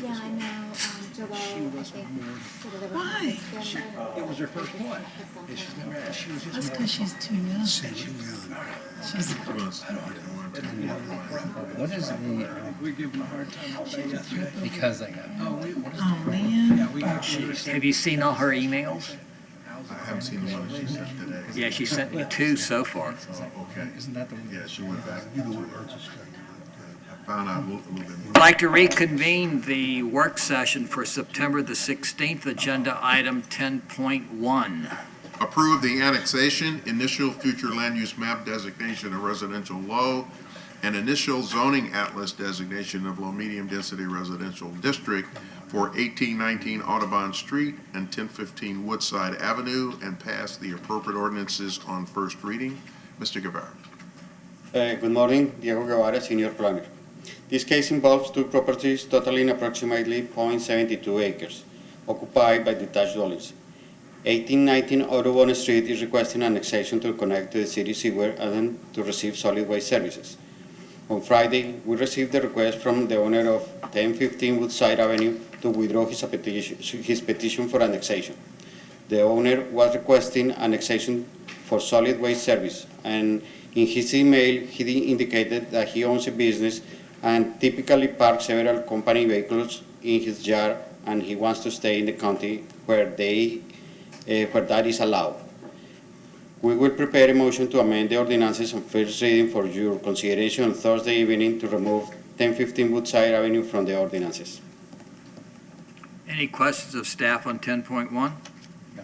Yeah, I know. Joelle, I think. Why? It was her first one. And she's never had, she was just. That's because she's too young. She's. What is the? We're giving a hard time all day yesterday. Because I got. Oh, man. Yeah, we got. Have you seen all her emails? I haven't seen the one that she sent today. Yeah, she sent me 2 so far. Oh, okay. Isn't that the one? Yeah, she went back to her. I found out a little bit more. I'd like to reconvene the work session for September the 16th, agenda item 10.1. Approve the annexation, initial future land use map designation of residential low, and initial zoning atlas designation of low-medium density residential district for 1819 Audubon Street and 1015 Woodside Avenue, and pass the appropriate ordinances on first reading. Mr. Guevara. Good morning, Diego Guevara, Senior Planner. This case involves 2 properties totaling approximately 0.72 acres, occupied by detached dwellings. 1819 Audubon Street is requesting annexation to connect to the city sewer and to receive solid waste services. On Friday, we received the request from the owner of 1015 Woodside Avenue to withdraw his petition for annexation. The owner was requesting annexation for solid waste service, and in his email, he indicated that he owns a business and typically parks several company vehicles in his yard, and he wants to stay in the county where that is allowed. We will prepare a motion to amend the ordinances on first reading for your consideration on Thursday evening to remove 1015 Woodside Avenue from the ordinances. Any questions of staff on 10.1? No.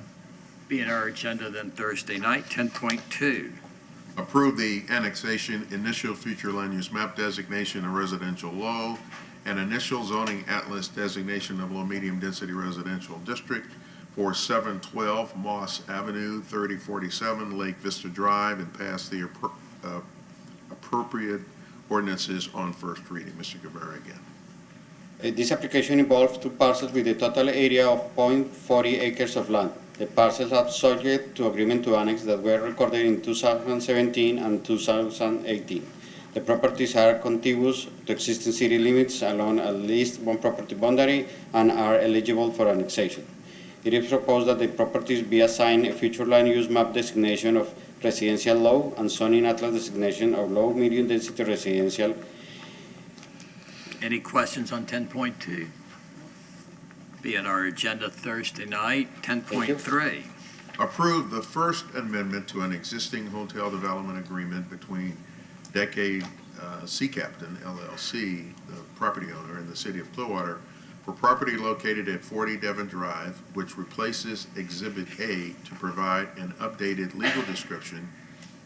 Be in our agenda then Thursday night. 10.2. Approve the annexation, initial future land use map designation of residential low, and initial zoning atlas designation of low-medium density residential district for 712 Moss Avenue, 3047 Lake Vista Drive, and pass the appropriate ordinances on first reading. Mr. Guevara again. This application involves 2 parcels with a total area of 0.40 acres of land. The parcels are subject to agreement to annex that were recorded in 2017 and 2018. The properties are contiguous to existing city limits along at least one property boundary and are eligible for annexation. It is proposed that the properties be assigned a future land use map designation of residential low and zoning atlas designation of low medium density residential. Any questions on 10.2? Be in our agenda Thursday night. 10.3. Approve the First Amendment to an existing hotel development agreement between Decade Sea Captain LLC, the property owner, and the city of Clearwater for property located at 40 Devon Drive, which replaces Exhibit A to provide an updated legal description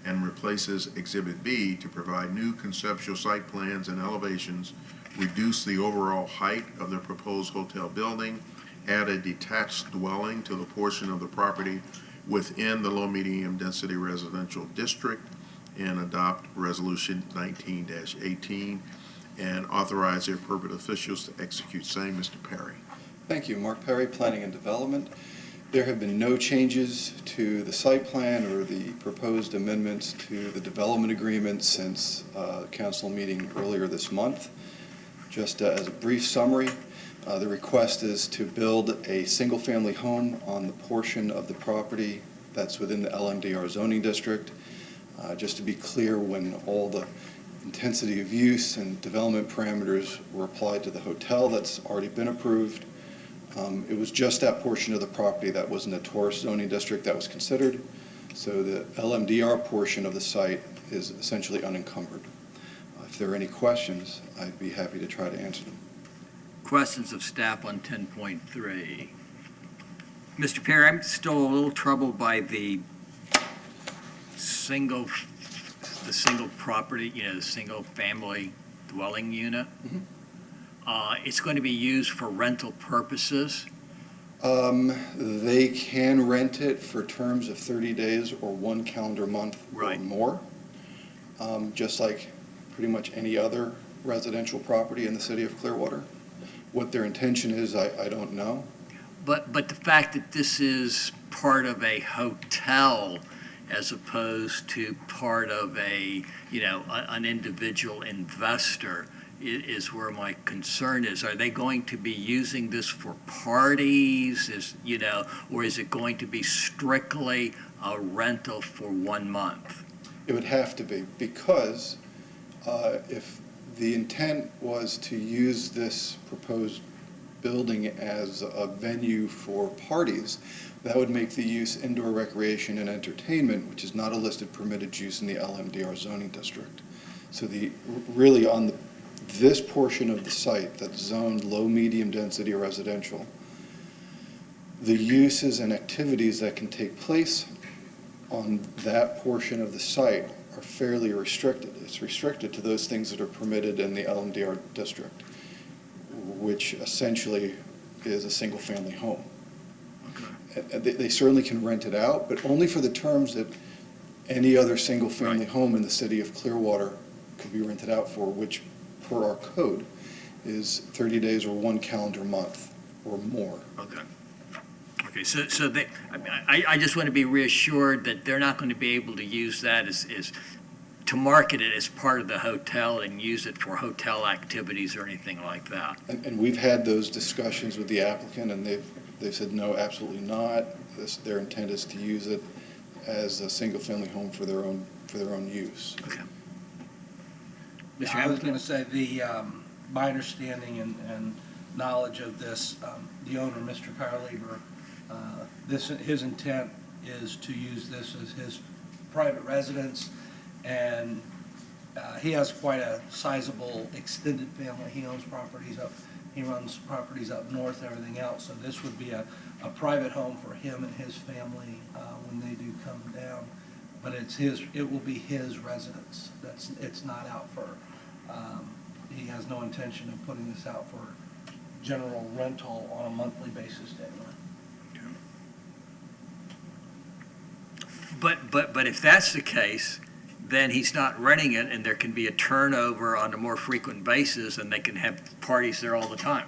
and replaces Exhibit B to provide new conceptual site plans and elevations, reduce the overall height of the proposed hotel building, add a detached dwelling to the portion of the property within the low-medium density residential district, and adopt Resolution 19-18, and authorize the appropriate officials to execute same. Mr. Perry. Thank you. Mark Perry, Planning and Development. There have been no changes to the site plan or the proposed amendments to the development agreement since council meeting earlier this month. Just as a brief summary, the request is to build a single-family home on the portion of the property that's within the LMDR zoning district. Just to be clear, when all the intensity of use and development parameters were applied to the hotel that's already been approved, it was just that portion of the property that was in the tourist zoning district that was considered. So the LMDR portion of the site is essentially unencumbered. If there are any questions, I'd be happy to try to answer them. Questions of staff on 10.3. Mr. Perry, I'm still a little troubled by the single the single property, the single family dwelling unit. It's going to be used for rental purposes. They can rent it for terms of 30 days or 1 calendar month or more, just like pretty much any other residential property in the city of Clearwater. What their intention is, I don't know. But the fact that this is part of a hotel as opposed to part of an individual investor is where my concern is. Are they going to be using this for parties, or is it going to be strictly a rental for 1 month? It would have to be, because if the intent was to use this proposed building as a venue for parties, that would make the use indoor recreation and entertainment, which is not a listed permitted use in the LMDR zoning district. So really on this portion of the site that's zoned low, medium density residential, the uses and activities that can take place on that portion of the site are fairly restricted. It's restricted to those things that are permitted in the LMDR district, which essentially is a single-family home. They certainly can rent it out, but only for the terms that any other single-family home in the city of Clearwater could be rented out for, which, per our code, is 30 days or 1 calendar month or more. Okay, so I just want to be reassured that they're not going to be able to use that as to market it as part of the hotel and use it for hotel activities or anything like that. And we've had those discussions with the applicant, and they've said no, absolutely not. Their intent is to use it as a single-family home for their own use. Okay. I was going to say my understanding and knowledge of this, the owner, Mr. Carlever, his intent is to use this as his private residence, and he has quite a sizable extended family. He owns properties he runs properties up north, everything else. So this would be a private home for him and his family when they do come down. But it will be his residence. It's not out for, he has no intention of putting this out for general rental on a monthly basis anyway. But if that's the case, then he's not renting it, and there can be a turnover on a more frequent basis, and they can have parties there all the time.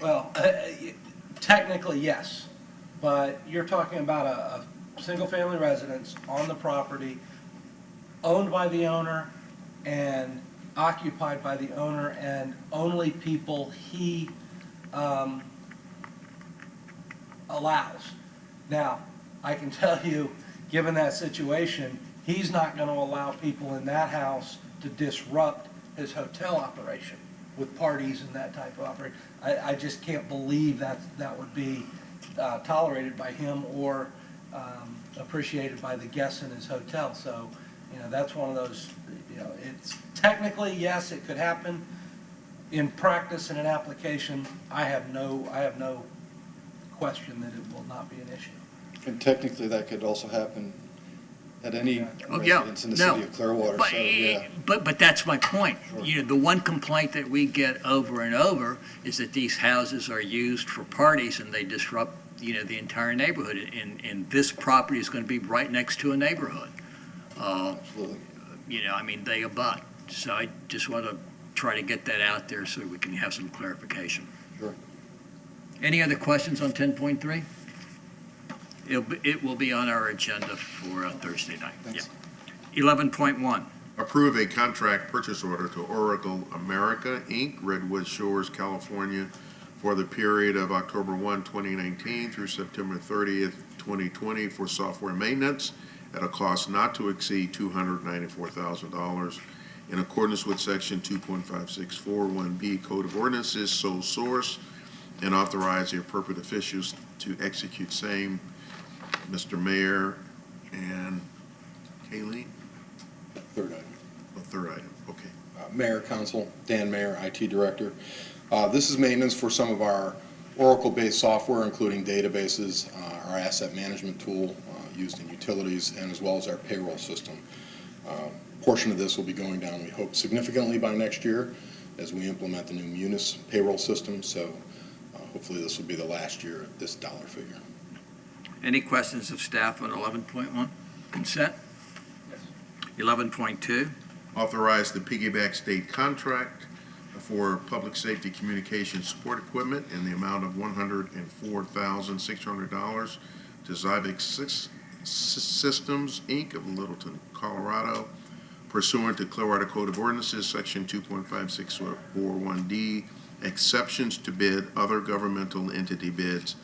Well, technically, yes, but you're talking about a single-family residence on the property, owned by the owner and occupied by the owner, and only people he allows. Now, I can tell you, given that situation, he's not going to allow people in that house to disrupt his hotel operation with parties and that type of operation. I just can't believe that would be tolerated by him or appreciated by the guests in his hotel. So, that's one of those, it's technically, yes, it could happen. In practice and in application, I have no question that it will not be an issue. And technically, that could also happen at any residence in the city of Clearwater. But that's my point. Sure. The one complaint that we get over and over is that these houses are used for parties and they disrupt, the entire neighborhood. And this property is going to be right next to a neighborhood. Absolutely. They abut. So I just want to try to get that out there so we can have some clarification. Sure. Any other questions on 10.3? It will be on our agenda for Thursday night. Thanks. Yeah. 11.1. Approve a contract purchase order to Oracle America, Inc., Redwood Shores, California, for the period of October 1, 2019 through September 30th, 2020 for software maintenance at a cost not to exceed $294,000 in accordance with Section 2.5641B Code of Ordinances, sole source, and authorize the appropriate officials to execute same. Mr. Mayor and Kayleen? Third item. Third item, okay. Mayor, Council, Dan Mayer, IT Director. This is maintenance for some of our Oracle-based software, including databases, our asset management tool used in utilities, and as well as our payroll system. portion of this will be going down, we hope, significantly by next year as we implement the new Munis payroll system. So hopefully this will be the last year at this dollar figure. Any questions of staff on 11.1? Consent? 11.2? Authorize the piggyback state contract for public safety communication support equipment in the amount of $104,600 to Zyvix Systems, Inc. of Littleton, Colorado, pursuant to Clearwater Code of Ordinances, Section 2.5641D, exceptions to bid, other governmental entity bids,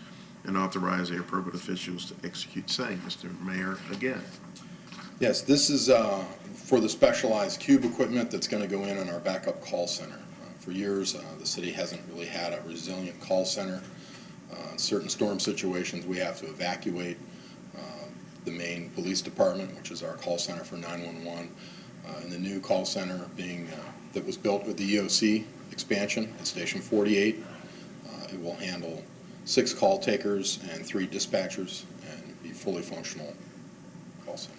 and authorize the appropriate officials to execute same. Mr. Mayor, again. Yes, this is for the specialized cube equipment that's going to go in on our backup call center. For years, the city hasn't really had a resilient call center. In certain storm situations, we have to evacuate the main police department, which is our call center for 911. And the new call center that was built with the EOC expansion at Station 48. It will handle 6 call takers and 3 dispatchers and be fully functional call center.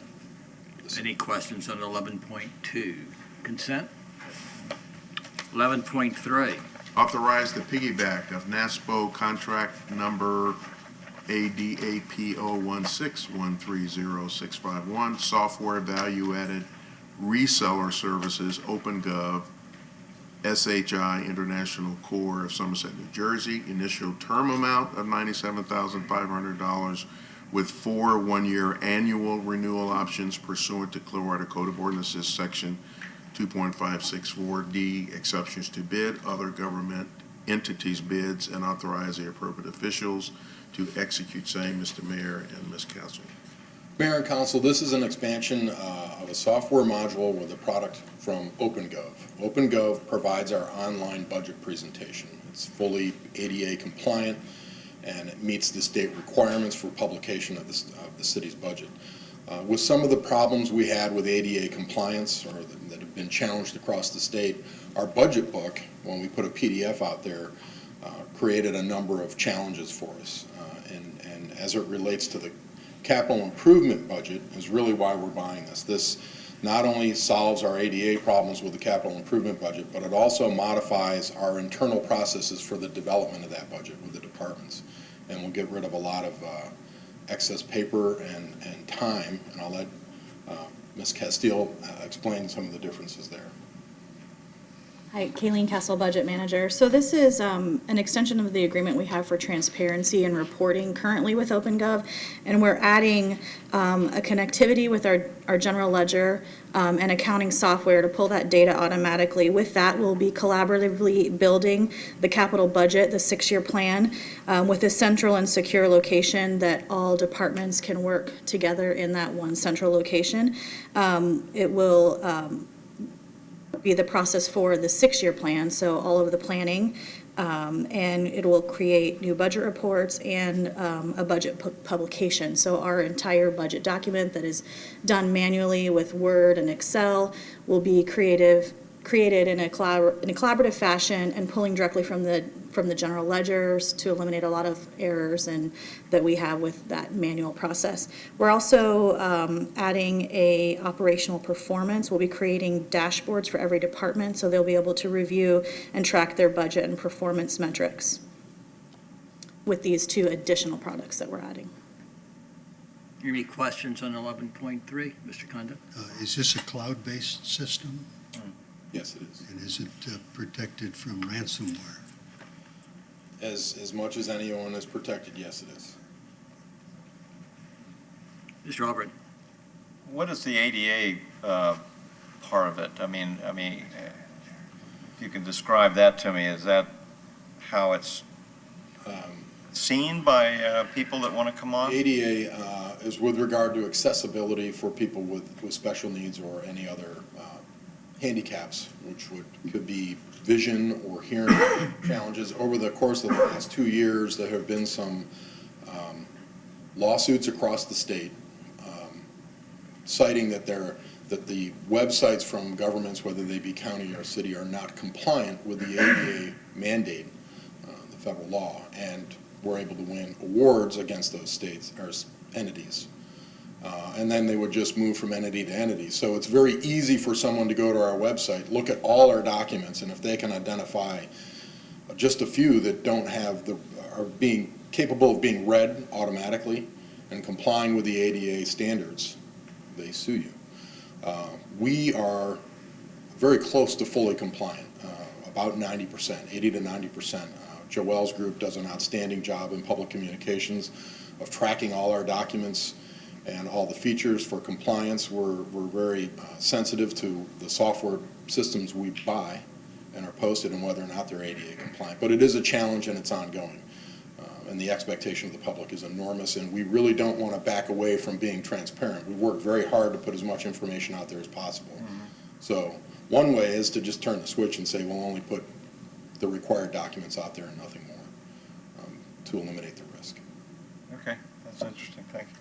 Any questions on 11.2? Consent? 11.3. Authorize the piggyback of NASPO contract number ADAPO161310651, software value-added reseller services, OpenGov, SHI International Corps of Somerset, New Jersey. Initial term amount of $97,500 with 4 one-year annual renewal options pursuant to Clearwater Code of Ordinances, Section 2.564D, exceptions to bid, other government entities bids, and authorize the appropriate officials to execute same. Mr. Mayor and Ms. Council. Mayor and Council, this is an expansion of a software module with a product from OpenGov. OpenGov provides our online budget presentation. It's fully ADA compliant, and it meets the state requirements for publication of the city's budget. With some of the problems we had with ADA compliance, or that have been challenged across the state, our budget book, when we put a PDF out there, created a number of challenges for us. And as it relates to the capital improvement budget is really why we're buying this. This not only solves our ADA problems with the capital improvement budget, but it also modifies our internal processes for the development of that budget with the departments. And we'll get rid of a lot of excess paper and time, and I'll let Ms. Castile explain some of the differences there. Hi, Kayleen Castle, Budget Manager. So this is an extension of the agreement we have for transparency and reporting currently with OpenGov, and we're adding a connectivity with our general ledger and accounting software to pull that data automatically. With that, we'll be collaboratively building the capital budget, the 6-year plan, with a central and secure location that all departments can work together in that one central location. It will be the process for the 6-year plan, so all of the planning, and it will create new budget reports and a budget publication. So our entire budget document that is done manually with Word and Excel will be created in a collaborative fashion and pulling directly from the general ledgers to eliminate a lot of errors that we have with that manual process. We're also adding a operational performance. We'll be creating dashboards for every department, so they'll be able to review and track their budget and performance metrics with these 2 additional products that we're adding. Any questions on 11.3, Mr. Condon? Is this a cloud-based system? Yes, it is. And is it protected from ransomware? As much as anyone is protected, yes, it is. Mr. Albrecht. What is the ADA part of it? I mean, if you can describe that to me, is that how it's seen by people that want to come on? ADA is with regard to accessibility for people with special needs or any other handicaps, which could be vision or hearing challenges. Over the course of the last 2 years, there have been some lawsuits across the state citing that the websites from governments, whether they be county or city, are not compliant with the ADA mandate, the federal law, and we're able to win awards against those states or entities. And then they would just move from entity to entity. So it's very easy for someone to go to our website, look at all our documents, and if they can identify just a few that don't have are being capable of being read automatically and complying with the ADA standards, they sue you. We are very close to fully compliant, about 90%, 80 to 90%. Joelle's group does an outstanding job in public communications of tracking all our documents and all the features for compliance. We're very sensitive to the software systems we buy and are posted and whether or not they're ADA compliant. But it is a challenge and it's ongoing. And the expectation of the public is enormous, and we really don't want to back away from being transparent. We work very hard to put as much information out there as possible. So one way is to just turn the switch and say we'll only put the required documents out there and nothing more to eliminate the risk. Okay, that's interesting. Thank you.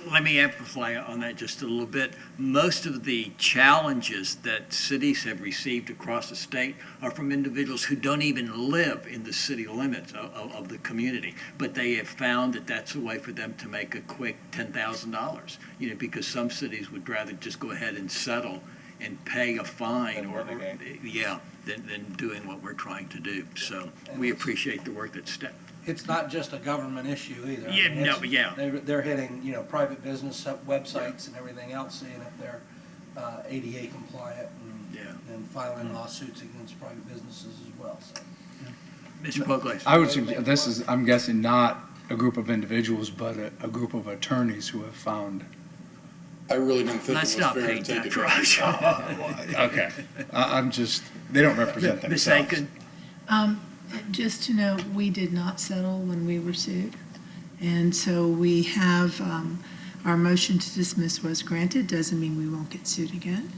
Let me amplify on that just a little bit. Most of the challenges that cities have received across the state are from individuals who don't even live in the city limits of the community, but they have found that that's a way for them to make a quick $10,000, because some cities would rather just go ahead and settle and pay a fine than doing what we're trying to do. So we appreciate the work that's done. It's not just a government issue either. Yeah, I mean, no, yeah. They're hitting, private business websites and everything else, seeing if they're ADA compliant and filing lawsuits against private businesses as well, so. Mr. Pogles. I would suggest, this is, I'm guessing, not a group of individuals, but a group of attorneys who have found. I really didn't think Let's it was not fair to paint take that it. brush. Okay. I'm just, they don't represent Ms. themselves. Aiken? Just to note, we did not settle when we were sued. And so we have, our motion to dismiss was granted, doesn't mean we won't get sued again.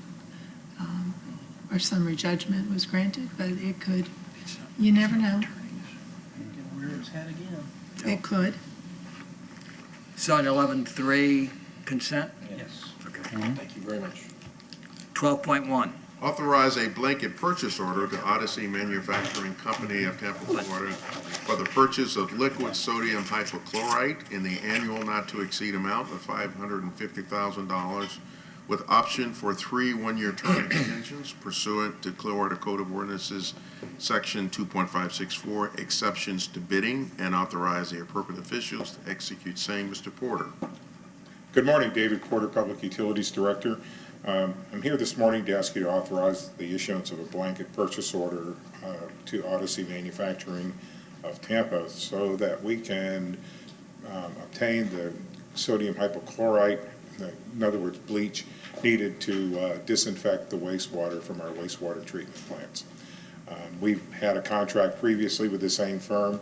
Our summary judgment was granted, but it could, you never know. Gonna rear its head again. It could. So on 11.3, consent? Yes. Okay. Thank you very much. 12.1. Authorize a blanket purchase order to Odyssey Manufacturing Company of Tampa, Florida for the purchase of liquid sodium hypochlorite in the annual not-to-exceed amount of $550,000 with option for 3 one-year term extensions pursuant to Clearwater Code of Ordinances, Section 2.564, exceptions to bidding, and authorize the appropriate officials to execute same. Mr. Porter. Good morning, David Porter, Public Utilities Director. I'm here this morning to ask you to authorize the issuance of a blanket purchase order to Odyssey Manufacturing of Tampa so that we can obtain the sodium hypochlorite, in other words, bleach, needed to disinfect the wastewater from our wastewater treatment plants. We've had a contract previously with the same firm.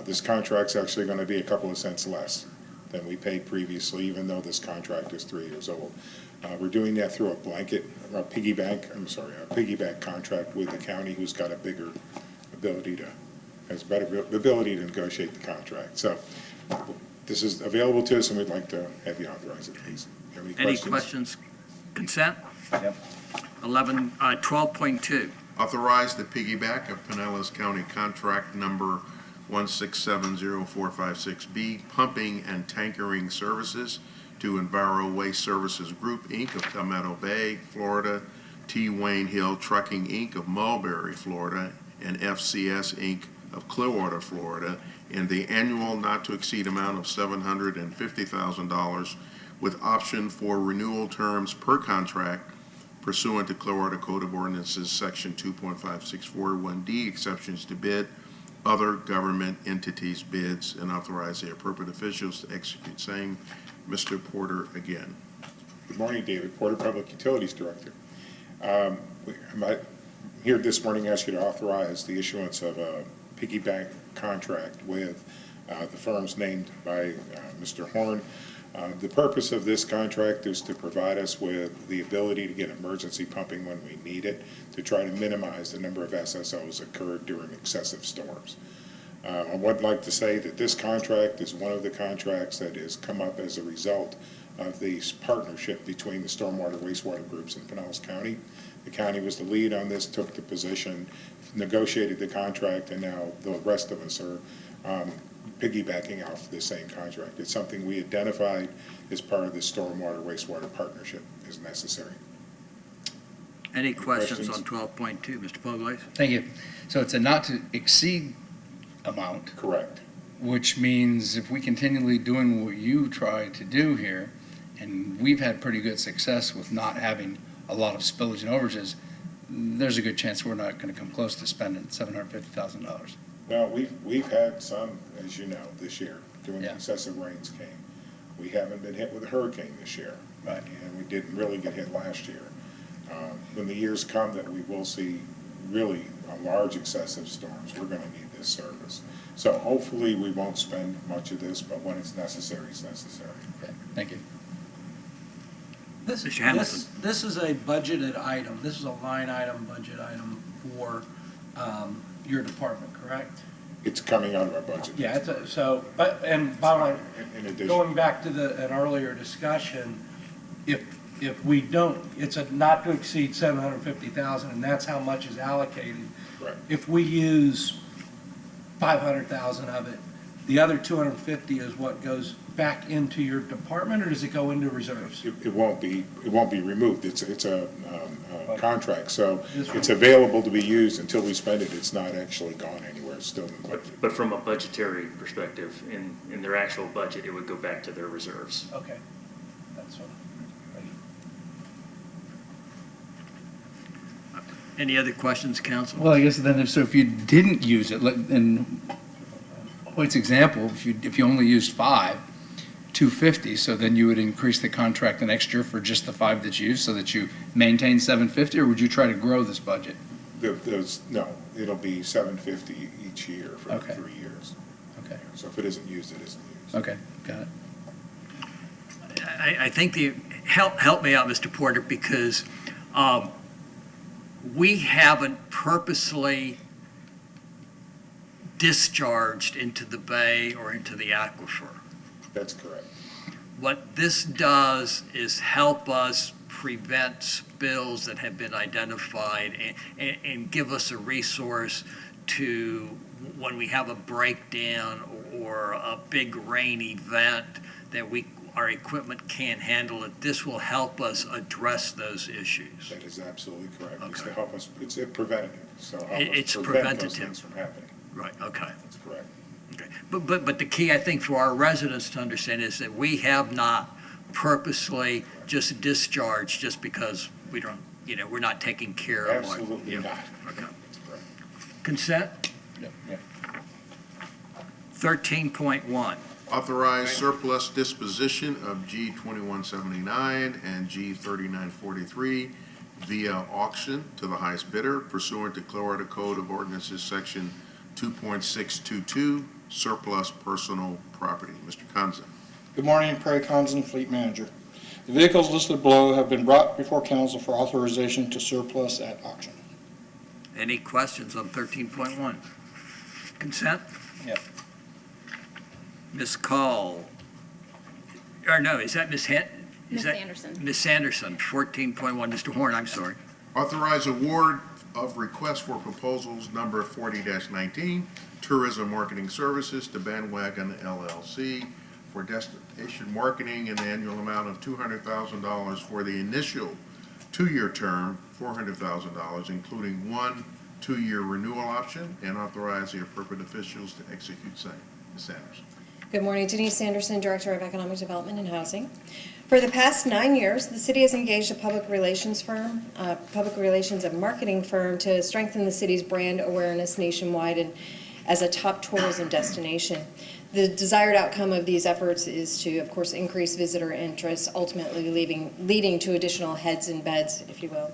This contract's actually going to be a couple of cents less than we paid previously, even though this contract is 3 years old. We're doing that through a piggyback contract with the county, who's got a bigger has better ability to negotiate the contract. So this is available to us, and we'd like to have you authorize it, please. Any questions? Consent? Yep. 12.2. Authorize the piggyback of Pinellas County Contract Number 1670456B, Pumping and Tankering Services to Enviro Waste Services Group, Inc. of Palmetto Bay, Florida, T. Wayne Hill Trucking, Inc. of Mulberry, Florida, and FCS, Inc. of Clearwater, Florida, in the annual not-to-exceed amount of $750,000 with option for renewal terms per contract pursuant to Clearwater Code of Ordinances, Section 2.5641D, exceptions to bid, other government entities' bids, and authorize the appropriate officials to execute same. Mr. Porter again. Good morning, David Porter, Public Utilities Director. I'm here this morning to ask you to authorize the issuance of a piggyback contract with the firms named by Mr. Horn. The purpose of this contract is to provide us with the ability to get emergency pumping when we need it, to try to minimize the number of SSOs occurred during excessive storms. I would like to say that this contract is one of the contracts that has come up as a result of the partnership between the stormwater wastewater groups in Pinellas County. The county was the lead on this, took the position, negotiated the contract, and now the rest of us are piggybacking off the same contract. It's something we identified as part of the stormwater wastewater partnership as necessary. Any questions questions? on 12.2, Mr. Pugliese? Thank you. So it's a not to exceed amount, Correct. which means if we continually doing what you try to do here, and we've had pretty good success with not having a lot of spillage and overages, there's a good chance we're not going to come close to spending $750,000. Well, we've had some, as you know, this year, during Yeah. excessive rains came. We haven't been hit with a hurricane this year. Right. And we didn't really get hit last year. When the years come that we will see really a large excessive storms, we're going to need this service. So hopefully we won't spend much of this, but when it's necessary, it's necessary. Okay, thank you. Mr. Hamilton. This is a budgeted item. This is a line item, budget item for your department, correct? It's coming out of our budget. Yeah, and bottom line, In addition. going back to an earlier discussion, if we don't, it's a not to exceed 750,000, and that's how much is allocated. Right. If we use 500,000 of it, the other 250 is what goes back into your department, or does it go into reserves? It won't be removed. It's a contract, so it's available to be used until we spend it. It's not actually gone anywhere. It's still in the budget. But from a budgetary perspective, in their actual budget, it would go back to their reserves. Okay, that's what. Any other questions, council? Well, I guess then, if you didn't use it, in Hoyt's example, if you only used 250, so then you would increase the contract the next year for just the 5 that you used, so that you maintain 750, or would you try to grow this budget? No, it'll be 750 each year for Okay. 3 years. Okay. So if it isn't used, it isn't used. Okay, got it. I think help me out, Mr. Porter, because we haven't purposely discharged into the bay or into the aquifer. That's correct. What this does is help us prevent spills that have been identified and give us a resource to, when we have a breakdown or a big rain event that our equipment can't handle it, this will help us address those issues. That is absolutely correct. It's to help us, it's preventative, so help us It's prevent those preventative. things from happening. Right, okay. That's correct. Okay. But the key, I think, for our residents to understand is that we have not purposely just discharged just because we don't, we're not taking care of what. Absolutely not. Okay. That's correct. Consent? Yeah. 13.1. Authorize surplus disposition of G 2179 and G 3943 via auction to the highest bidder pursuant to Clearwater Code of Ordinances, Section 2.622, surplus personal property. Mr. Conzen. Good morning, Perry Conzen, Fleet Manager. The vehicles listed below have been brought before council for authorization to surplus at auction. Any questions on 13.1? Consent? Yep. Ms. Call, or no, is that Ms. Ms. Anderson. Ms. Sanderson, 14.1. Mr. Horn, I'm sorry. Authorize award of request for proposals number 40-19, tourism marketing services to Bandwagon LLC for destination marketing in the annual amount of $200,000 for the initial 2-year term, $400,000, including 1 2-year renewal option, and authorize the appropriate officials to execute same. Ms. Sanders. Good morning, Denise Sanderson, Director of Economic Development and Housing. For the past 9 years, the city has engaged a public relations and marketing firm to strengthen the city's brand awareness nationwide and as a top tourism destination. The desired outcome of these efforts is to, of course, increase visitor interest, ultimately leading to additional heads and beds, if you will.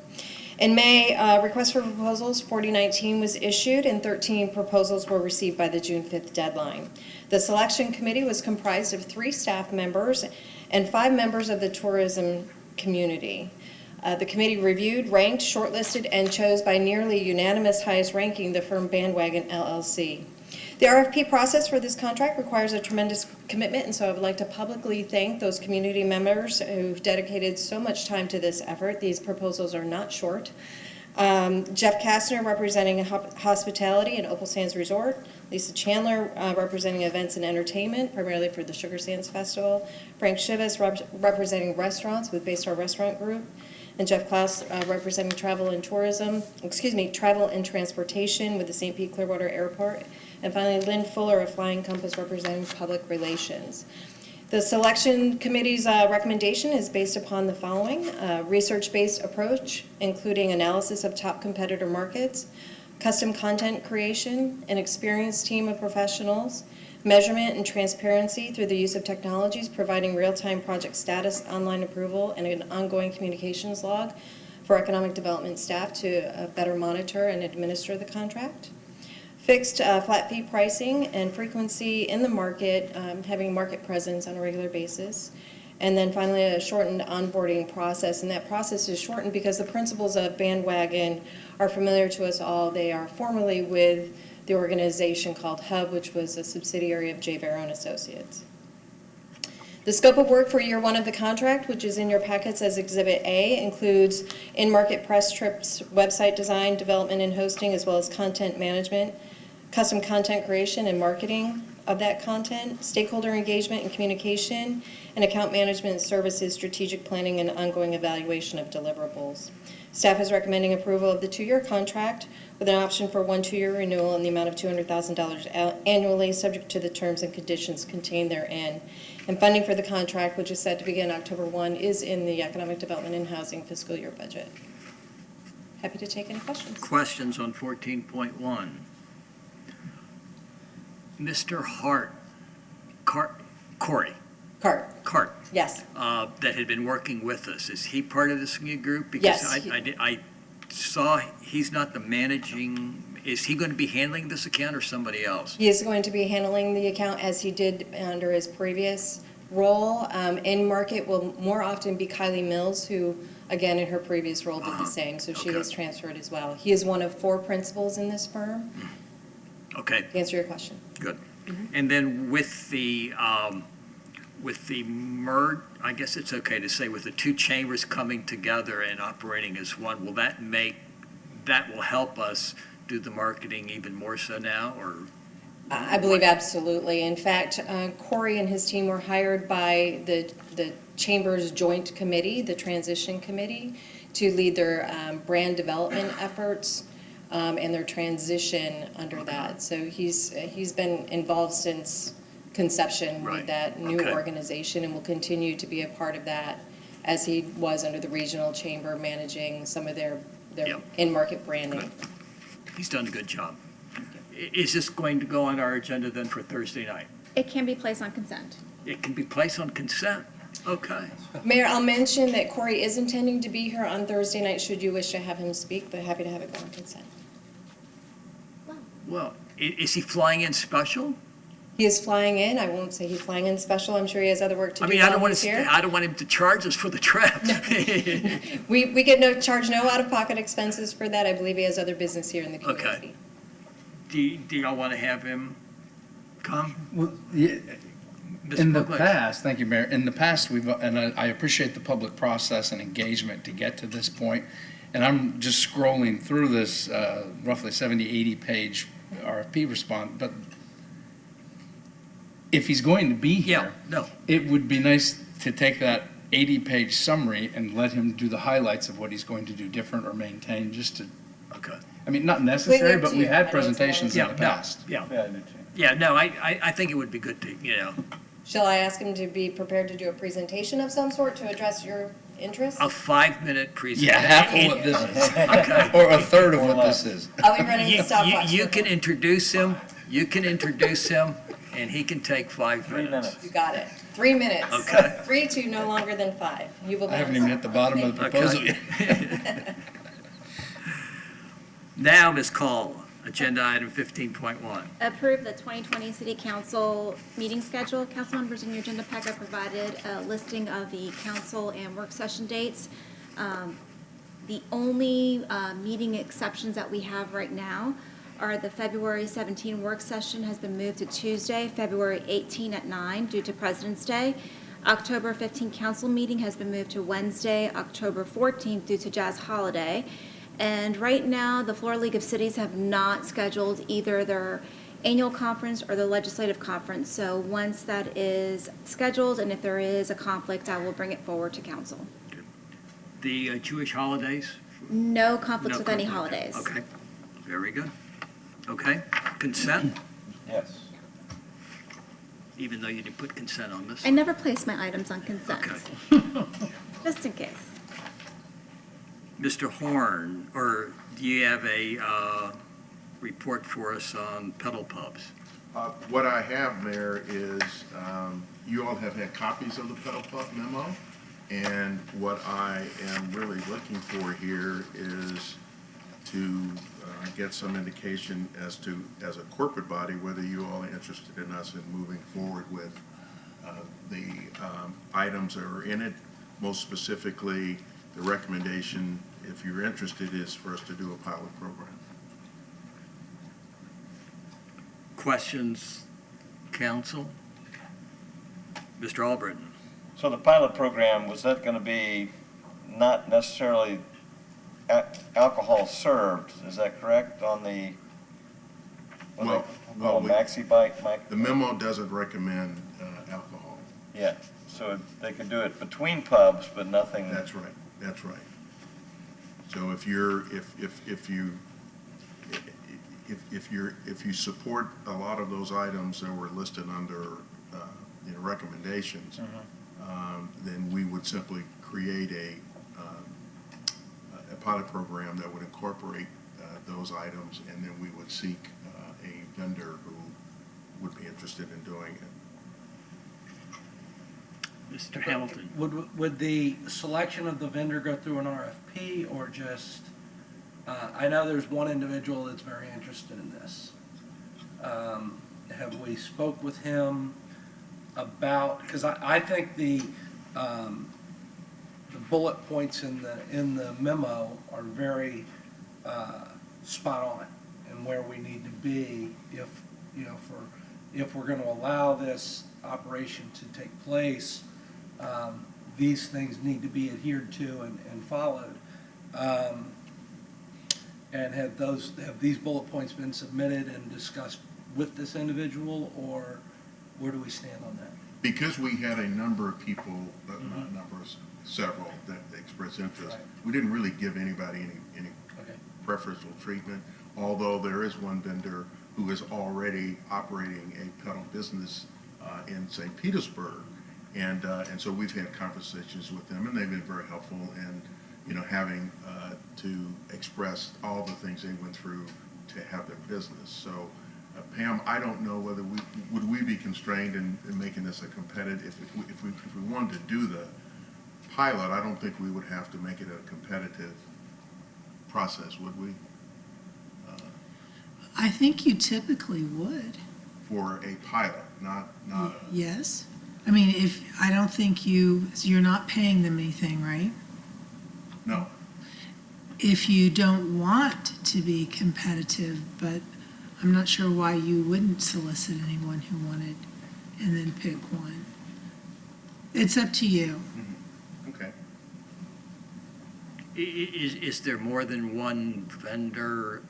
In May, request for proposals 4019 was issued and 13 proposals were received by the June 5th deadline. The selection committee was comprised of 3 staff members and 5 members of the tourism community. The committee reviewed, ranked, shortlisted, and chose by nearly unanimous highest ranking the firm Bandwagon LLC. The RFP process for this contract requires a tremendous commitment, and so I would like to publicly thank those community members who've dedicated so much time to this effort. These proposals are not short. Jeff Kastner, representing Hospitality and Opal Sands Resort, Lisa Chandler representing events and entertainment, primarily for the Sugar Sands Festival, Frank Shivas representing restaurants with Baystar Restaurant Group, and Jeff Klaus representing travel and transportation with the St. Pete Clearwater Airport, and finally Lynn Fuller of Flying Compass representing public relations. The selection committee's recommendation is based upon the following: research-based approach, including analysis of top competitor markets, custom content creation, an experienced team of professionals, measurement and transparency through the use of technologies, providing real-time project status, online approval, and an ongoing communications log for economic development staff to better monitor and administer the contract. Fixed flat fee pricing and frequency in the market, having market presence on a regular basis. And then finally, a shortened onboarding process. And that process is shortened because the principles of Bandwagon are familiar to us all. They are formerly with the organization called HUB, which was a subsidiary of J. Barrow and Associates. The scope of work for year one of the contract, which is in your packets as Exhibit A, includes in-market press trips, website design, development and hosting, as well as content management, custom content creation and marketing of that content, stakeholder engagement and communication, and account management services, strategic planning, and ongoing evaluation of deliverables. Staff is recommending approval of the 2-year contract with an option for 1 2-year renewal in the amount of $200,000 annually, subject to the terms and conditions contained therein. And funding for the contract, which is set to begin October 1, is in the Economic Development and Housing fiscal year budget. Happy to take any questions. Questions on 14.1? Mr. Corey. Cart. Yes. That had been working with us. Is he part of this new group? Yes. Because I saw he's not the managing. Is he going to be handling this account or somebody else? He is going to be handling the account as he did under his previous role. In market will more often be Kylie Mills, who, again, in her previous role did the same. So she has transferred as well. He is one of 4 principals in this firm. Okay. To answer your question. Good. And then with the I guess it's okay to say, with the 2 chambers coming together and operating as one, will that will help us do the marketing even more so now, or? I believe absolutely. In fact, Corey and his team were hired by the Chamber's Joint Committee, the Transition Committee, to lead their brand development efforts and their transition under that. So he's been involved since conception with that new organization and will continue to be a part of that as he was under the regional chamber managing some of their in-market branding. Good. He's done a good job. Is this going to go on our agenda then for Thursday night? It can be placed on consent. It can be placed on consent. Okay. Mayor, I'll mention that Corey is intending to be here on Thursday night should you wish to have him speak, but happy to have it go on consent. Well, is he flying in special? He is flying in. I won't say he's flying in special. I'm sure he has other work to do. I don't want him to charge us for the trip. We get no out-of-pocket expenses for that. I believe he has other business here in the community. Okay. Do y'all want to have him come? Well, yeah. In the past, thank you, Mayor. In the past, I appreciate the public process and engagement to get to this point. And I'm just scrolling through this roughly 70, 80-page RFP response. But if he's going to be here, it would be nice to take that 80-page summary and let him do the highlights of what he's going to do different or maintain, just to. Okay. I mean, not necessary, but we've had presentations in the past. I think it would be good to, Shall I ask him to be prepared to do a presentation of some sort to address your interests? A 5-minute presentation. Yeah, half of what this is. Okay. Or a third of what this is. I'll be running the stopwatch. You can introduce him, and he can take 5 minutes. You got it. 3 minutes. Okay. 3 to no longer than 5. You will. I haven't even hit the bottom of the proposal yet. Now, Ms. Call, agenda item 15.1. Approve the 2020 City Council meeting schedule. Council members, in your agenda packet provided a listing of the council and work session dates. The only meeting exceptions that we have right now are the February 17 work session has been moved to Tuesday, February 18 at 9 due to President's Day. October 15 council meeting has been moved to Wednesday, October 14th due to Jazz Holiday. And right now, the Florida League of Cities have not scheduled either their annual conference or the legislative conference. So once that is scheduled, and if there is a conflict, I will bring it forward to council. The Jewish holidays? No conflicts No with any conflict. holidays. Okay, very good. Okay, consent, Yes. even though you didn't put consent on this. I never place my items on consent, Okay. just in case. Mr. Horn, or do you have a report for us on pedal pubs? What I have, Mayor, is you all have had copies of the Pedal Pub memo, and what I am really looking for here is to get some indication as to, as a corporate body, whether you all are interested in us in moving forward with the items that are in it. Most specifically, the recommendation, if you're interested, is for us to do a pilot program. Questions, council? Mr. Albritton? So the pilot program, was that going to be not necessarily alcohol served? Is that correct on the maxi bike, Mike? The memo doesn't recommend alcohol. Yeah, so they could do it between pubs, but nothing. That's right. That's right. So if you support a lot of those items that were listed under recommendations, then we would simply create a pilot program that would incorporate those items, and then we would seek a vendor who would be interested in doing it. Mr. Hamilton? Would the selection of the vendor go through an RFP or just, I know there's one individual that's very interested in this. Have we spoke with him about, because I think the bullet points in the memo are very spot on and where we need to be if we're going to allow this operation to take place. These things need to be adhered to and followed. And have these bullet points been submitted and discussed with this individual, or where do we stand on that? Because we had a number of people, not numbers, several that expressed interest, we didn't really give anybody any preferential treatment, although there is one vendor who is already operating a pedal business in St. Petersburg. And so we've had conversations with them, and they've been very helpful in, having to express all the things they went through to have their business. So, Pam, I don't know whether we be constrained in making this a competitive. If we wanted to do the pilot, I don't think we would have to make it a competitive process, would we? I think you typically would. For a pilot, not a. Yes. I mean, I don't think you're not paying them anything, right? No. If you don't want to be competitive, but I'm not sure why you wouldn't solicit anyone who wanted and then pick one. It's up to you. Mm-hmm. Okay. Is there more than one vendor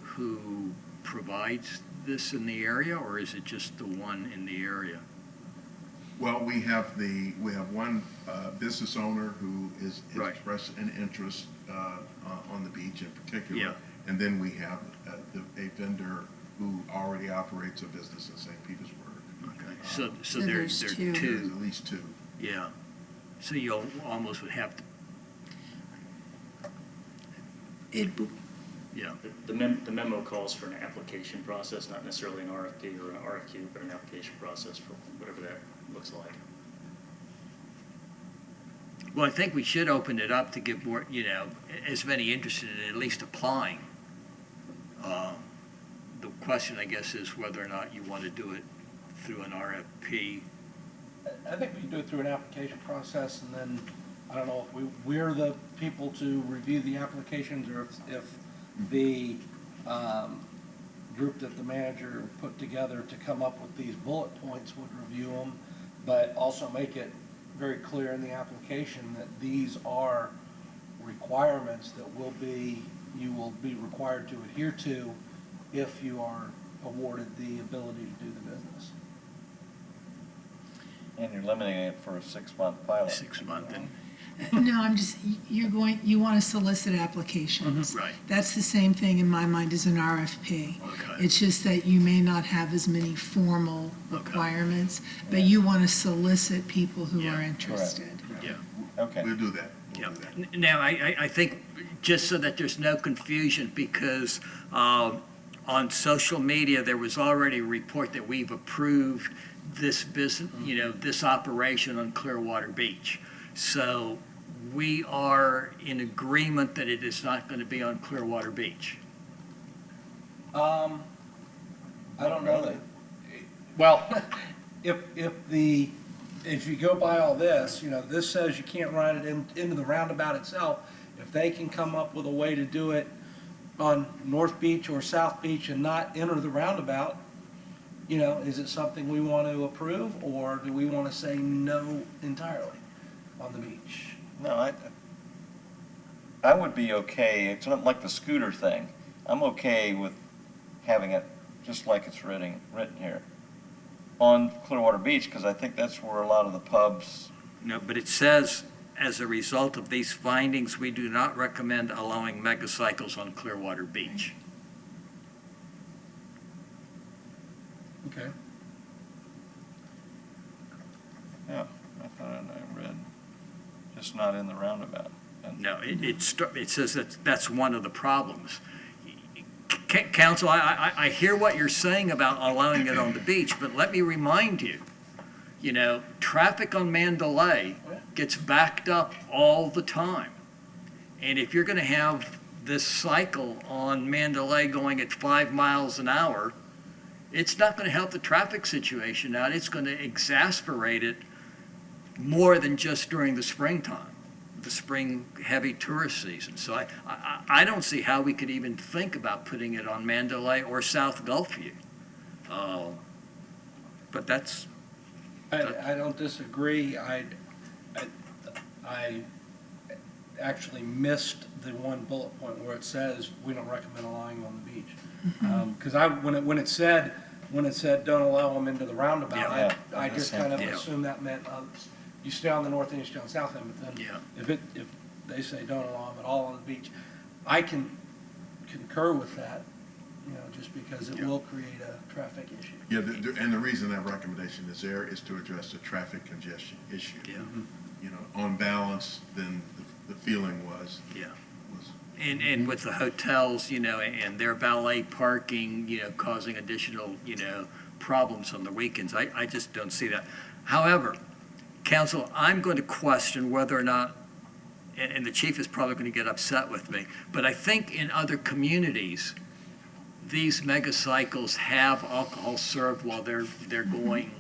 who provides this in the area, or is it just the one in the area? Well, we have one business owner who is expressed an interest on the beach in particular, and then we have a vendor who already operates a business in St. Petersburg. Okay, so there's two. There's at least two. Yeah, so you'll almost would have to. Yeah. The memo calls for an application process, not necessarily an RFP or an RFQ, but an application process for whatever that looks like. Well, I think we should open it up to give more, as many interested in at least applying. The question, I guess, is whether or not you want to do it through an RFP. I think we can do it through an application process, and then, I don't know if we're the people to review the applications, or if the group that the manager put together to come up with these bullet points would review them, but also make it very clear in the application that these are requirements that you will be required to adhere to if you are awarded the ability to do the business. And you're limiting it for a 6-month pilot. 6 month, and No, I'm just, you want to solicit applications. Right. That's the same thing in my mind as an RFP. Okay. It's just that you may not have as many formal requirements, but you want to solicit people who are interested. Yeah. Okay. We'll do that. Yeah. Now, I think, just so that there's no confusion, because on social media, there was already a report that we've approved this business, this operation on Clearwater Beach. So we are in agreement that it is not going to be on Clearwater Beach. I don't know that. Well, if you go by all this, this says you can't ride it into the roundabout itself. If they can come up with a way to do it on North Beach or South Beach and not enter the roundabout, is it something we want to approve, or do we want to say no entirely on the beach? No, I would be okay. It's not like the scooter thing. I'm okay with having it just like it's written here on Clearwater Beach, because I think that's where a lot of the pubs. No, but it says, as a result of these findings, we do not recommend allowing megacycles on Clearwater Beach. Okay. Yeah, I thought I read just not in the roundabout. No, it says that's one of the problems. Council, I hear what you're saying about allowing it on the beach, but let me remind you, traffic on Mandalay gets backed up all the time. And if you're going to have this cycle on Mandalay going at 5 miles an hour, it's not going to help the traffic situation out. It's going to exasperate it more than just during the springtime, the spring heavy tourist season. So I don't see how we could even think about putting it on Mandalay or South Gulfview. But that's. I don't disagree. I actually missed the one bullet point where it says we don't recommend allowing on the beach. Because when it said don't allow them into the roundabout, I just kind of assumed that meant you stay on the north end, you stay on the south end. But then if they say don't allow them at all on the beach, I can concur with that. Just because it will create a traffic issue. Yeah, and the reason that recommendation is there is to address the traffic congestion issue. Yeah. On balance, then the feeling was. Yeah. And with the hotels, and their valet parking, causing additional, problems on the weekends. I just don't see that. However, Council, I'm going to question whether or not, and the chief is probably going to get upset with me, but I think in other communities, these megacycles have alcohol served while they're going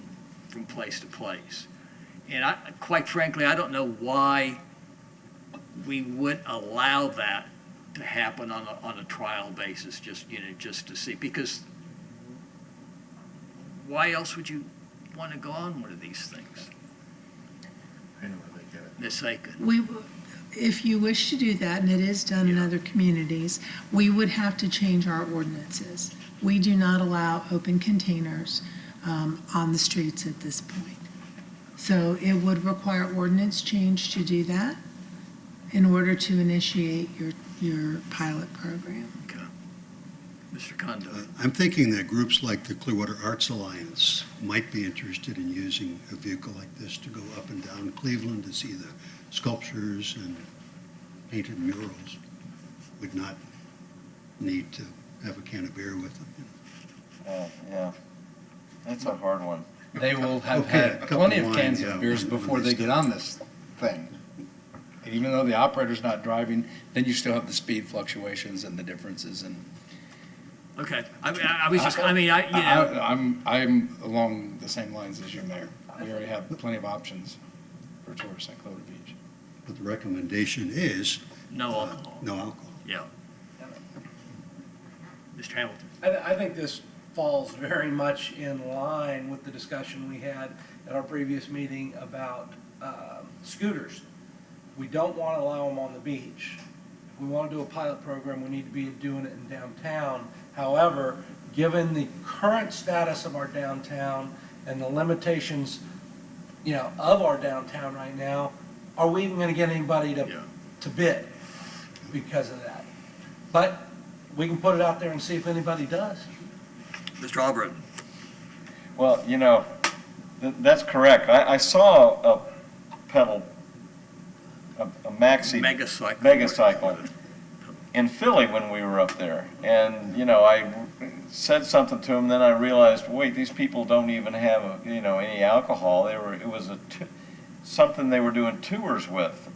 from place to place. And quite frankly, I don't know why we would allow that to happen on a trial basis, just to see. Because why else would you want to go on one of these things? I know where they get it. Ms. Aiken. If you wish to do that, and it is done in other communities, we would have to change our ordinances. We do not allow open containers on the streets at this point. So it would require ordinance change to do that in order to initiate your pilot program. Okay. Mr. Kondo. I'm thinking that groups like the Clearwater Arts Alliance might be interested in using a vehicle like this to go up and down Cleveland to see the sculptures and painted murals. Would not need to have a can of beer with them. Yeah, that's a hard one. They will have had plenty of cans of beers before they get on this thing. And even though the operator's not driving, then you still have the speed fluctuations and the differences. And Okay. I'm along the same lines as you, Mayor. We already have plenty of options for tourists at Clearwater Beach. But the recommendation is No alcohol. no alcohol. Yeah. Mr. Hamilton. I think this falls very much in line with the discussion we had at our previous meeting about scooters. We don't want to allow them on the beach. If we want to do a pilot program, we need to be doing it in downtown. However, given the current status of our downtown and the limitations, of our downtown right now, are we even gonna get anybody to bid because of that? But we can put it out there and see if anybody does. Mr. Albritton? Well, that's correct. I saw a pedal, a maxi. Megacycle in Philly when we were up there. And, I said something to him, then I realized, wait, these people don't even have, any alcohol. It was something they were doing tours with.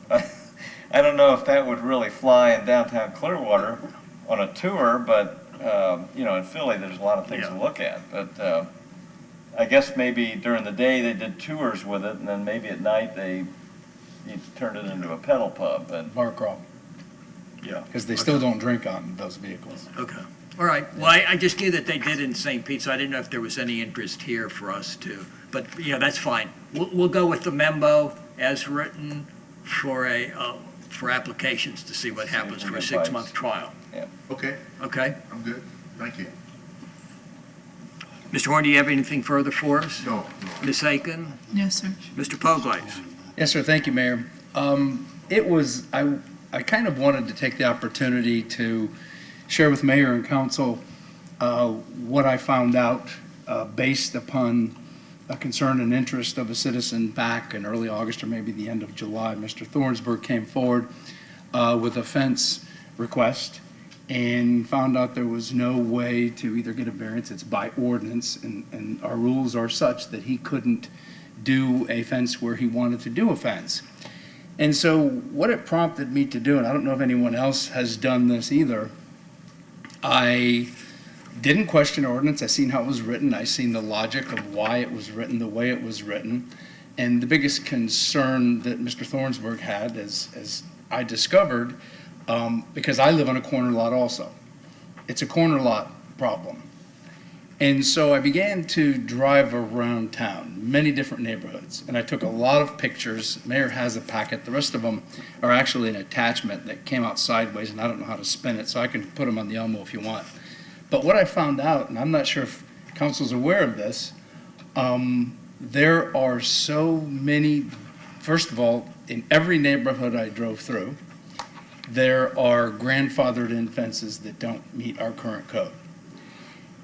I don't know if that would really fly in downtown Clearwater on a tour, but, in Philly, there's a lot of things to look at. But I guess maybe during the day they did tours with it, and then maybe at night you turned it into a pedal pub. But bar crawl. Yeah. Because they still don't drink on those vehicles. Okay. All right. Well, I just knew that they did in St. Pete, so I didn't know if there was any interest here for us to. But, that's fine. We'll go with the memo as written for applications to see what happens for a 6-month trial. Yeah. Okay, Okay? I'm good. Thank you. Mr. Horn, do you have anything further for us? No. Ms. Aiken? No, sir. Mr. Poglace? Yes, sir. Thank you, Mayor. I kind of wanted to take the opportunity to share with Mayor and Council what I found out based upon a concern and interest of a citizen back in early August or maybe the end of July. Mr. Thornsberg came forward with a fence request and found out there was no way to either get a variance. It's by ordinance, and our rules are such that he couldn't do a fence where he wanted to do a fence. And so what it prompted me to do, and I don't know if anyone else has done this either, I didn't question ordinance. I seen how it was written. I seen the logic of why it was written the way it was written. And the biggest concern that Mr. Thornsberg had, as I discovered, because I live on a corner lot also. It's a corner lot problem. And so I began to drive around town, many different neighborhoods, and I took a lot of pictures. Mayor has a packet. The rest of them are actually an attachment that came out sideways, and I don't know how to spin it, so I can put them on the Elmo if you want. But what I found out, and I'm not sure if council's aware of this, there are so many, first of all, in every neighborhood I drove through, there are grandfathered in fences that don't meet our current code.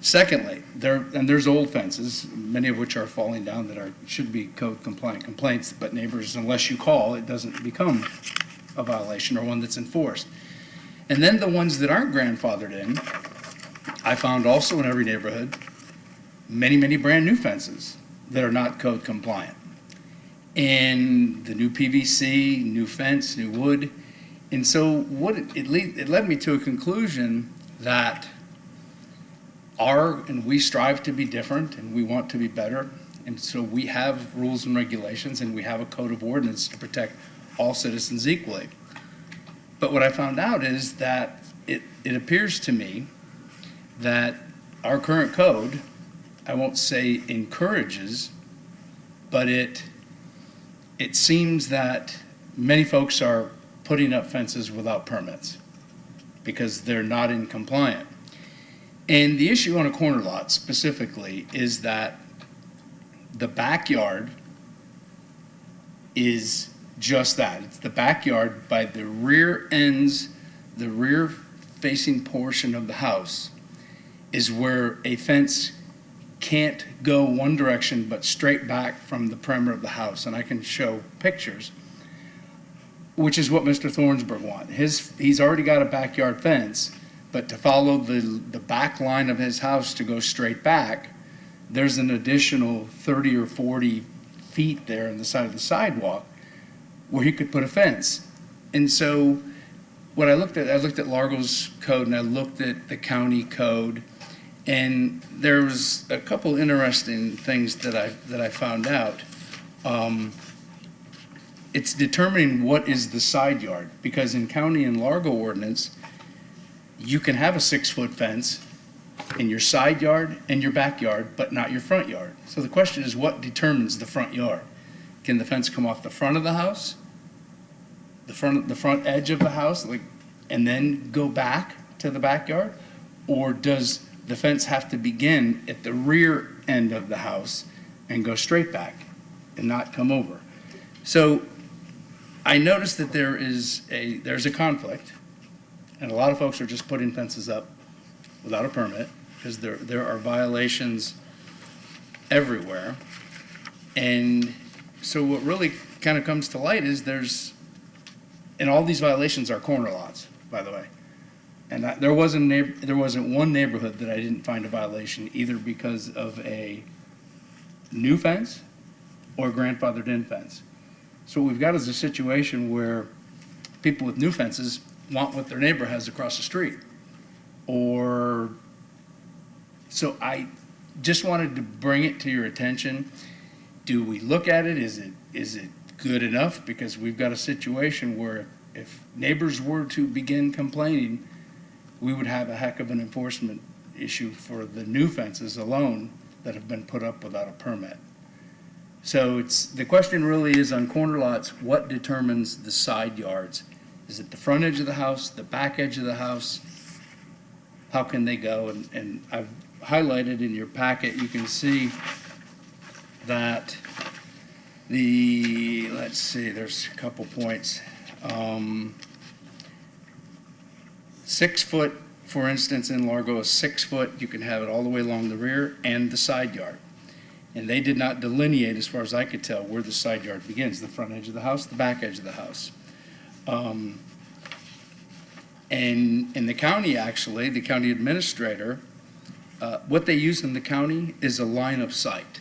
Secondly, there's old fences, many of which are falling down that should be code compliant complaints, but neighbors, unless you call, it doesn't become a violation or one that's enforced. And then the ones that aren't grandfathered in, I found also in every neighborhood, many brand new fences that are not code compliant. And the new PVC, new fence, new wood. And so it led me to a conclusion that and we strive to be different and we want to be better. And so we have rules and regulations and we have a code of ordinance to protect all citizens equally. But what I found out is that it appears to me that our current code, I won't say encourages, but it seems that many folks are putting up fences without permits because they're not in compliant. And the issue on a corner lot specifically is that the backyard is just that. It's the backyard by the rear ends, the rear facing portion of the house is where a fence can't go one direction but straight back from the perimeter of the house. And I can show pictures, which is what Mr. Thornsberg wants. He's already got a backyard fence, but to follow the back line of his house to go straight back, there's an additional 30 or 40 feet there on the side of the sidewalk where he could put a fence. And so what I looked at Largo's code and I looked at the county code, and there was a couple interesting things that I found out. It's determining what is the side yard, because in county and Largo ordinance, you can have a 6-foot fence in your side yard and your backyard, but not your front yard. So the question is, what determines the front yard? Can the fence come off the front of the house, the front edge of the house, and then go back to the backyard? Or does the fence have to begin at the rear end of the house and go straight back and not come over. So I noticed that there's a conflict, and a lot of folks are just putting fences up without a permit, because there are violations everywhere. And so what really kind of comes to light is and all these violations are corner lots, by the way. And there wasn't one neighborhood that I didn't find a violation, either because of a new fence or grandfathered in fence. So what we've got is a situation where people with new fences want what their neighbor has across the street. So I just wanted to bring it to your attention. Do we look at it? Is it good enough? Because we've got a situation where if neighbors were to begin complaining, we would have a heck of an enforcement issue for the new fences alone that have been put up without a permit. So the question really is on corner lots, what determines the side yards? Is it the front edge of the house, the back edge of the house? How can they go? And I've highlighted in your packet, you can see that let's see, there's a couple points. 6 foot, for instance, in Largo is 6 foot. You can have it all the way along the rear and the side yard. And they did not delineate, as far as I could tell, where the side yard begins, the front edge of the house, the back edge of the house. And in the county, actually, the county administrator, what they use in the county is a line of sight.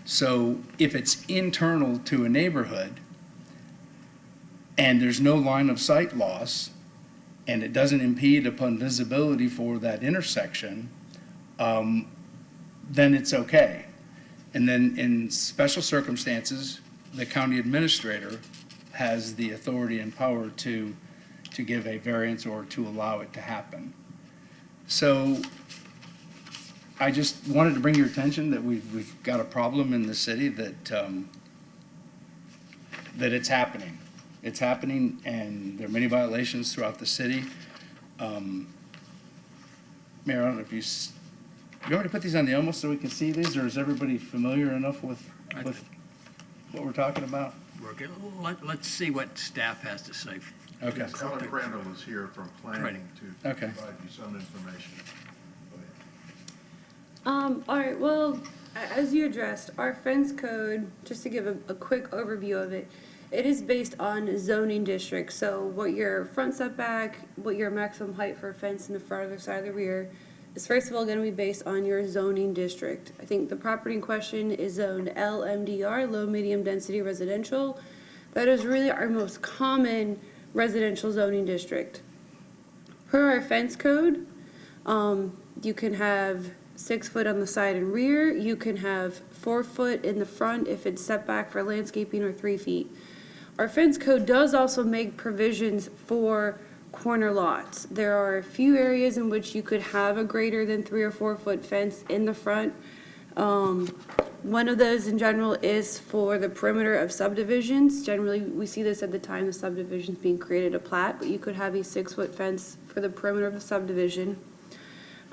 So if it's internal to a neighborhood and there's no line of sight loss, and it doesn't impede upon visibility for that intersection, then it's okay. And then in special circumstances, the county administrator has the authority and power to give a variance or to allow it to happen. So I just wanted to bring your attention that we've got a problem in the city that it's happening. It's happening, and there are many violations throughout the city. Mayor, I don't know if you want me to put these on the Elmo so we can see these, or is everybody familiar enough with what we're talking about? Let's see what staff has to say. Okay. Ellen Crandall is here from planning to Okay. provide you some information. All right, well, as you addressed, our fence code, just to give a quick overview of it, it is based on zoning district. So what your front setback, what your maximum height for a fence in the front or side of the rear is first of all going to be based on your zoning district. I think the property in question is zoned LMDR, low medium density residential. That is really our most common residential zoning district. Per our fence code, you can have 6 foot on the side and rear. You can have 4 foot in the front if it's set back for landscaping, or 3 feet. Our fence code does also make provisions for corner lots. There are a few areas in which you could have a greater than 3 or 4 foot fence in the front. One of those in general is for the perimeter of subdivisions. Generally, we see this at the time the subdivision's being created a plat, but you could have a 6 foot fence for the perimeter of a subdivision.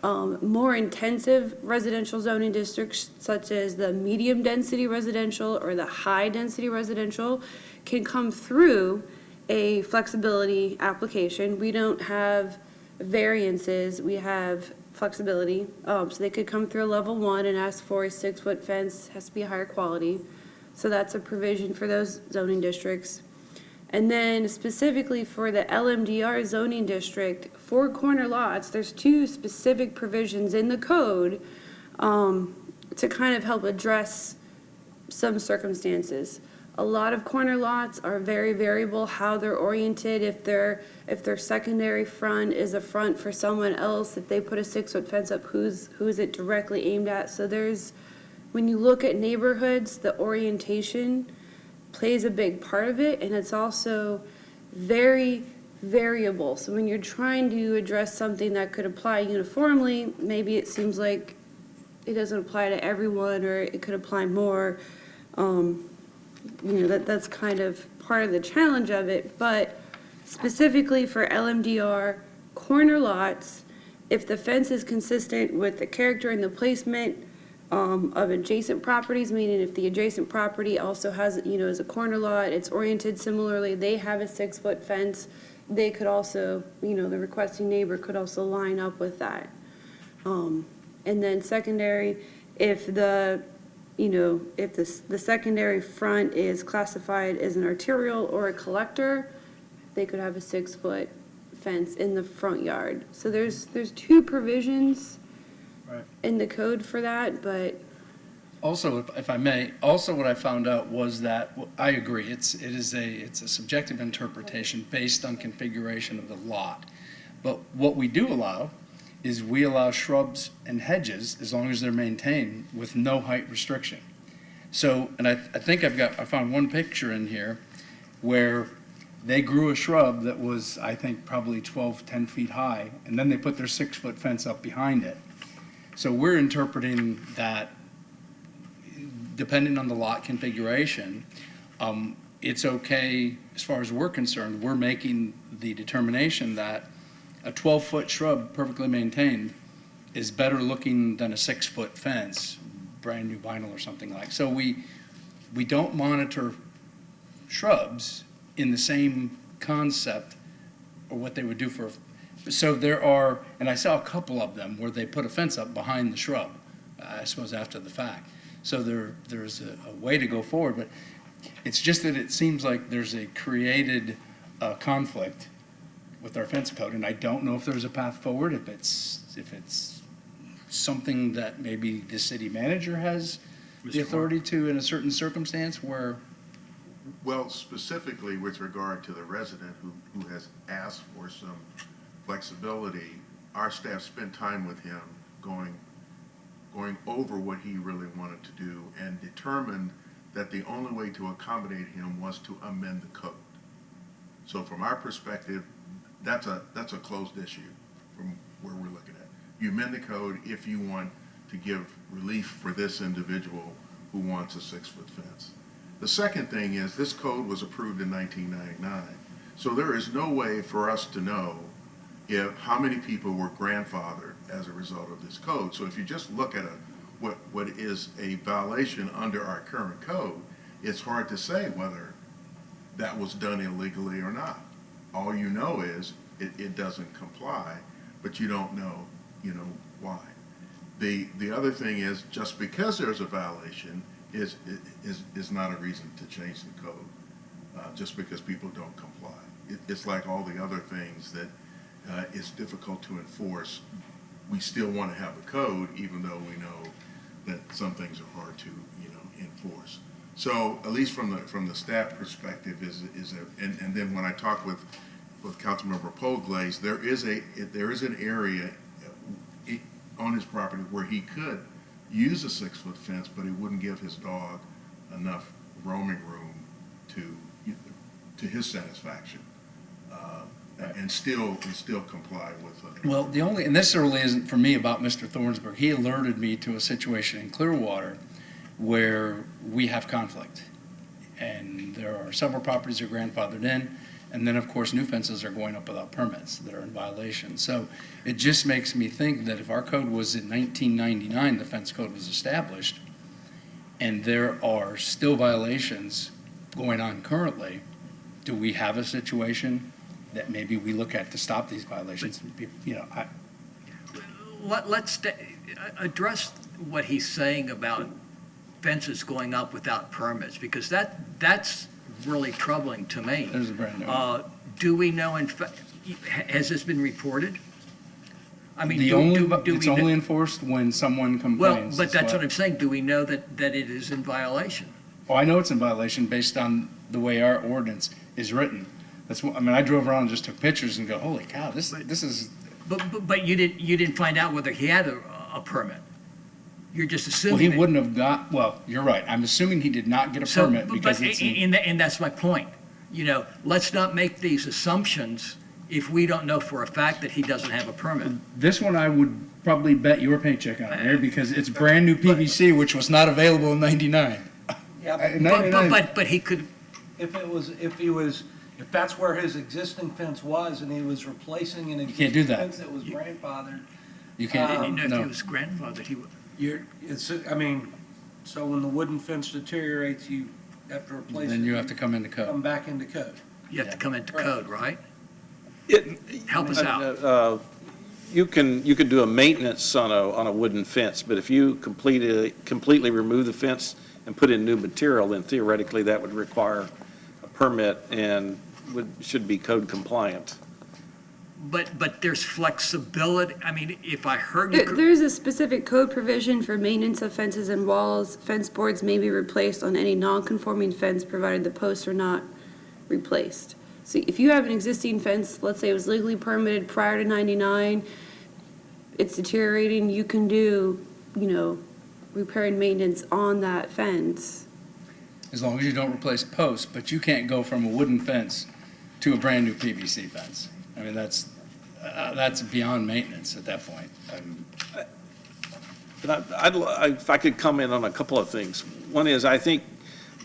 More intensive residential zoning districts, such as the medium density residential or the high density residential, can come through a flexibility application. We don't have variances, we have flexibility. So they could come through a level 1 and ask for a 6 foot fence, has to be higher quality. So that's a provision for those zoning districts. And then specifically for the LMDR zoning district, for corner lots, there's 2 specific provisions in the code to kind of help address some circumstances. A lot of corner lots are very variable how they're oriented. If their secondary front is a front for someone else, if they put a 6 foot fence up, who's it directly aimed at? So when you look at neighborhoods, the orientation plays a big part of it, and it's also very variable. So when you're trying to address something that could apply uniformly, maybe it seems like it doesn't apply to everyone, or it could apply more. That's kind of part of the challenge of it. But specifically for LMDR, corner lots if the fence is consistent with the character and the placement of adjacent properties, meaning if the adjacent property also has, is a corner lot, it's oriented similarly, they have a 6-foot fence, they could also, the requesting neighbor could also line up with that. And then secondary, if the secondary front is classified as an arterial or a collector, they could have a 6-foot fence in the front yard. So there's 2 provisions in the code for that, but. Also, if I may, also what I found out was that, I agree, it's a subjective interpretation based on configuration of the lot. But what we do allow is we allow shrubs and hedges as long as they're maintained with no height restriction. So, and I think I found one picture in here where they grew a shrub that was, I think, probably 10 feet high, and then they put their 6-foot fence up behind it. So we're interpreting that, depending on the lot configuration, it's okay, as far as we're concerned, we're making the determination that a 12-foot shrub, perfectly maintained, is better looking than a 6-foot fence, brand new vinyl or something like. So we don't monitor shrubs in the same concept or what they would do for. So there are, and I saw a couple of them where they put a fence up behind the shrub, I suppose after the fact. So there's a way to go forward, but it's just that it seems like there's a created conflict with our fence code, and I don't know if there's a path forward, if it's something that maybe the city manager has the authority to in a certain circumstance where. Well, specifically with regard to the resident who has asked for some flexibility, our staff spent time with him going over what he really wanted to do and determined that the only way to accommodate him was to amend the code. So from our perspective, that's a closed issue from where we're looking at. You amend the code if you want to give relief for this individual who wants a 6-foot fence. The second thing is this code was approved in 1999. So there is no way for us to know how many people were grandfathered as a result of this code. So if you just look at what is a violation under our current code, it's hard to say whether that was done illegally or not. All you know is it doesn't comply, but you don't know, why. The other thing is just because there's a violation is not a reason to change the code, just because people don't comply. It's like all the other things that it's difficult to enforce. We still want to have a code, even though we know that some things are hard to, enforce. So at least from the staff perspective, and then when I talk with Councilmember Poglaze, there is an area on his property where he could use a 6-foot fence, but he wouldn't give his dog enough roaming room to his satisfaction. And still comply with. Well, and this really isn't for me about Mr. Thornsberg. He alerted me to a situation in Clearwater where we have conflict, and there are several properties that are grandfathered in, and then of course new fences are going up without permits that are in violation. So it just makes me think that if our code was in 1999, the fence code was established, and there are still violations going on currently, do we have a situation that maybe we look at to stop these violations? Let's address what he's saying about fences going up without permits, because that's really troubling to me. There's a brand new. Do we know, in fact, has this been reported? I mean, it's only enforced when someone complains. Well, but that's what I'm saying. Do we know that it is in violation? Oh, I know it's in violation based on the way our ordinance is written. I drove around and just took pictures and go, holy cow, this is. But you didn't find out whether he had a permit. You're just assuming. Well, he wouldn't have got. Well, you're right. I'm assuming he did not get a permit because it's. And that's my point. Let's not make these assumptions if we don't know for a fact that he doesn't have a permit. This one I would probably bet your paycheck on here because it's brand new PVC, which was not available in '99. Yeah, but he could. If that's where his existing fence was and he was replacing an existing fence that was grandfathered, You I can't, didn't know if no. he was grandfathered, he would. So when the wooden fence deteriorates, you have to replace it. Then you have to come into Come code. back into code. You have to come into code, right? It- Help us out. You can do a maintenance on a wooden fence, but if you completely remove the fence and put in new material, then theoretically that would require a permit and should be code compliant. But there's flexibility, I mean, if I heard you. There's a specific code provision for maintenance of fences and walls. Fence boards may be replaced on any non-conforming fence provided the posts are not replaced. So if you have an existing fence, let's say it was legally permitted prior to 99, it's deteriorating, you can do, repair and maintenance on that fence. As long as you don't replace posts, but you can't go from a wooden fence to a brand-new PVC fence. I mean, that's beyond maintenance at that point. But if I could comment on a couple of things. One is, I think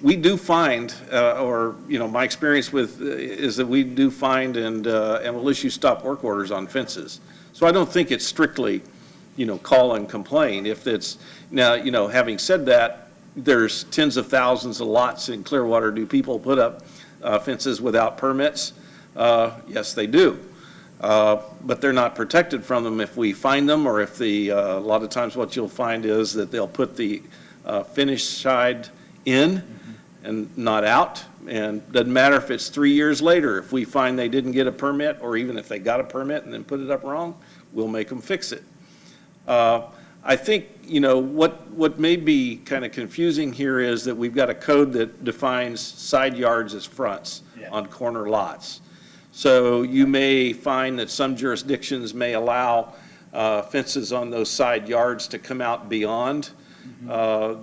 we do find, my experience is that we do find and will issue stop work orders on fences. So I don't think it's strictly, call and complain. If it's, now, having said that, there's tens of thousands of lots in Clearwater. Do people put up fences without permits? Yes, they do. But they're not protected from them if we find them, or if a lot of times what you'll find is that they'll put the finished side in and not out. And doesn't matter if it's 3 years later, if we find they didn't get a permit, or even if they got a permit and then put it up wrong, we'll make them fix it. I think, what may be kind of confusing here is that we've got a code that defines side yards as fronts on corner lots. So you may find that some jurisdictions may allow fences on those side yards to come out beyond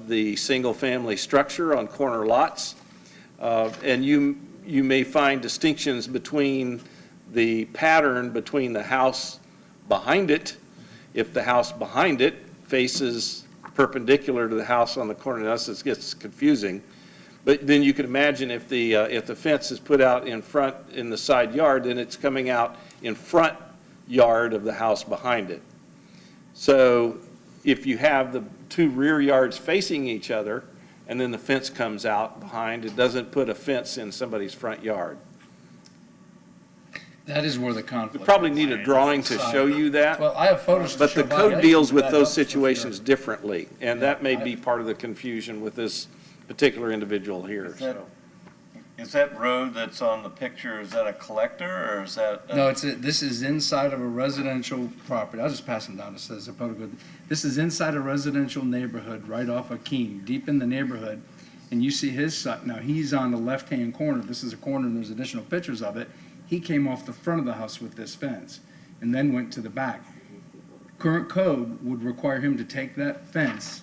the single-family structure on corner lots. And you may find distinctions between the pattern between the house behind it. If the house behind it faces perpendicular to the house on the corner, it gets confusing. But then you can imagine if the fence is put out in front in the side yard, then it's coming out in front yard of the house behind it. So if you have the two rear yards facing each other, and then the fence comes out behind, it doesn't put a fence in somebody's front yard. That is where the conflict. We probably need a drawing to show you that. Well, I have photos to But show the code violations deals of with that those also, for situations sure. differently, and that may be part of the confusion with this particular individual here, so. Is that road that's on the picture, is that a collector, or is that? No, this is inside of a residential property. I'll just pass them down. It says a photo. This is inside a residential neighborhood right off of Keene, deep in the neighborhood. And you see his side. Now, he's on the left-hand corner. This is a corner, and there's additional pictures of it. He came off the front of the house with this fence and then went to the back. Current code would require him to take that fence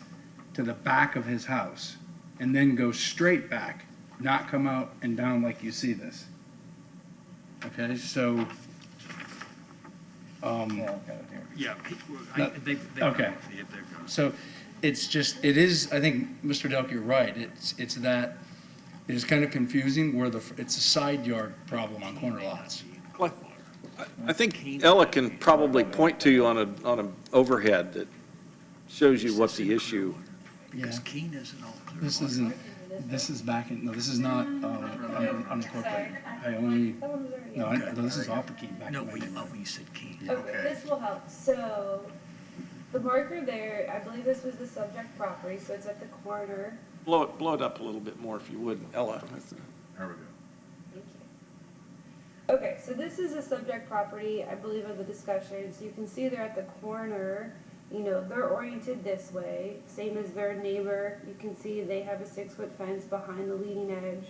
to the back of his house and then go straight back, not come out and down like you see this. Okay, so, Yeah. okay. So it is, I think, Mr. Delk, you're right. It's that, it is kind of confusing where it's a side yard problem on corner lots. I think Ella can probably point to you on an overhead that shows you what the issue. Yeah. Keene isn't all clear. This is back in, no, this is not unincorporated. This is off of Keene back No, in. you said Keene. Okay, this will help. So the marker there, I believe this was the subject property, so it's at the corner. Blow it up a little bit more if you would, Ella. There we go. Thank you. Okay, so this is a subject property, I believe, of the discussion. So you can see they're at the corner. They're oriented this way, same as their neighbor. You can see they have a 6-foot fence behind the leading edge,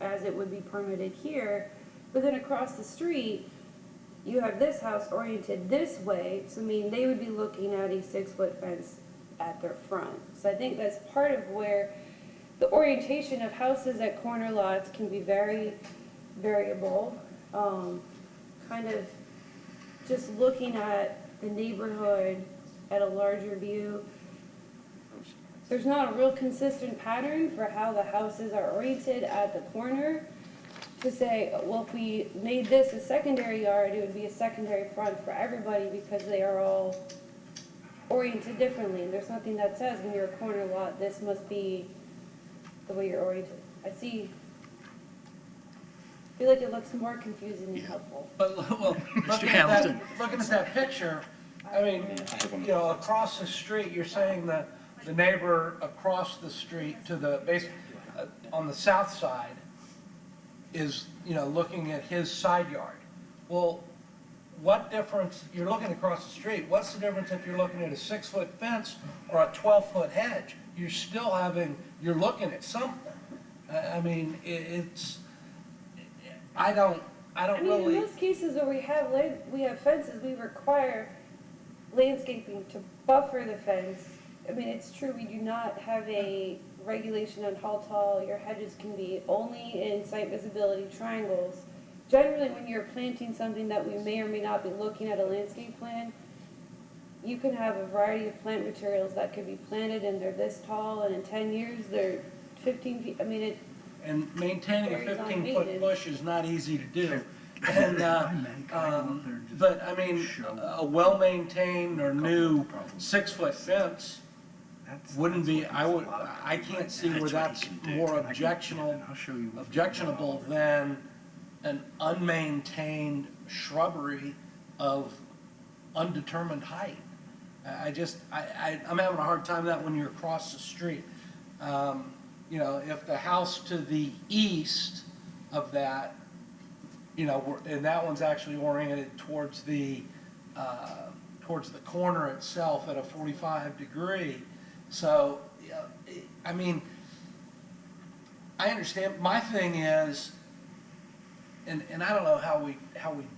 as it would be permitted here. But then across the street, you have this house oriented this way, so they would be looking at a 6-foot fence at their front. So I think that's part of where the orientation of houses at corner lots can be very variable. Kind of just looking at the neighborhood at a larger view, there's not a real consistent pattern for how the houses are oriented at the corner to say, well, if we made this a secondary yard, it would be a secondary front for everybody because they are all oriented differently. And there's nothing that says when you're a corner lot, this must be the way you're oriented. I feel like it looks more confusing than helpful. But, well, looking at that picture, I mean, you know, across the street, you're saying that the neighbor across the street to the base, on the south side is, you know, looking at his side yard. Well, what difference, you're looking across the street, what's the difference if you're looking at a 6-foot fence or a 12-foot hedge? You're still you're looking at something. I mean, I don't really. In most cases where we have fences, we require landscaping to buffer the fence. I mean, it's true, we do not have a regulation on how tall your hedges can be, only in site visibility triangles. Generally, when you're planting something that we may or may not be looking at a landscape plan, you can have a variety of plant materials that could be planted and they're this tall, and in 10 years, they're 15 feet, I mean, And maintaining a varies on 15-foot maintenance. bush is not easy to do. And, but I mean, a well-maintained or new 6-foot fence wouldn't be, I can't see where that's more objectionable than an unmaintained shrubbery of undetermined height. I'm having a hard time with that when you're across the street. You know, if the house to the east of that, you know, and that one's actually oriented towards the corner itself at a 45-degree. So, I mean, I understand. My thing is, and I don't know how we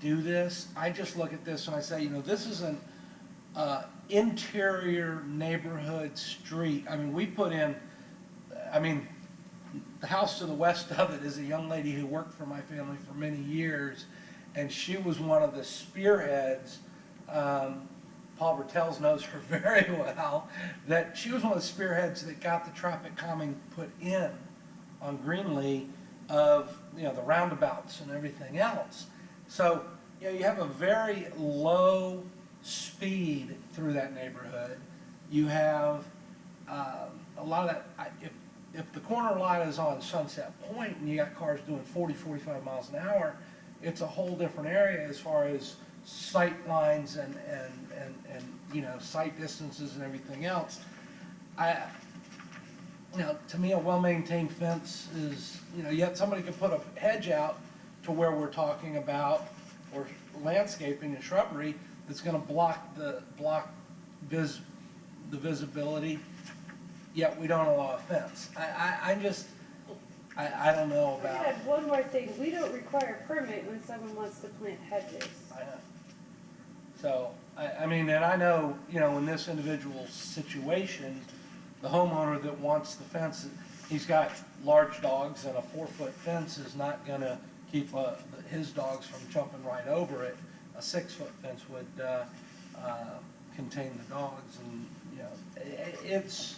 do this. I just look at this and I say, you know, this is an interior neighborhood street. I mean, we put in, I mean, the house to the west of it is a young lady who worked for my family for many years, and she was one of the spearheads. Paul Bertels knows her very well, that she was one of the spearheads that got the traffic calming put in on Greenlee of, you know, the roundabouts and everything else. So, you know, you have a very low speed through that neighborhood. You have a lot of that, if the corner lot is on Sunset Point and you got cars doing 40, 45 miles an hour, it's a whole different area as far as sight lines and you know, sight distances and everything else. You know, to me, a well-maintained fence is, you know, yet somebody could put a hedge out to where we're talking about, or landscaping and shrubbery that's going to block the visibility, yet we don't allow a fence. I don't know about. I had one more thing. We don't require a permit when someone wants to plant hedges. I know. So, I mean, and I know, you know, in this individual situation, the homeowner that wants the fence, he's got large dogs, and a 4-foot fence is not going to keep his dogs from jumping right over it. A 6-foot fence would contain the dogs, and, you know, it's,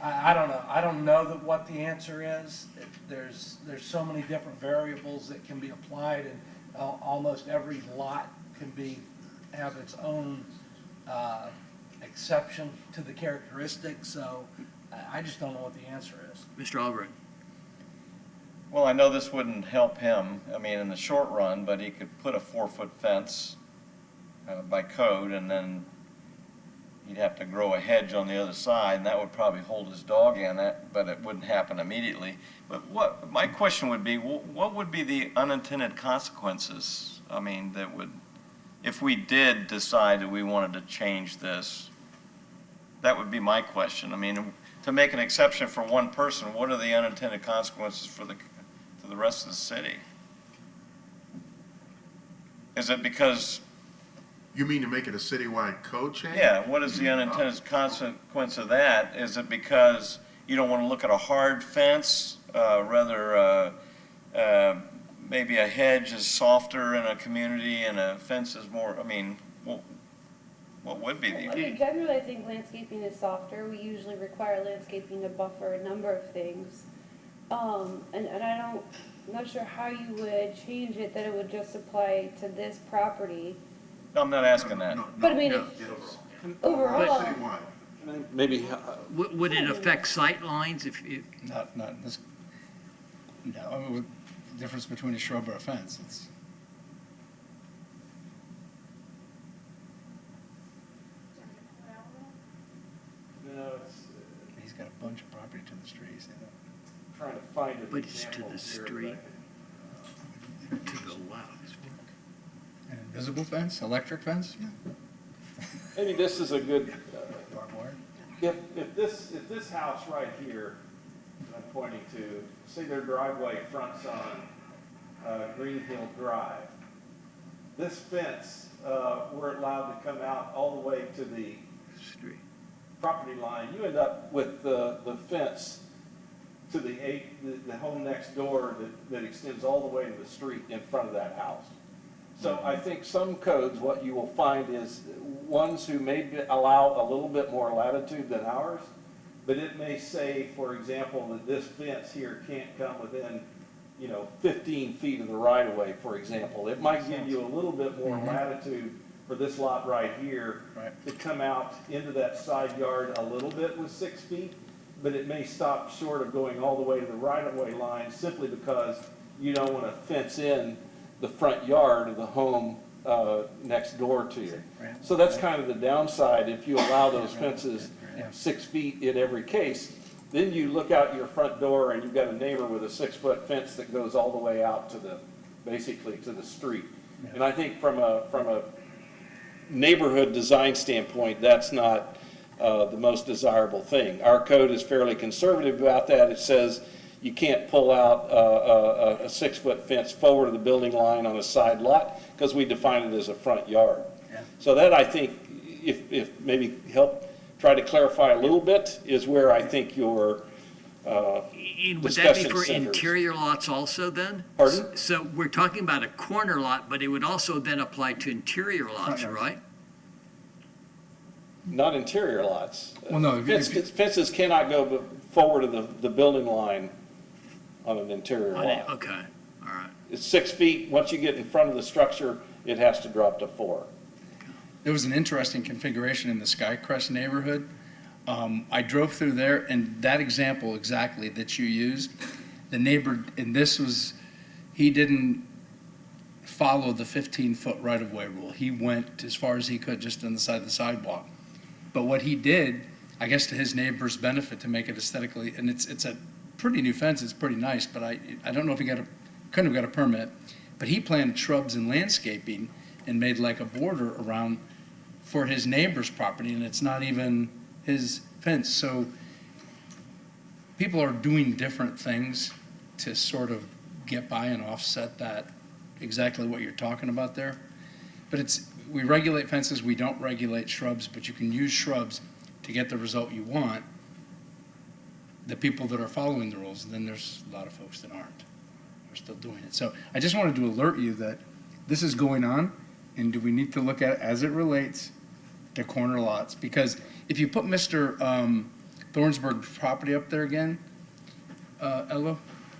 I don't know. I don't know what the answer is. There's so many different variables that can be applied, and almost every lot can have its own exception to the characteristics. So I just don't know what the answer is. Mr. Albright. Well, I know this wouldn't help him, I mean, in the short run, but he could put a 4-foot fence by code, and then he'd have to grow a hedge on the other side, and that would probably hold his dog in it, but it wouldn't happen immediately. But my question would be, what would be the unintended consequences? I mean, that would, if we did decide that we wanted to change this, that would be my question. I mean, to make an exception for one person, what are the unintended consequences for the rest of the city? Is it because... You mean to make it a citywide code change? Yeah, what is the unintended consequence of that? Is it because you don't want to look at a hard fence, maybe a hedge is softer in a community and a fence is more, I mean, what would be the... I mean, generally, I think landscaping is softer. We usually require landscaping to buffer a number of things. And I'm not sure how you would change it, that it would just apply to this property. No, I'm not asking that. But I mean, Overall, Citywide. Maybe, Would it affect sight lines if, Not in this, no, I mean, with the difference between a shrub or a fence, it's. He's got a bunch of property to the street, you know. trying to find an but it's to example the here street, that to the left? An invisible fence, electric fence? Maybe this is a good, Barbed wire? if this house right here, I'm pointing to, say their driveway fronts on Green Hill Drive. This fence, we're allowed to come out all the way to the Street. property line. You end up with the fence to the home next door that extends all the way to the street in front of that house. So I think some codes, what you will find is ones who allow a little bit more latitude than ours, but it may say, for example, that this fence here can't come within, 15 feet of the right of way, for example. It might give you a little bit more latitude for this lot right here to come out into that side yard a little bit with 6 feet, but it may stop short of going all the way to the right of way line simply because you don't want to fence in the front yard of the home next door to you. So that's kind of the downside if you allow those fences 6 feet in every case. Then you look out your front door and you've got a neighbor with a 6-foot fence that goes all the way out to basically to the street. And I think from a neighborhood design standpoint, that's not the most desirable thing. Our code is fairly conservative about that. It says you can't pull out a 6-foot fence forward of the building line on a side lot because we define it as a front yard. So that, I think, if maybe help try to clarify a little bit, is where I think your And would that be discussion for centers. interior lots also then? Pardon? So we're talking about a corner lot, but it would also then apply to interior lots, right? Not interior lots. Well, no, Fences cannot go forward of the building line on an interior lot. Okay, all right. It's 6 feet. Once you get in front of the structure, it has to drop to 4. There was an interesting configuration in the Skycrest neighborhood. I drove through there, and that example exactly that you used, the neighbor, and he didn't follow the 15-foot right-of-way rule. He went as far as he could just on the side of the sidewalk. But what he did, I guess to his neighbor's benefit to make it aesthetically, and it's a pretty new fence, it's pretty nice, but I don't know if couldn't have got a permit, but he planted shrubs and landscaping and made like a border around for his neighbor's property, and it's not even his fence. So people are doing different things to sort of get by and offset that, exactly what you're talking about there. But we regulate fences, we don't regulate shrubs, but you can use shrubs to get the result you want. The people that are following the rules, and then there's a lot of folks that aren't. Are still doing it. So I just wanted to alert you that this is going on, and do we need to look at it as it relates to corner lots? Because if you put Mr. Thornsberg's property up there again, Ella,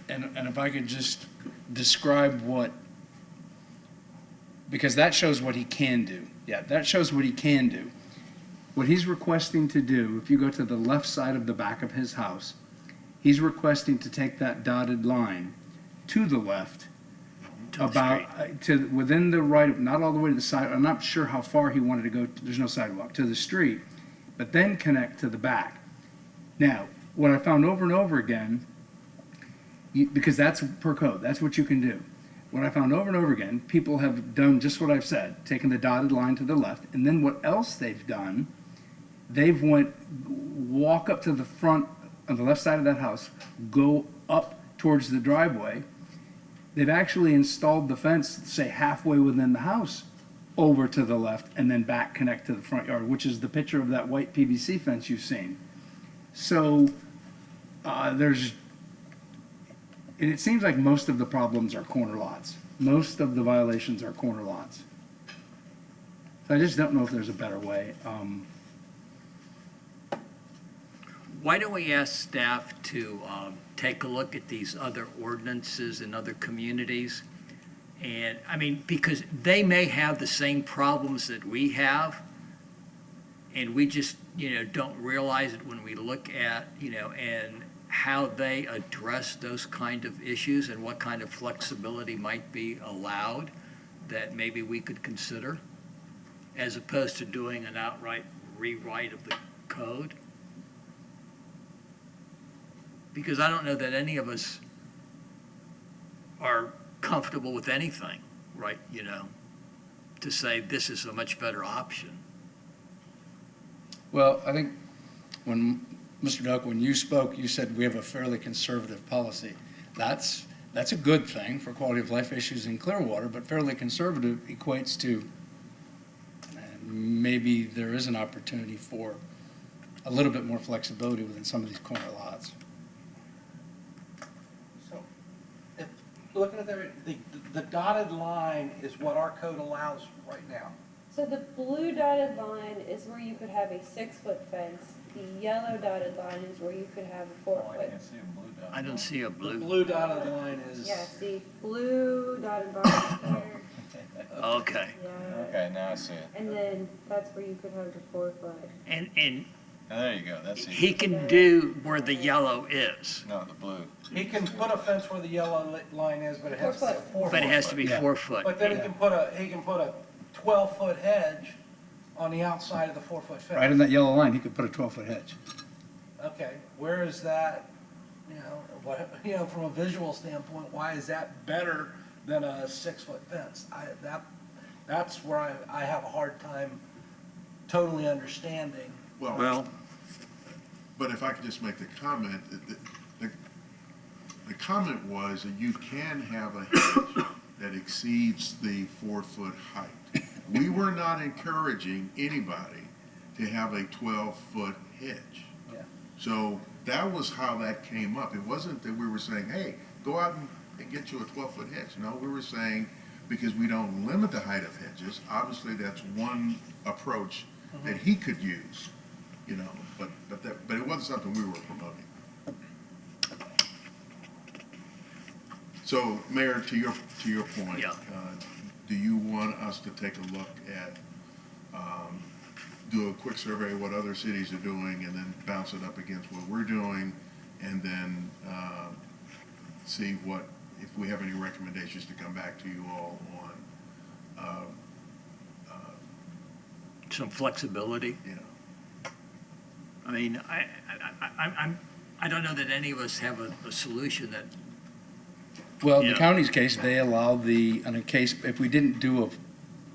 and if I could just describe because that shows what he can do. Yeah, that shows what he can do. What he's requesting to do, if you go to the left side of the back of his house, he's requesting to take that dotted line to the left, to within the right, not all the way to the side. I'm not sure how far he wanted to go. There's no sidewalk to the street, but then connect to the back. Now, what I found over and over again, because that's per code, that's what you can do. What I found over and over again, people have done just what I've said, taken the dotted line to the left, and then what else they've done, they've walk up to the front on the left side of that house, go up towards the driveway. They've actually installed the fence, say halfway within the house, over to the left, and then back connect to the front yard, which is the picture of that white PVC fence you've seen. So and it seems like most of the problems are corner lots. Most of the violations are corner lots. So I just don't know if there's a better way. Why don't we ask staff to take a look at these other ordinances in other communities? And, I mean, because they may have the same problems that we have, and we just, don't realize it when we look at, and how they address those kind of issues and what kind of flexibility might be allowed that maybe we could consider, as opposed to doing an outright rewrite of the code. Because I don't know that any of us are comfortable with anything, right, to say this is a much better option. Well, I think when, Mr. Duck, when you spoke, you said we have a fairly conservative policy. That's a good thing for quality of life issues in Clearwater, but fairly conservative equates to maybe there is an opportunity for a little bit more flexibility within some of these corner lots. So, looking at the dotted line is what our code allows right now. So the blue dotted line is where you could have a 6-foot fence. The yellow dotted line is where you could have a 4-foot. I don't see a The blue. blue dotted line is. Yeah, see, blue dotted line there. Okay. Yeah. Okay, now I see it. And then that's where you could have the 4-foot. And Oh, there you go, that's he it. can do where the yellow is, No, the blue. He can put a fence where the yellow line is, but it has to be 4 but it foot. has to be Yeah. 4 foot. But then he can put a 12-foot hedge on the outside of the 4-foot fence. Right in that yellow line, he could put a 12-foot hedge. Okay, where is that, from a visual standpoint, why is that better than a 6-foot fence? That's where I have a hard time totally understanding. Well, But if I could just make the comment, the comment was that you can have a hedge that exceeds the 4-foot height. We were not encouraging anybody to have a 12-foot hedge. Yeah. So that was how that came up. It wasn't that we were saying, hey, go out and get you a 12-foot hedge. No, we were saying, because we don't limit the height of hedges, obviously that's one approach that he could use, but it wasn't something we were promoting. So, Mayor, to your point, Yeah. Do you want us to take a look at, do a quick survey of what other cities are doing, and then bounce it up against what we're doing, and then see if we have any recommendations to come back to you all on? some flexibility. Yeah. I mean, I don't know that any of us have a solution that, Well, in the Yeah. county's case, they allow in a case, if we didn't do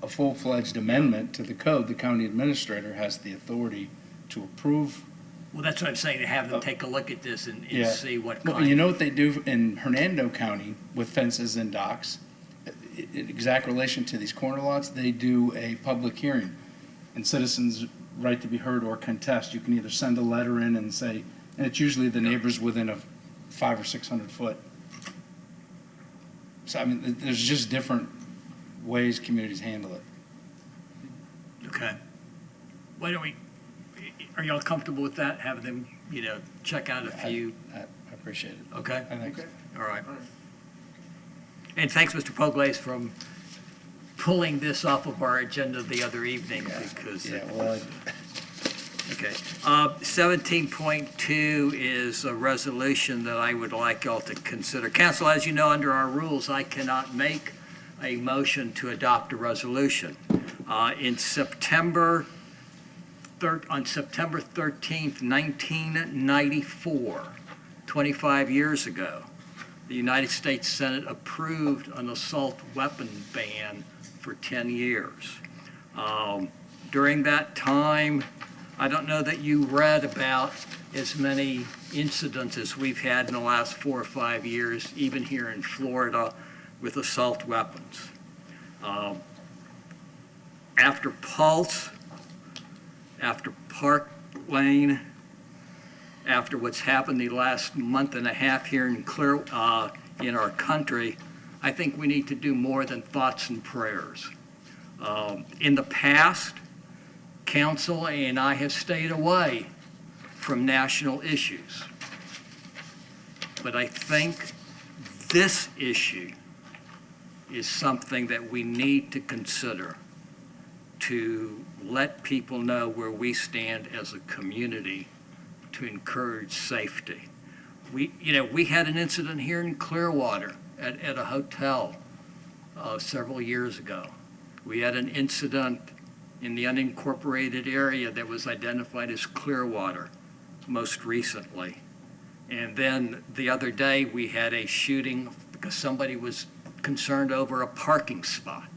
a full-fledged amendment to the code, the county administrator has the authority to approve. well, that's what I'm saying, to have them take a look at this and Yeah. see what Well, kind. you know what they do in Hernando County with fences and docks? In exact relation to these corner lots, they do a public hearing, and citizens' right to be heard or contest. You can either send a letter in and say, and it's usually the neighbors within a 500 or 600 foot. So, I mean, there's just different ways communities handle it. Okay. Why don't we, are y'all comfortable with that, having them, check out a few? I appreciate it. Okay? I think so. All right. And thanks, Mr. Poglaze, for pulling this off of our agenda the other evening, because. Yeah, well, Okay. 17.2 is a resolution that I would like y'all to consider. Council, as you know, under our rules, I cannot make a motion to adopt a resolution. On September 13th, 1994, 25 years ago, the United States Senate approved an assault weapon ban for 10 years. During that time, I don't know that you read about as many incidents as we've had in the last 4 or 5 years, even here in Florida, with assault weapons. After Pulse, after Park Lane, after what's happened the last month and a half here in in our country, I think we need to do more than thoughts and prayers. In the past, Council and I have stayed away from national issues. But I think this issue is something that we need to consider. to let people know where we stand as a community to encourage safety. We had an incident here in Clearwater at a hotel several years ago. We had an incident in the unincorporated area that was identified as Clearwater most recently. And then the other day, we had a shooting because somebody was concerned over a parking spot.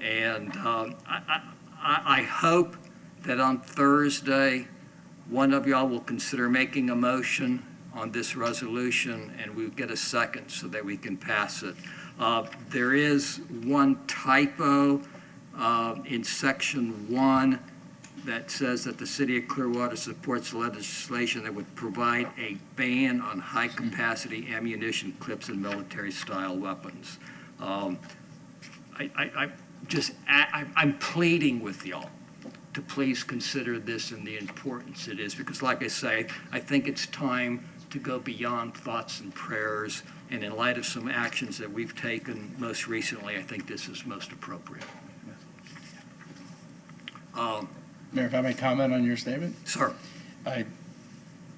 And I hope that on Thursday, one of y'all will consider making a motion on this resolution, and we'll get a second so that we can pass it. There is one typo in section 1 that says that the city of Clearwater supports legislation that would provide a ban on high-capacity ammunition clips and military-style weapons. I'm pleading with y'all to please consider this and the importance it is, because like I say, I think it's time to go beyond thoughts and prayers, and in light of some actions that we've taken most recently, I think this is most appropriate. Mayor, if I may comment on your statement? Sir. I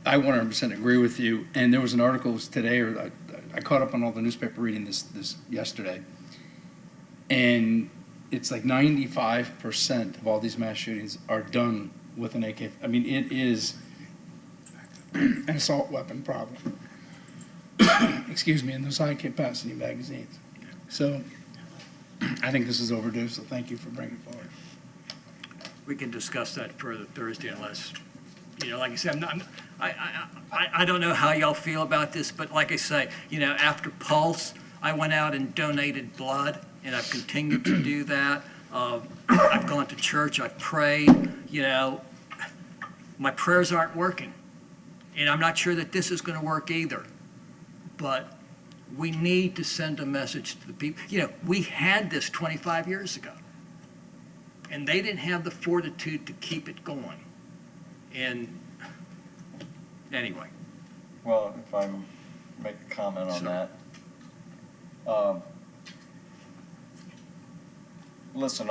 100% agree with you. And there was an article today, or I caught up on all the newspaper reading this yesterday. And it's like 95% of all these mass shootings are done with an AK. I mean, it is an assault weapon problem. Excuse me, and those high capacity magazines. So I think this is overdue, so thank you for bringing it forward. We can discuss that further Thursday unless, like I said, I don't know how y'all feel about this, but like I say, after Pulse, I went out and donated blood, and I've continued to do that. I've gone to church, I've prayed, my prayers aren't working. And I'm not sure that this is going to work either. But we need to send a message to the people. We had this 25 years ago. And they didn't have the fortitude to keep it going. And anyway. Well, if I make a comment on that. Listen,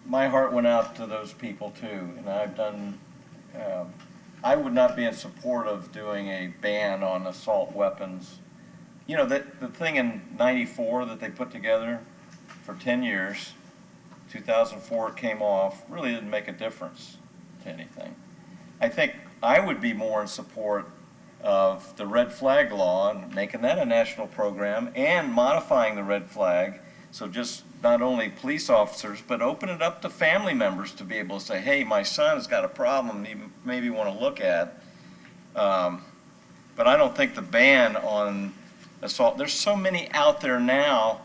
my heart went out to those people too, and I've done, I would not be in support of doing a ban on assault weapons. The thing in '94 that they put together for 10 years, 2004 it came off, really didn't make a difference to anything. I think I would be more in support of the red flag law and making that a national program and modifying the red flag. So just not only police officers, but open it up to family members to be able to say, hey, my son's got a problem you maybe want to look at. But I don't think the ban on assault, there's so many out there now,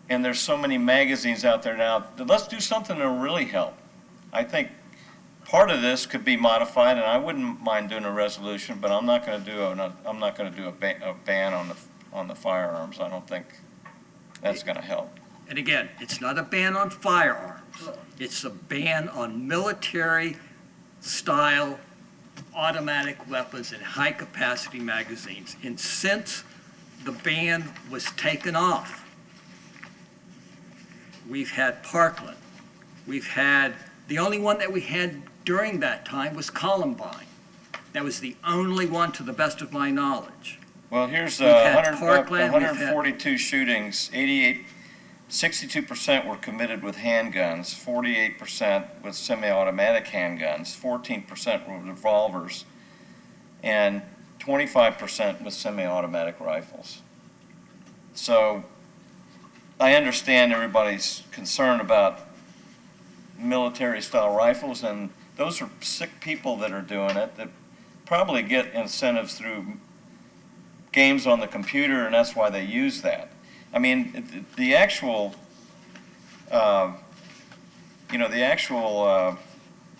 and there's so many magazines out there now. Let's do something that will really help. I think part of this could be modified, and I wouldn't mind doing a resolution, but I'm not going to do a ban on the firearms. I don't think that's going to help. And again, it's not a ban on firearms. It's a ban on military-style automatic weapons and high-capacity magazines. And since the ban was taken off, we've had Parkland. We've had, the only one that we had during that time was Columbine. That was the only one, to the best of my knowledge. Well, here's We've had Parkland, 142 shootings, 62% were committed with handguns, 48% with semi-automatic handguns, 14% were revolvers, and 25% with semi-automatic rifles. So I understand everybody's concern about military-style rifles, and those are sick people that are doing it that probably get incentives through games on the computer, and that's why they use that. I mean, the actual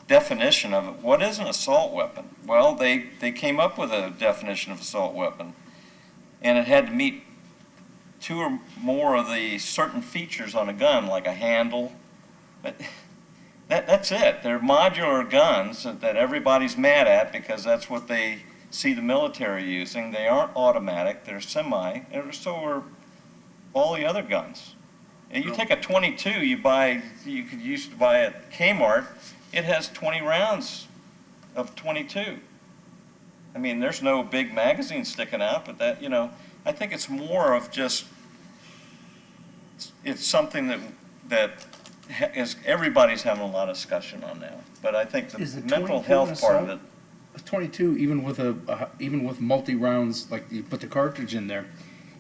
definition of it, what is an assault weapon? Well, they came up with a definition of assault weapon, and it had to meet two or more of the certain features on a gun, like a handle. But that's it. They're modular guns that everybody's mad at because that's what they see the military using. They aren't automatic, they're semi, and so are all the other guns. And you take a 22, you could used to buy at Kmart, it has 20 rounds of 22. I mean, there's no big magazine sticking out, but that, I think it's more of just, it's something everybody's having a lot of discussion on now. But I think the Is it mental 22 health an part of assault? it, 22, even with multi-rounds, like you put the cartridge in there,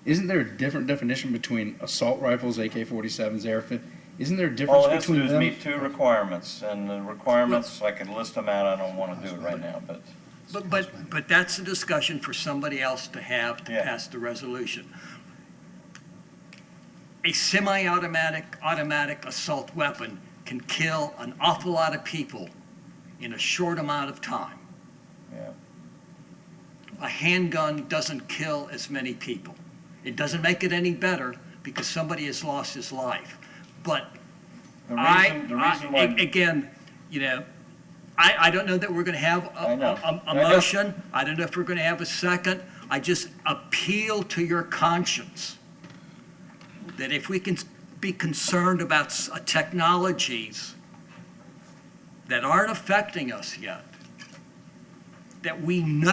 isn't there a different definition between assault rifles, AK-47s, AR-15? Isn't there a difference all it has to between do is them? meet two requirements, and the requirements, I can list them out, I don't want to do it right now, but. But that's a discussion for somebody else to have to pass the resolution. A automatic assault weapon can kill an awful lot of people in a short amount of time. Yeah. A handgun doesn't kill as many people. It doesn't make it any better because somebody has lost his life. But The reason why. again, I don't know that we're going to have a motion. I don't know if we're going to have a second. I just appeal to your conscience that if we can be concerned about technologies that aren't affecting us yet, that we know.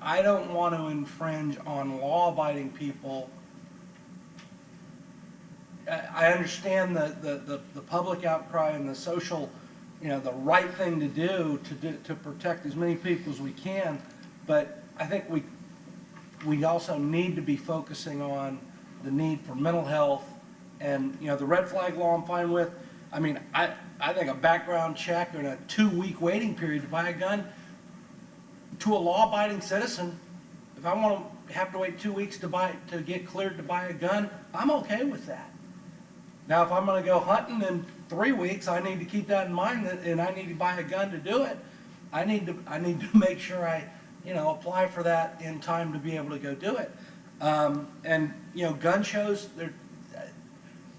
I don't want to infringe on law-abiding people. I understand the public outcry and the social, the right thing to do to protect as many people as we can, but I think we also need to be focusing on the need for mental health, and the red flag law I'm fine with. I mean, I think a background check and a 2-week waiting period to buy a gun to a law-abiding citizen, if I want to have to wait 2 weeks to get cleared to buy a gun, I'm okay with that. Now, if I'm going to go hunting in 3 weeks, I need to keep that in mind, and I need to buy a gun to do it. I need to make sure I, apply for that in time to be able to go do it. And gun shows, they're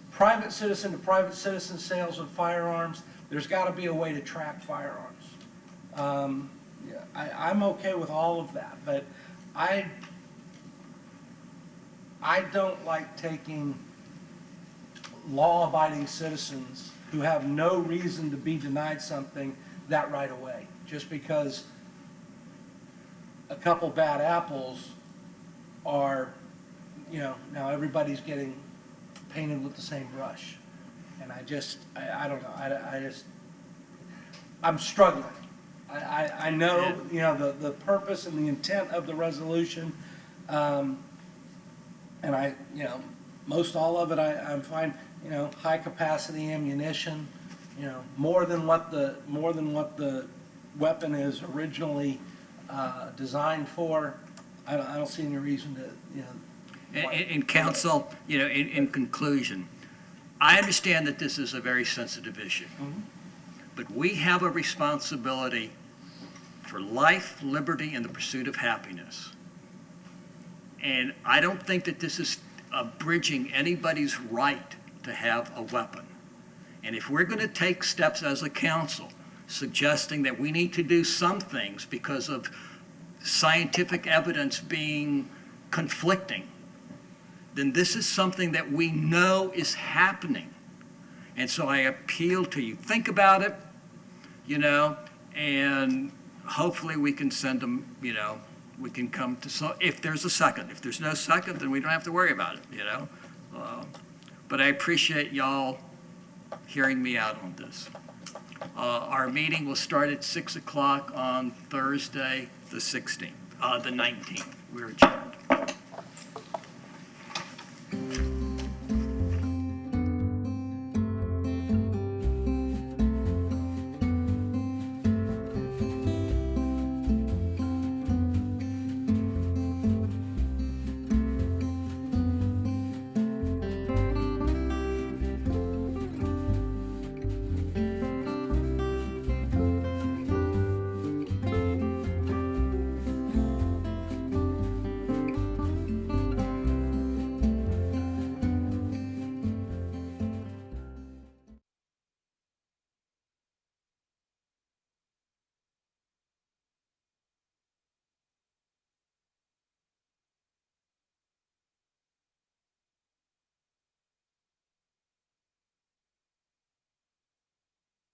private citizen to private citizen sales of firearms. There's got to be a way to track firearms. I'm okay with all of that, but I don't like taking law-abiding citizens who have no reason to be denied something that right away, just because a couple bad apples are, now everybody's getting painted with the same brush. And I don't know, I'm struggling. I know, the purpose and the intent of the resolution, and most all of it, I'm fine, high capacity ammunition, more than what the weapon is originally designed for. I don't see any reason to, And counsel, in conclusion, I understand that this is a very sensitive issue, but we have a responsibility for life, liberty, and the pursuit of happiness. And I don't think that this is abridging anybody's right to have a weapon. And if we're going to take steps as a council suggesting that we need to do some things because of scientific evidence being conflicting, then this is something that we know is happening. And so I appeal to you, think about it, and hopefully we can send them, we can come to, so if there's a second. If there's no second, then we don't have to worry about it, But I appreciate y'all hearing me out on this. Our meeting will start at 6 o'clock on Thursday, the 16th, the 19th. We're adjourned.